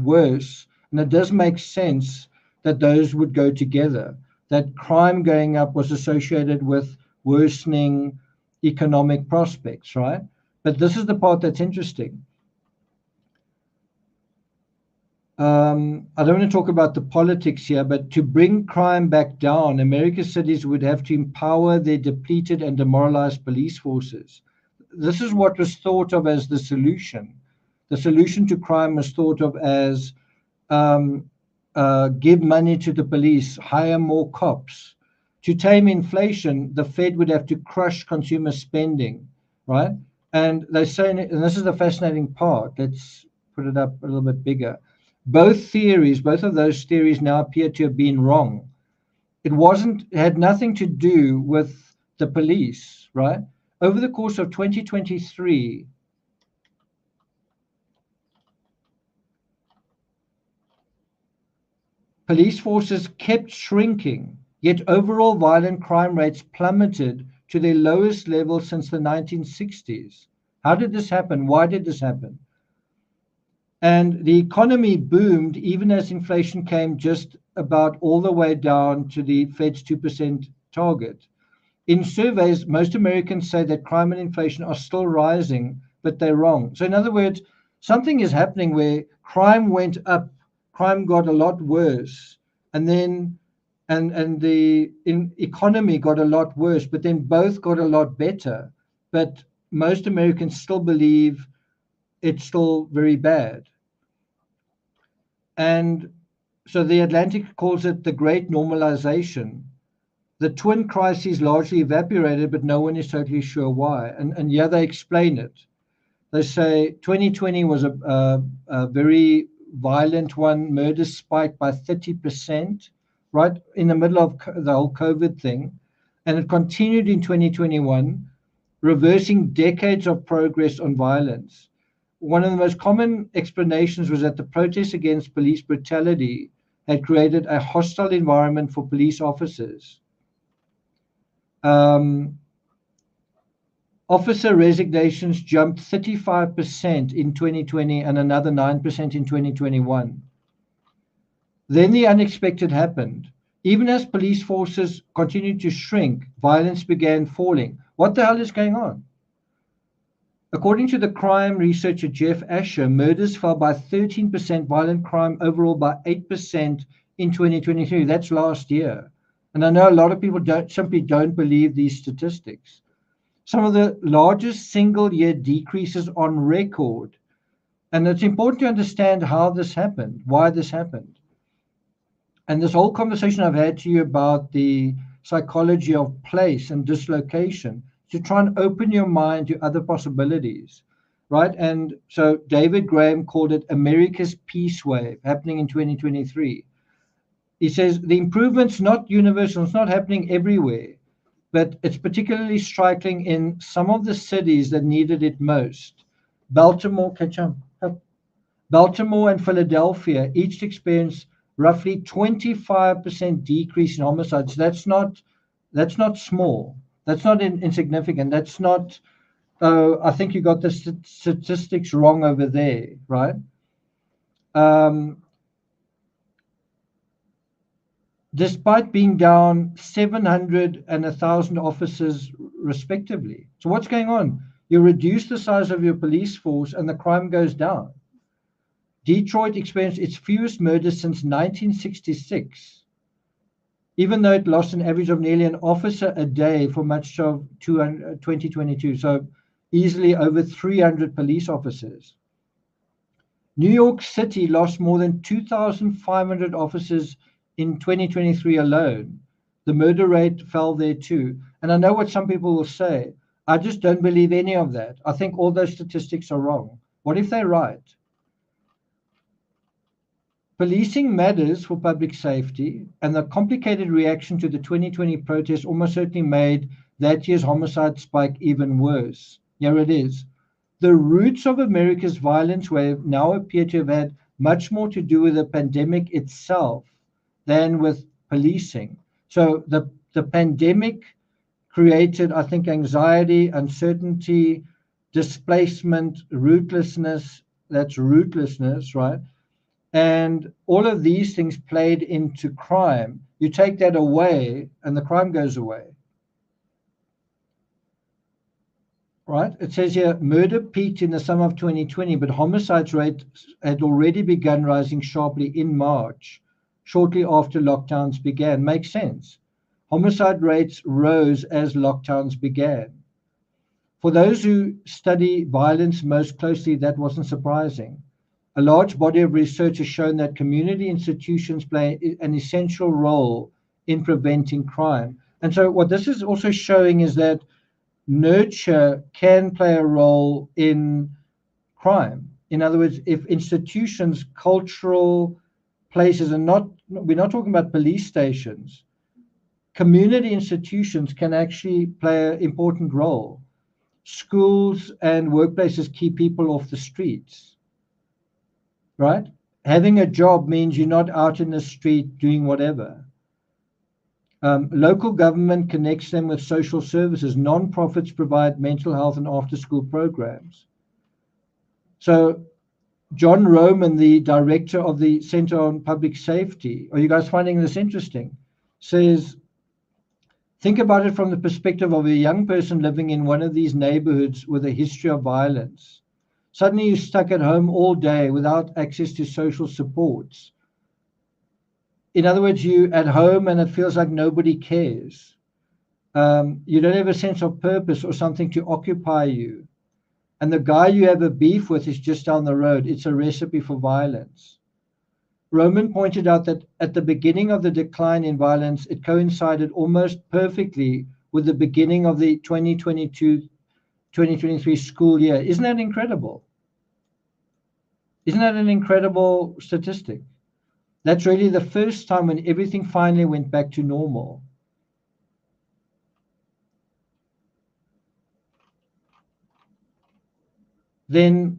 worse. And it does make sense that those would go together, that crime going up was associated with worsening economic prospects, right? But this is the part that's interesting. I don't want to talk about the politics here, but to bring crime back down, America's cities would have to empower their depleted and demoralized police forces. This is what was thought of as the solution. The solution to crime was thought of as give money to the police, hire more cops. To tame inflation, the Fed would have to crush consumer spending, right? And they say, and this is the fascinating part, let's put it up a little bit bigger. Both of those theories now appear to have been wrong. It had nothing to do with the police, right? Over the course of 2023, police forces kept shrinking, yet overall violent crime rates plummeted to their lowest level since the 1960s. How did this happen? Why did this happen? And the economy boomed even as inflation came just about all the way down to the Fed's 2% target. In surveys, most Americans say that crime and inflation are still rising, but they're wrong. So in other words, something is happening where crime went up, crime got a lot worse, and then the economy got a lot worse, but then both got a lot better. But most Americans still believe it's still very bad. And so the Atlantic calls it the Great Normalization. The twin crises largely evaporated, but no one is totally sure why. And yeah, they explain it. They say 2020 was a very violent one. Murders spiked by 30%, right in the middle of the whole COVID thing. And it continued in 2021, reversing decades of progress on violence. One of the most common explanations was that the protests against police brutality had created a hostile environment for police officers. Officer resignations jumped 35% in 2020 and another 9% in 2021. Then the unexpected happened. Even as police forces continued to shrink, violence began falling. What the hell is going on? According to the crime researcher Jeff Asher, murders fell by 13%, violent crime overall by 8% in 2023. That's last year. And I know a lot of people simply don't believe these statistics. Some of the largest single-year decreases on record. And it's important to understand how this happened, why this happened. And this whole conversation I've had to you about the psychology of place and dislocation, to try and open your mind to other possibilities, right? And so David Graham called it America's peace wave happening in 2023. He says the improvement's not universal, it's not happening everywhere, but it's particularly striking in some of the cities that needed it most. Baltimore and Philadelphia each experienced roughly 25% decrease in homicides. That's not small. That's not insignificant. That's not, I think you got the statistics wrong over there, right? Despite being down 700 and 1,000 officers respectively. So what's going on? You reduce the size of your police force and the crime goes down. Detroit experienced its fewest murders since 1966. Even though it lost an average of nearly an officer a day for much of 2022. So easily over 300 police officers. New York City lost more than 2,500 officers in 2023 alone. The murder rate fell there too. And I know what some people will say. I just don't believe any of that. I think all those statistics are wrong. What if they're right? Policing matters for public safety, and the complicated reaction to the 2020 protests almost certainly made that year's homicide spike even worse. Here it is. The roots of America's violence wave now appear to have had much more to do with the pandemic itself than with policing. So the pandemic created, I think, anxiety, uncertainty, displacement, rootlessness. That's rootlessness, right? And all of these things played into crime. You take that away, and the crime goes away. Right? It says here, murder peaked in the summer of 2020, but homicides rate had already begun rising sharply in March, shortly after lockdowns began. Makes sense. Homicide rates rose as lockdowns began. For those who study violence most closely, that wasn't surprising. A large body of research has shown that community institutions play an essential role in preventing crime. And so what this is also showing is that nurture can play a role in crime. In other words, if institutions, cultural places, and we're not talking about police stations, community institutions can actually play an important role. Schools and workplaces keep people off the streets, right? Having a job means you're not out in the street doing whatever. Local government connects them with social services. Non-profits provide mental health and after-school programs. So John Roman, the director of the Center on Public Safety, are you guys finding this interesting? Says, think about it from the perspective of a young person living in one of these neighborhoods with a history of violence. Suddenly you're stuck at home all day without access to social supports. In other words, you're at home and it feels like nobody cares. You don't have a sense of purpose or something to occupy you. And the guy you have a beef with is just down the road. It's a recipe for violence. Roman pointed out that at the beginning of the decline in violence, it coincided almost perfectly with the beginning of the 2022-2023 school year. Isn't that incredible? Isn't that an incredible statistic? That's really the first time when everything finally went back to normal. Then,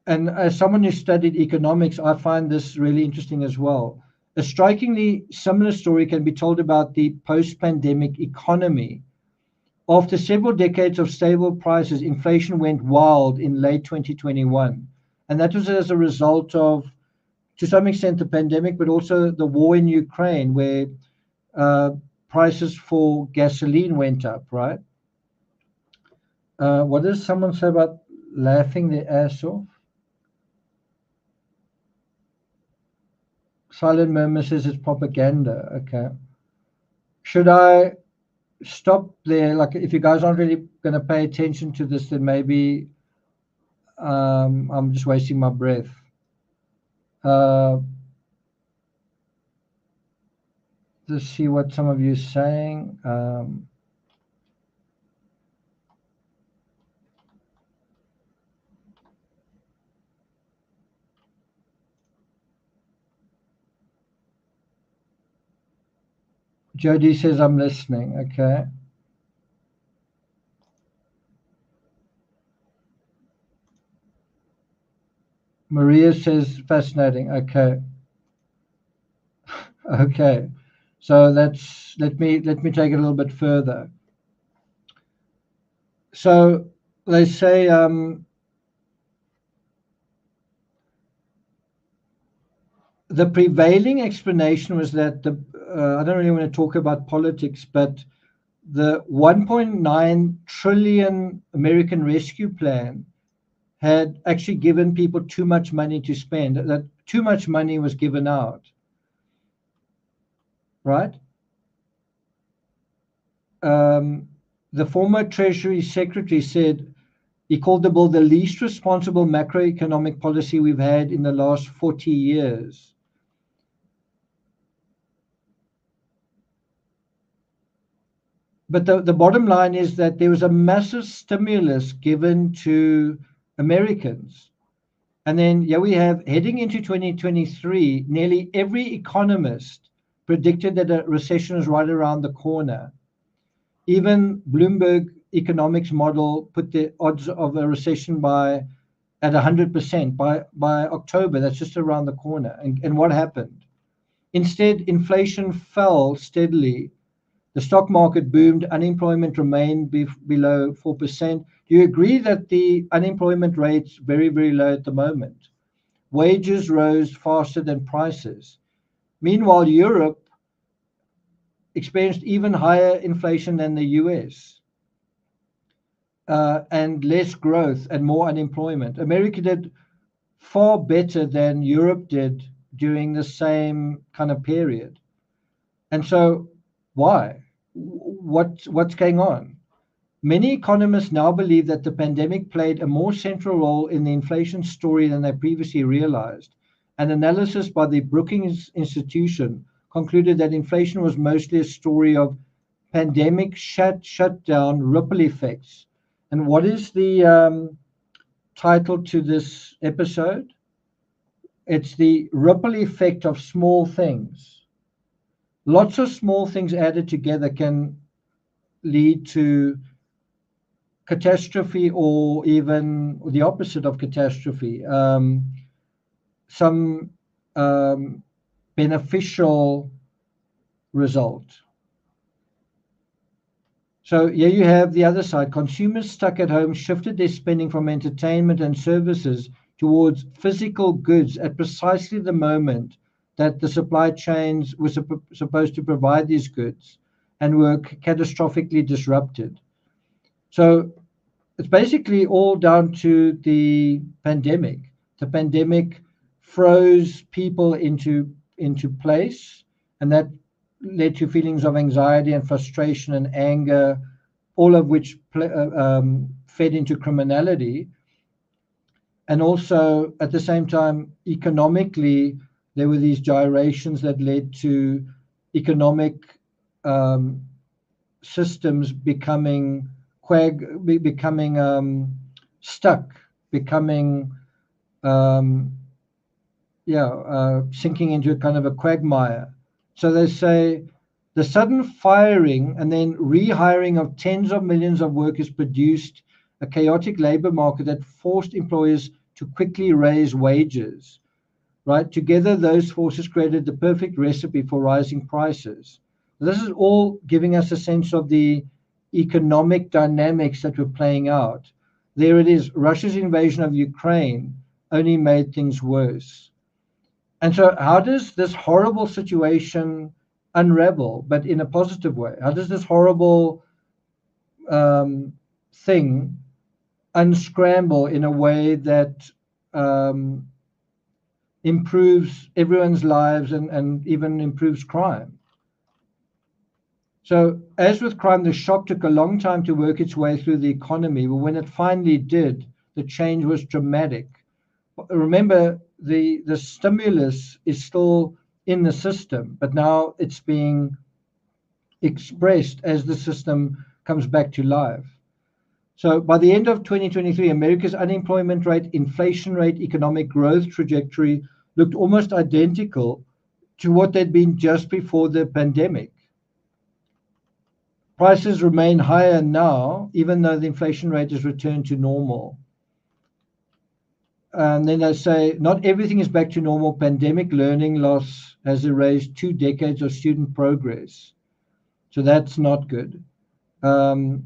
and as someone who studied economics, I find this really interesting as well. A strikingly similar story can be told about the post-pandemic economy. After several decades of stable prices, inflation went wild in late 2021. And that was as a result of, to some extent, the pandemic, but also the war in Ukraine, where prices for gasoline went up, right? What does someone say about laughing their ass off? Silent Murmur says it's propaganda. Okay. Should I stop there? Like, if you guys aren't really going to pay attention to this, then maybe I'm just wasting my breath. Let's see what some of you are saying. Jody says, I'm listening. Okay. Maria says, fascinating. Okay. Okay. So that's, let me take it a little bit further. So they say, the prevailing explanation was that I don't really want to talk about politics, but the 1.9 trillion American Rescue Plan had actually given people too much money to spend, that too much money was given out, right? The former Treasury Secretary said, He called the bill the least responsible macroeconomic policy we've had in the last 40 years. But the bottom line is that there was a massive stimulus given to Americans. And then here we have, heading into 2023, nearly every economist predicted that a recession is right around the corner. Even Bloomberg economics model put the odds of a recession at 100% by October. That's just around the corner. And what happened? Instead, inflation fell steadily. The stock market boomed. Unemployment remained below 4%. Do you agree that the unemployment rate's very, very low at the moment? Wages rose faster than prices. Meanwhile, Europe experienced even higher inflation than the US, and less growth and more unemployment. America did far better than Europe did during the same kind of period. And so why? What's going on? Many economists now believe that the pandemic played a more central role in the inflation story than they previously realized. An analysis by the Brookings Institution concluded that inflation was mostly a story of pandemic shutdown ripple effects. And what is the title to this episode? It's the ripple effect of small things. Lots of small things added together can lead to catastrophe, or even the opposite of catastrophe, some beneficial result. So here you have the other side. Consumers stuck at home shifted their spending from entertainment and services towards physical goods at precisely the moment that the supply chains were supposed to provide these goods and were catastrophically disrupted. So it's basically all down to the pandemic. The pandemic froze people into place, and that led to feelings of anxiety and frustration and anger, all of which fed into criminality. And also, at the same time, economically, there were these gyrations that led to economic systems becoming stuck, sinking into a kind of a quagmire. So they say the sudden firing and then rehiring of tens of millions of workers produced a chaotic labor market that forced employers to quickly raise wages. Right? Together, those forces created the perfect recipe for rising prices. This is all giving us a sense of the economic dynamics that were playing out. There it is. Russia's invasion of Ukraine only made things worse. And so how does this horrible situation unravel, but in a positive way? How does this horrible thing unscramble in a way that improves everyone's lives and even improves crime? So as with crime, the shock took a long time to work its way through the economy, but when it finally did, the change was dramatic. Remember, the stimulus is still in the system, but now it's being expressed as the system comes back to life. So by the end of 2023, America's unemployment rate, inflation rate, economic growth trajectory looked almost identical to what they'd been just before the pandemic. Prices remain higher now, even though the inflation rate has returned to normal. And then they say, not everything is back to normal. Pandemic learning loss has erased 2 decades of student progress. So that's not good. But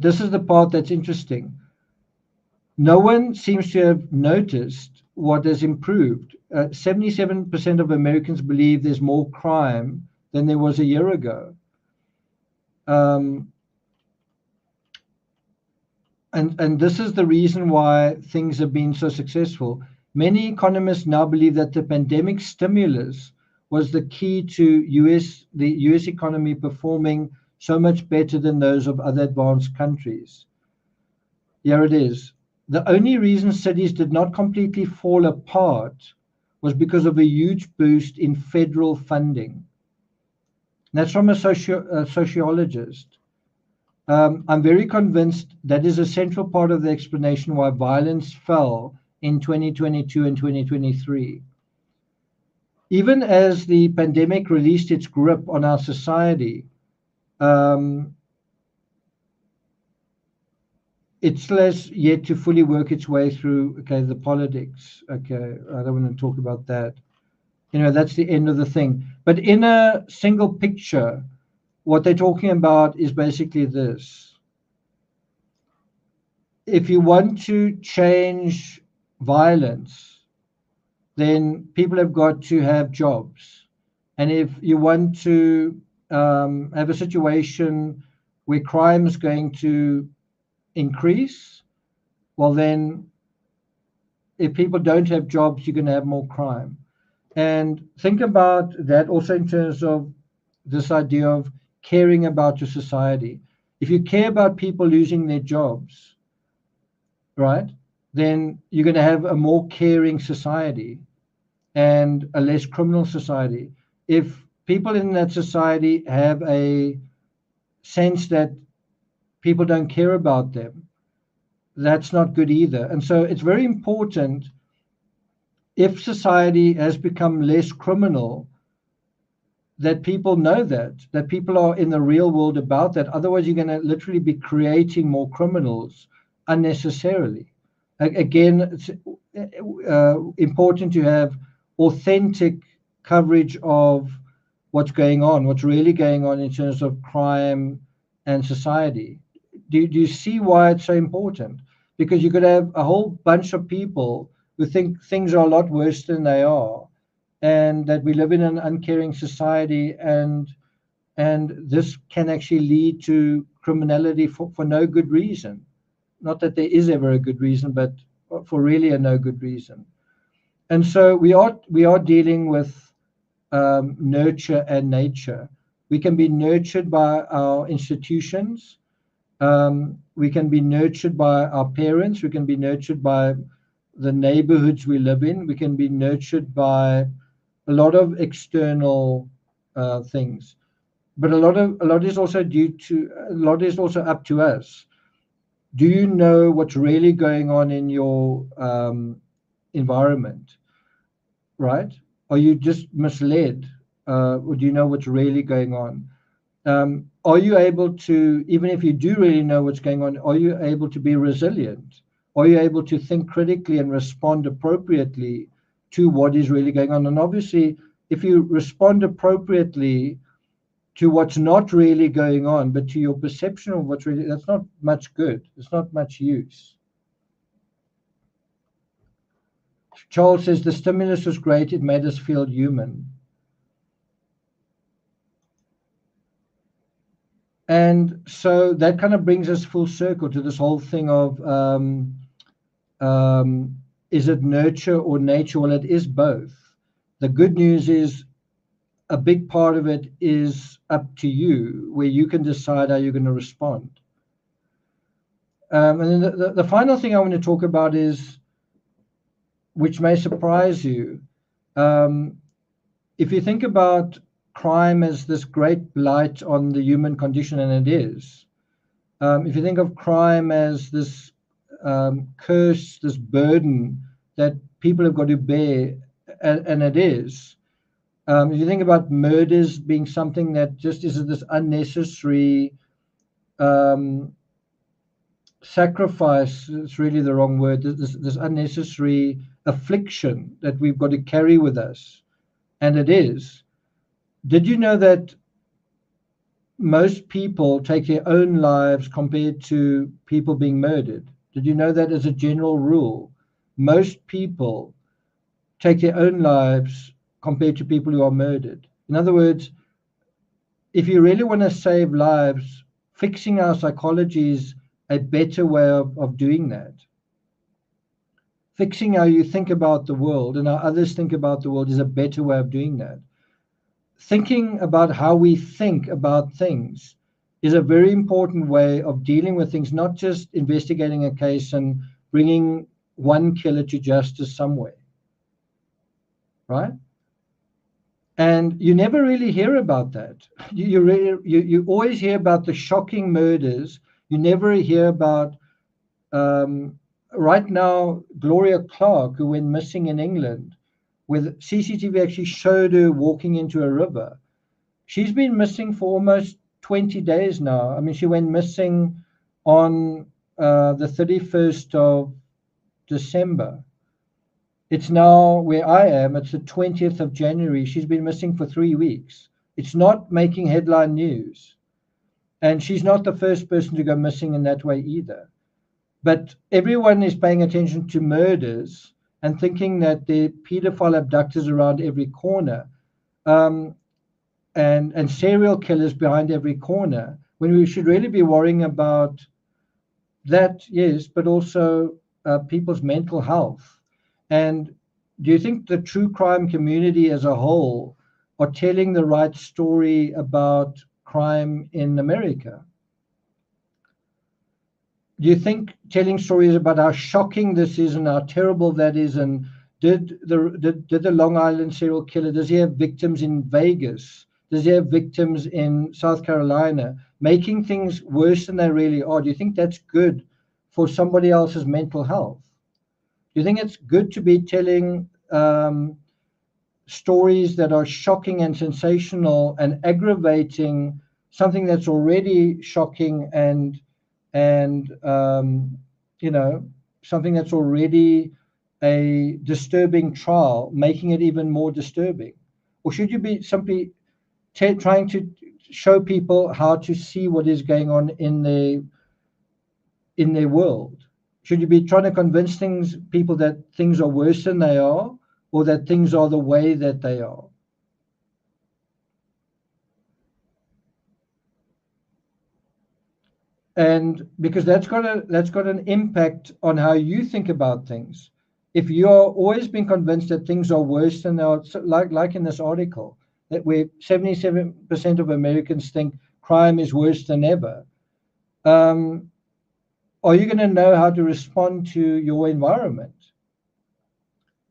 this is the part that's interesting. No one seems to have noticed what has improved. 77% of Americans believe there's more crime than there was a year ago. And this is the reason why things have been so successful. Many economists now believe that the pandemic stimulus was the key to the US economy performing so much better than those of other advanced countries. Here it is. The only reason cities did not completely fall apart was because of a huge boost in federal funding. That's from a sociologist. I'm very convinced that is a central part of the explanation why violence fell in 2022 and 2023. Even as the pandemic released its grip on our society, it still has yet to fully work its way through, the politics. I don't want to talk about that. That's the end of the thing. But in a single picture, what they're talking about is basically this. If you want to change violence, then people have got to have jobs. And if you want to have a situation where crime is going to increase, well, then if people don't have jobs, you're going to have more crime. And think about that also in terms of this idea of caring about your society. If you care about people losing their jobs, right, then you're going to have a more caring society and a less criminal society. If people in that society have a sense that people don't care about them, that's not good either. And so it's very important, if society has become less criminal, that people know that people are in the real world about that. Otherwise, you're going to literally be creating more criminals unnecessarily. Again, it's important to have authentic coverage of what's going on, what's really going on in terms of crime and society. Do you see why it's so important? Because you could have a whole bunch of people who think things are a lot worse than they are, and that we live in an uncaring society, and this can actually lead to criminality for no good reason. Not that there is ever a good reason, but for really a no good reason. And so we are dealing with nurture and nature. We can be nurtured by our institutions. We can be nurtured by our parents. We can be nurtured by the neighborhoods we live in. We can be nurtured by a lot of external things. But a lot is also up to us. Do you know what's really going on in your environment, right? Are you just misled, or do you know what's really going on? Are you able to, even if you do really know what's going on, are you able to be resilient? Are you able to think critically and respond appropriately to what is really going on? And obviously, if you respond appropriately to what's not really going on, but to your perception of what's really, that's not much good. It's not much use. Charles says the stimulus was great. It made us feel human. And so that kind of brings us full circle to this whole thing of, is it nurture or nature? Well, it is both. The good news is a big part of it is up to you, where you can decide how you're going to respond. And then the final thing I want to talk about is, which may surprise you, if you think about crime as this great blight on the human condition, and it is, if you think of crime as this curse, this burden that people have got to bear, and it is, if you think about murders being something that just is this unnecessary sacrifice, it's really the wrong word, this unnecessary affliction that we've got to carry with us, and it is. Did you know that most people take their own lives compared to people being murdered? Did you know that as a general rule, most people take their own lives compared to people who are murdered? In other words, if you really want to save lives, fixing our psychology is a better way of doing that. Fixing how you think about the world and how others think about the world is a better way of doing that. Thinking about how we think about things is a very important way of dealing with things, not just investigating a case and bringing one killer to justice somewhere, right? And you never really hear about that. You always hear about the shocking murders. You never hear about, right now, Gloria Clark, who went missing in England, with CCTV actually showed her walking into a river. She's been missing for almost 20 days now. I mean, she went missing on the 31st of December. It's now where I am, it's the 20th of January. She's been missing for 3 weeks. It's not making headline news. And she's not the first person to go missing in that way either. But everyone is paying attention to murders and thinking that there are pedophile abductors around every corner. And serial killers behind every corner, when we should really be worrying about that, yes, but also people's mental health. And do you think the true crime community as a whole are telling the right story about crime in America? Do you think telling stories about how shocking this is and how terrible that is, and did the Long Island serial killer, does he have victims in Vegas? Does he have victims in South Carolina, making things worse than they really are? Do you think that's good for somebody else's mental health? Do you think it's good to be telling stories that are shocking and sensational and aggravating something that's already shocking and something that's already a disturbing trial, making it even more disturbing? Or should you be simply trying to show people how to see what is going on in their world? Should you be trying to convince people that things are worse than they are, or that things are the way that they are? And because that's got an impact on how you think about things. If you're always being convinced that things are worse than they are, like in this article, that where 77% of Americans think crime is worse than ever, are you going to know how to respond to your environment,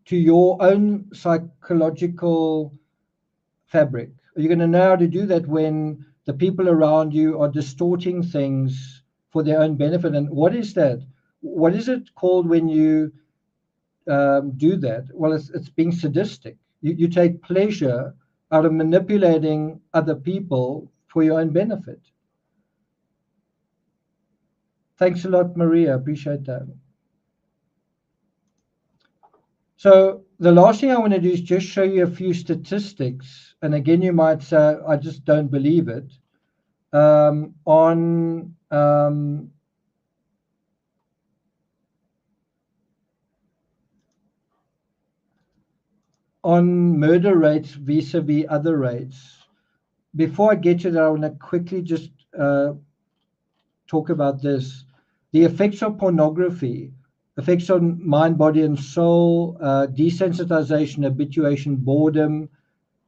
to your own psychological fabric? Are you going to know how to do that when the people around you are distorting things for their own benefit? And what is that? What is it called when you do that? Well, it's being sadistic. You take pleasure out of manipulating other people for your own benefit. Thanks a lot, Maria. Appreciate that. So the last thing I want to do is just show you a few statistics. And again, you might say, I just don't believe it. On murder rates vis-a-vis other rates. Before I get to that, I want to quickly just talk about this. The effects of pornography, effects on mind, body, and soul, desensitization, habituation, boredom,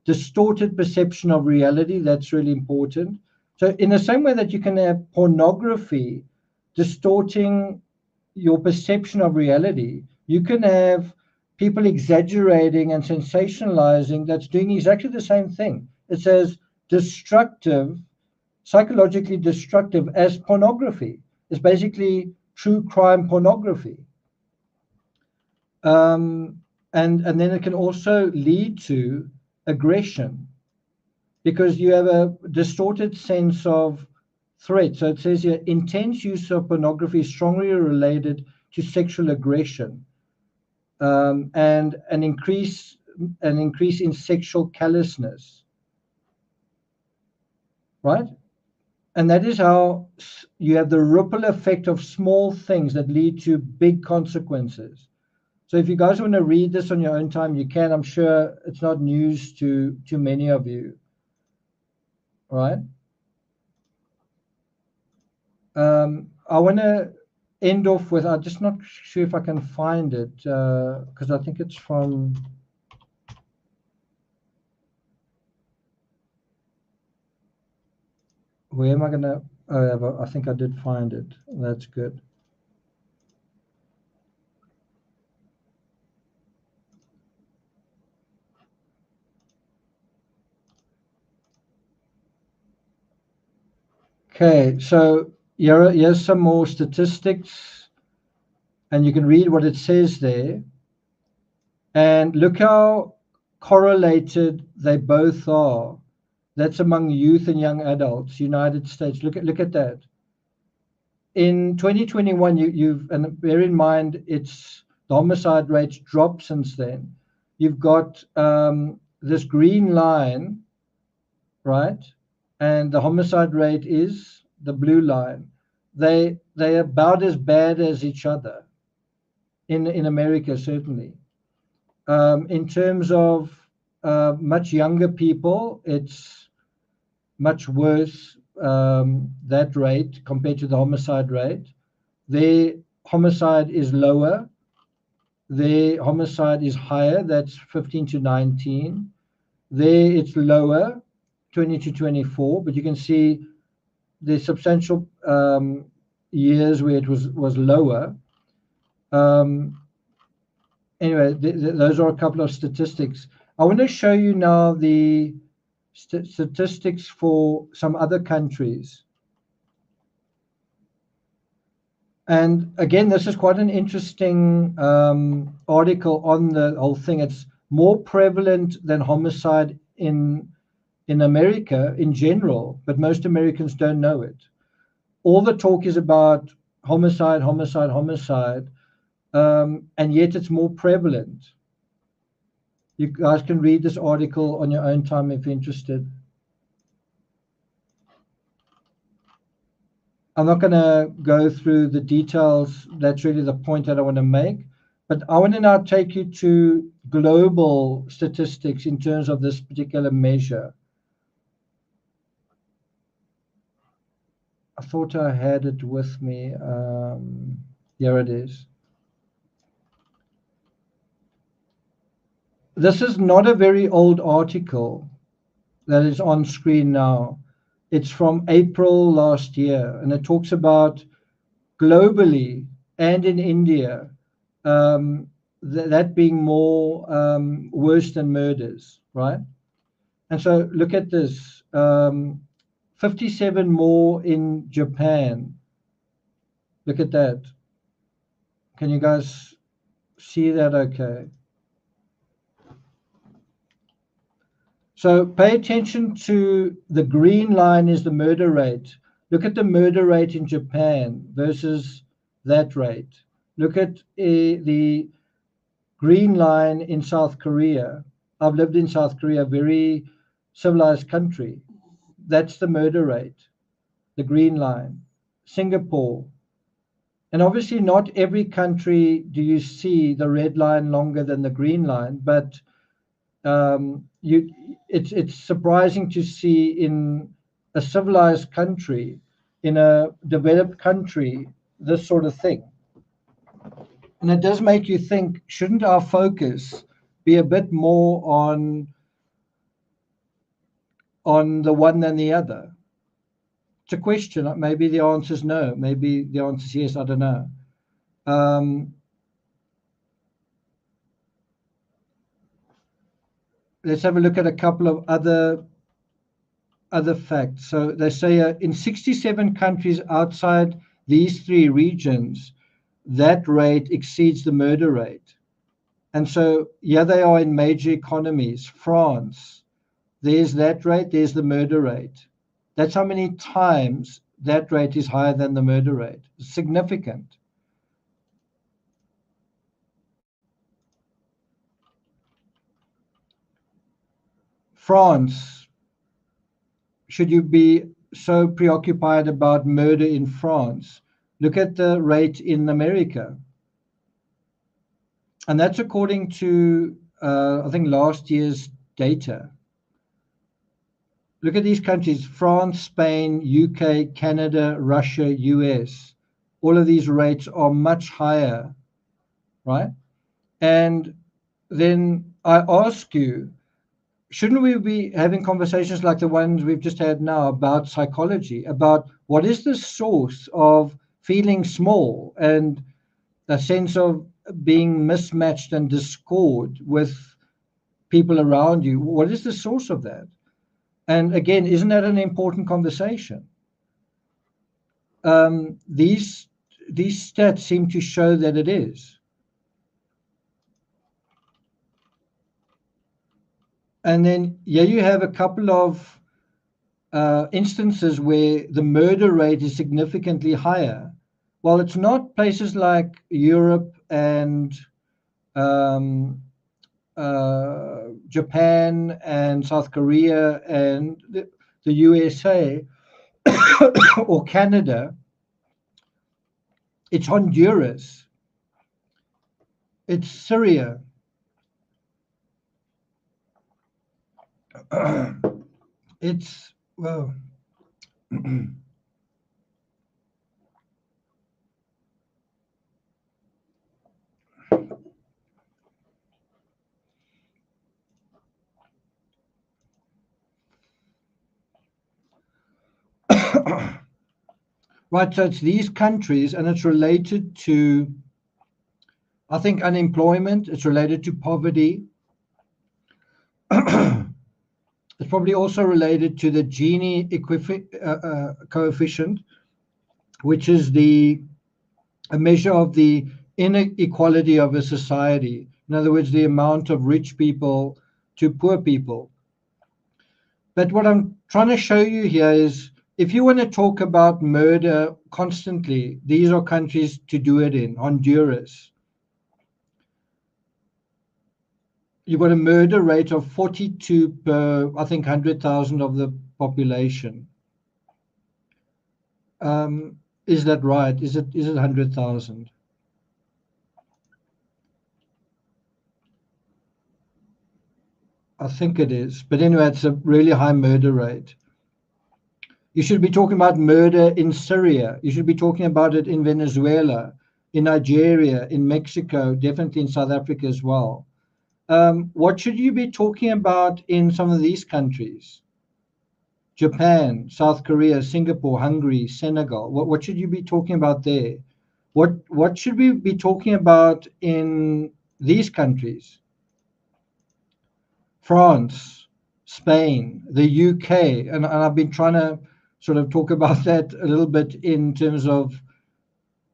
distorted perception of reality. That's really important. So in the same way that you can have pornography distorting your perception of reality, you can have people exaggerating and sensationalizing that's doing exactly the same thing. It's as destructive, psychologically destructive as pornography. It's basically true crime pornography. And then it can also lead to aggression, because you have a distorted sense of threat. So it says here, intense use of pornography is strongly related to sexual aggression, and an increase in sexual callousness, right? And that is how you have the ripple effect of small things that lead to big consequences. So if you guys want to read this on your own time, you can. I'm sure it's not news to many of you, right? I want to end off with, I'm just not sure if I can find it, because I think it's from, where am I going to? Oh, I think I did find it. That's good. Okay, so here's some more statistics, and you can read what it says there. And look how correlated they both are. That's among youth and young adults, United States. Look at that. In 2021, and bear in mind, it's the homicide rates dropped since then. You've got this green line, right? And the homicide rate is the blue line. They're about as bad as each other in America, certainly. In terms of much younger people, it's much worse, that rate compared to the homicide rate. Their homicide is lower. Their homicide is higher. That's 15 to 19. There it's lower, 20 to 24. But you can see there's substantial years where it was lower. Anyway, those are a couple of statistics. I want to show you now the statistics for some other countries. And again, this is quite an interesting article on the whole thing. It's more prevalent than homicide in America in general, but most Americans don't know it. All the talk is about homicide, homicide, homicide, and yet it's more prevalent. You guys can read this article on your own time if you're interested. I'm not going to go through the details. That's really the point that I want to make. But I want to now take you to global statistics in terms of this particular measure. I thought I had it with me. Here it is. This is not a very old article that is on screen now. It's from April last year, and it talks about globally and in India, that being more worse than murders, right? And so look at this, 57 more in Japan. Look at that. Can you guys see that okay? So pay attention to the green line is the murder rate. Look at the murder rate in Japan versus that rate. Look at the green line in South Korea. I've lived in South Korea, a very civilized country. That's the murder rate, the green line. Singapore. And obviously not every country do you see the red line longer than the green line, but it's surprising to see in a civilized country, in a developed country, this sort of thing. And it does make you think, shouldn't our focus be a bit more on the one than the other? It's a question. Maybe the answer is no. Maybe the answer is yes. I don't know. Let's have a look at a couple of other facts. So they say in 67 countries outside these three regions, that rate exceeds the murder rate. And so here they are in major economies. France, there's that rate, there's the murder rate. That's how many times that rate is higher than the murder rate. It's significant. France, should you be so preoccupied about murder in France? Look at the rate in America. And that's according to, I think, last year's data. Look at these countries: France, Spain, UK, Canada, Russia, US. All of these rates are much higher, right? And then I ask you, shouldn't we be having conversations like the ones we've just had now about psychology, about what is the source of feeling small and a sense of being mismatched and discord with people around you? What is the source of that? And again, isn't that an important conversation? These stats seem to show that it is. And then here you have a couple of instances where the murder rate is significantly higher. Well, it's not places like Europe and Japan and South Korea and the USA or Canada. It's Honduras. It's Syria. It's, well, right, so it's these countries, and it's related to, I think, unemployment. It's related to poverty. It's probably also related to the Gini coefficient, which is a measure of the inequality of a society. In other words, the amount of rich people to poor people. But what I'm trying to show you here is, if you want to talk about murder constantly, these are countries to do it in. Honduras. You've got a murder rate of 42 per, I think, 100,000 of the population. Is that right? Is it 100,000? I think it is. But anyway, it's a really high murder rate. You should be talking about murder in Syria. You should be talking about it in Venezuela, in Nigeria, in Mexico, definitely in South Africa as well. What should you be talking about in some of these countries? Japan, South Korea, Singapore, Hungary, Senegal. What should you be talking about there? What should we be talking about in these countries? France, Spain, the UK, and I've been trying to sort of talk about that a little bit in terms of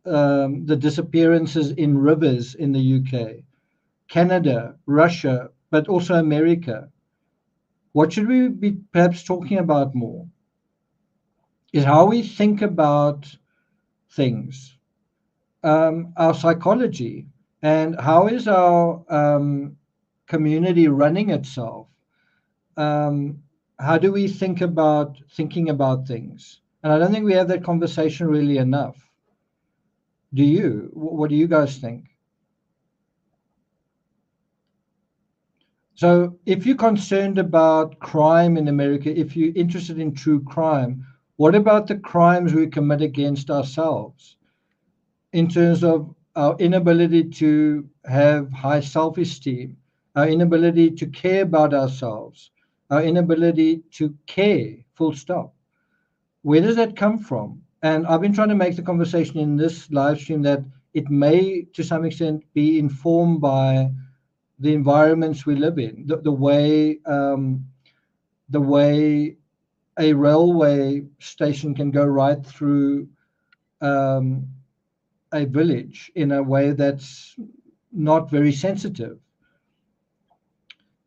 the disappearances in rivers in the UK, Canada, Russia, but also America. What should we be perhaps talking about more is how we think about things, our psychology, and how is our community running itself. How do we think about thinking about things? And I don't think we have that conversation really enough. Do you? What do you guys think? So if you're concerned about crime in America, if you're interested in true crime, what about the crimes we commit against ourselves in terms of our inability to have high self-esteem, our inability to care about ourselves, our inability to care, full stop? Where does that come from? And I've been trying to make the conversation in this live stream that it may, to some extent, be informed by the environments we live in, the way a railway station can go right through a village in a way that's not very sensitive.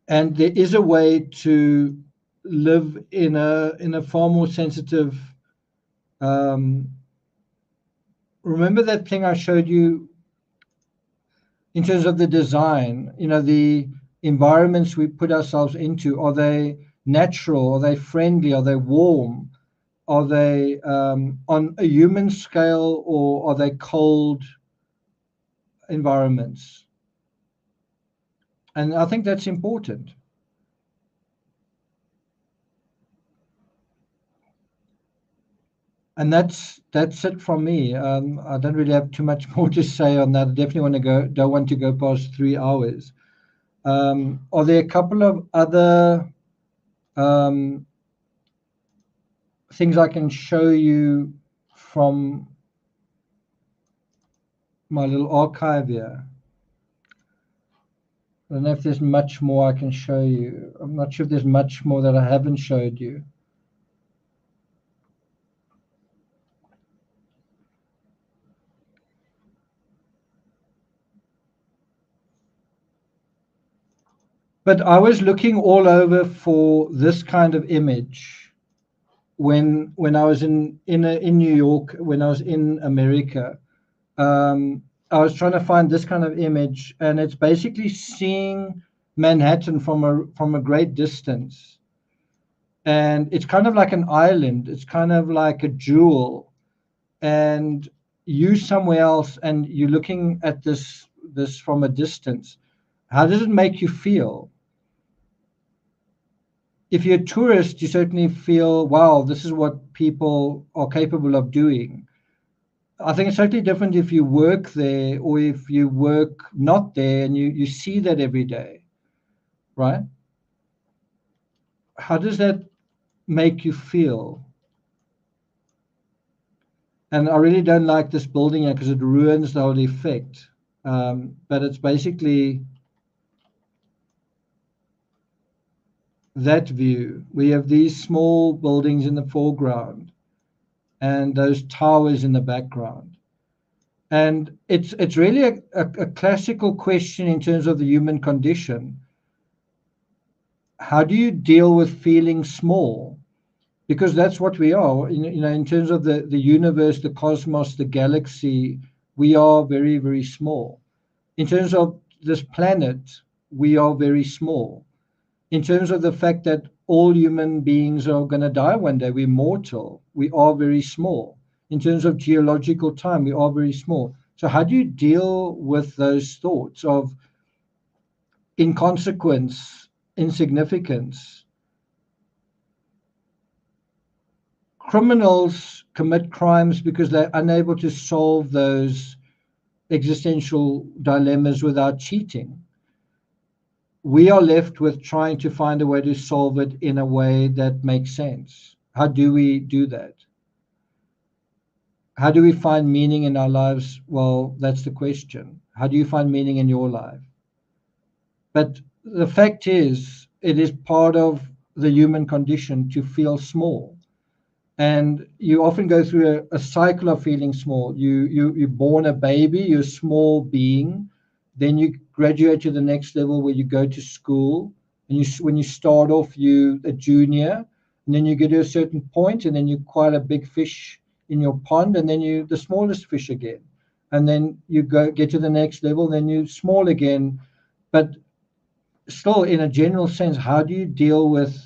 And there is a way to live in a far more sensitive. Remember that thing I showed you in terms of the design, the environments we put ourselves into, are they natural? Are they friendly? Are they warm? Are they on a human scale, or are they cold environments? And I think that's important. And that's it from me. I don't really have too much more to say on that. I definitely don't want to go past 3 hours. Are there a couple of other Things I can show you from my little archive here. I don't know if there's much more I can show you. I'm not sure if there's much more that I haven't showed you. But I was looking all over for this kind of image when I was in New York, when I was in America. I was trying to find this kind of image, and it's basically seeing Manhattan from a great distance. And it's kind of like an island. It's kind of like a jewel, and you somewhere else, and you're looking at this from a distance. How does it make you feel? If you're a tourist, you certainly feel, wow, this is what people are capable of doing. I think it's totally different if you work there or if you work not there and you see that every day, right? How does that make you feel? And I really don't like this building here because it ruins the whole effect. But it's basically that view. We have these small buildings in the foreground and those towers in the background. And it's really a classical question in terms of the human condition. How do you deal with feeling small? Because that's what we are. In terms of the universe, the cosmos, the galaxy, we are very, very small. In terms of this planet, we are very small. In terms of the fact that all human beings are going to die one day, we're mortal, we are very small. In terms of geological time, we are very small. So how do you deal with those thoughts of inconsequence, insignificance? Criminals commit crimes because they're unable to solve those existential dilemmas without cheating. We are left with trying to find a way to solve it in a way that makes sense. How do we do that? How do we find meaning in our lives? Well, that's the question. How do you find meaning in your life? But the fact is, it is part of the human condition to feel small. And you often go through a cycle of feeling small. You're born a baby, you're a small being. Then you graduate to the next level where you go to school. And when you start off, you a junior. And then you get to a certain point, and then you're quite a big fish in your pond. And then you're the smallest fish again. And then you get to the next level, and then you're small again. But still, in a general sense, how do you deal with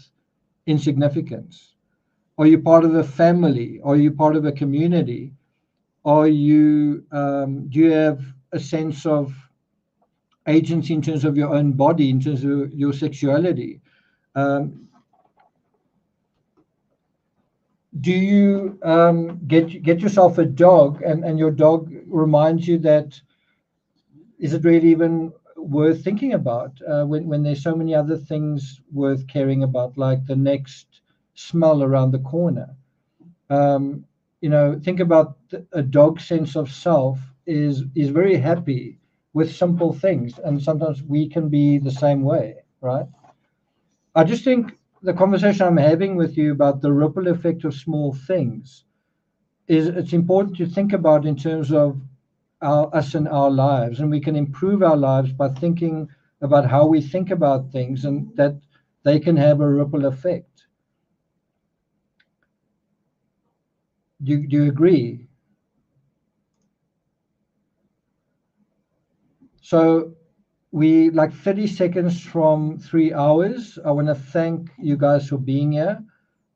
insignificance? Are you part of a family? Are you part of a community? Do you have a sense of agency in terms of your own body, in terms of your sexuality? Do you get yourself a dog, and your dog reminds you that, is it really even worth thinking about when there's so many other things worth caring about, like the next smell around the corner? Think about a dog's sense of self is very happy with simple things, and sometimes we can be the same way, right? I just think the conversation I'm having with you about the ripple effect of small things it's important to think about in terms of us and our lives, and we can improve our lives by thinking about how we think about things, and that they can have a ripple effect. Do you agree? So we like 30 seconds from 3 hours. I want to thank you guys for being here,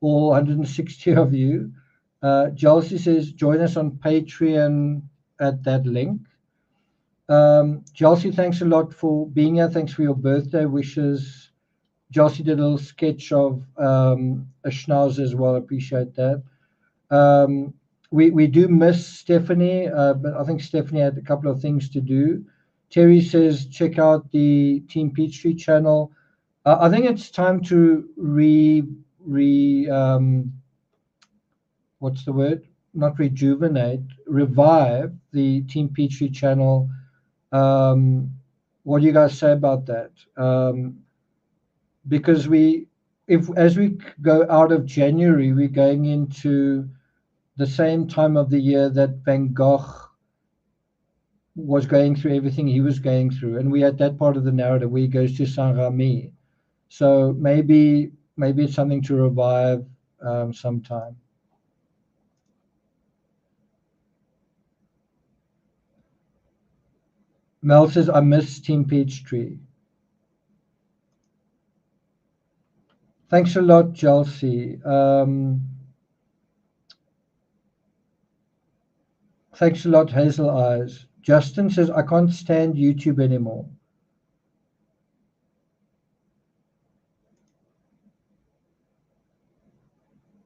all 160 of you. Chelsea says, join us on Patreon at that link. Chelsea, thanks a lot for being here. Thanks for your birthday wishes. Chelsea did a little sketch of a schnauzer as well. I appreciate that. We do miss Stephanie, but I think Stephanie had a couple of things to do. Terry says, check out the Team Peachtree channel. I think it's time to what's the word? Not rejuvenate, revive the Team Peachtree channel. What do you guys say about that? Because as we go out of January, we're going into the same time of the year that Van Gogh was going through everything he was going through, and we at that part of the narrative where he goes to Saint-Remy. So maybe it's something to revive sometime. Mel says, I miss Team Peachtree. Thanks a lot, Chelsea. Thanks a lot, Hazel Eyes. Justin says, I can't stand YouTube anymore.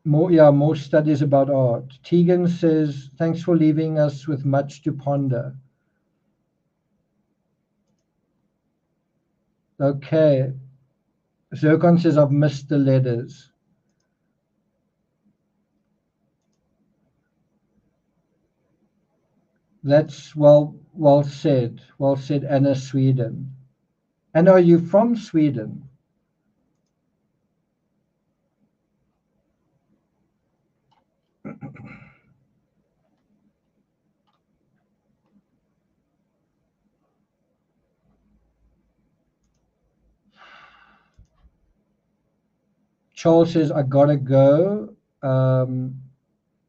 More studies about art. Tegan says, thanks for leaving us with much to ponder. Okay. Zircon says, I've missed the letters. That's well said. Well said, Anna, Sweden. And are you from Sweden? Charles says, I gotta go.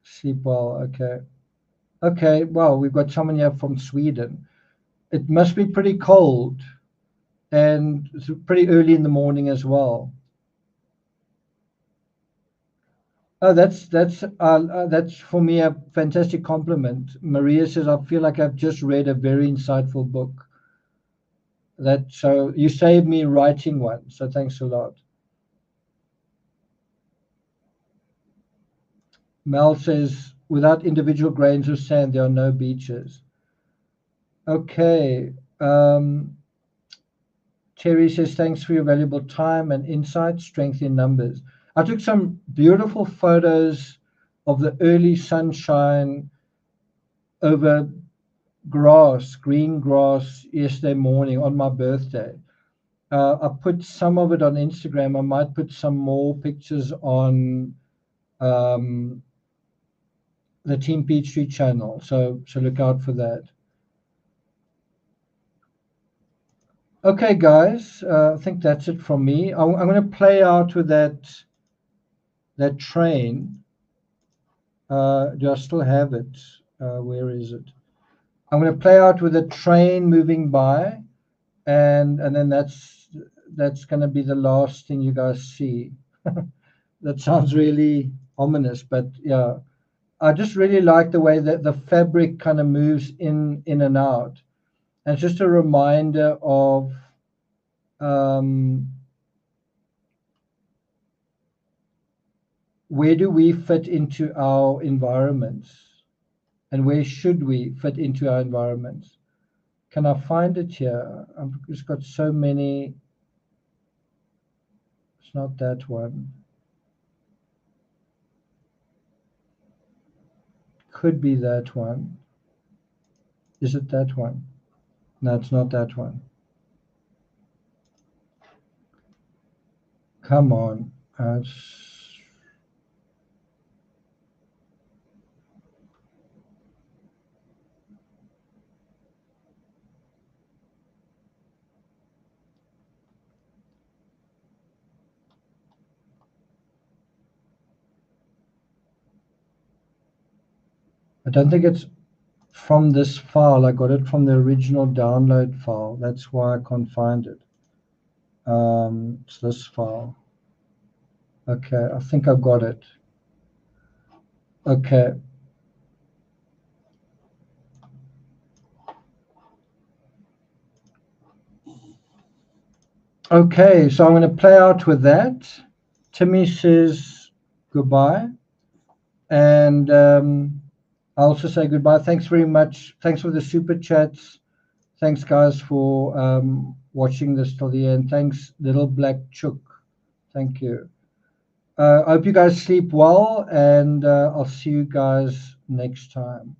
Sleep well. Okay. Okay, well, we've got someone here from Sweden. It must be pretty cold, and it's pretty early in the morning as well. Oh, that's for me a fantastic compliment. Maria says, I feel like I've just read a very insightful book. So you saved me writing one, so thanks a lot. Mel says, without individual grains of sand, there are no beaches. Okay. Terry says, thanks for your valuable time and insight, strength in numbers. I took some beautiful photos of the early sunshine over green grass, yesterday morning on my birthday. I put some of it on Instagram. I might put some more pictures on the Team Peachtree channel. So look out for that. Okay, guys, I think that's it from me. I'm going to play out with that train. Do I still have it? Where is it? I'm going to play out with a train moving by, and then that's going to be the last thing you guys see. That sounds really ominous, but yeah, I just really like the way that the fabric kind of moves in and out. And it's just a reminder of where do we fit into our environments, and where should we fit into our environments? Can I find it here? I've just got so many. It's not that one. Could be that one. Is it that one? No, it's not that one. Come on. I don't think it's from this file. I got it from the original download file. That's why I can't find it. It's this file. Okay, I think I got it. Okay. Okay, so I'm going to play out with that. Timmy says goodbye. And I also say goodbye. Thanks very much. Thanks for the super chats. Thanks, guys, for watching this till the end. Thanks, Little Black Chook. Thank you. I hope you guys sleep well, and I'll see you guys next time.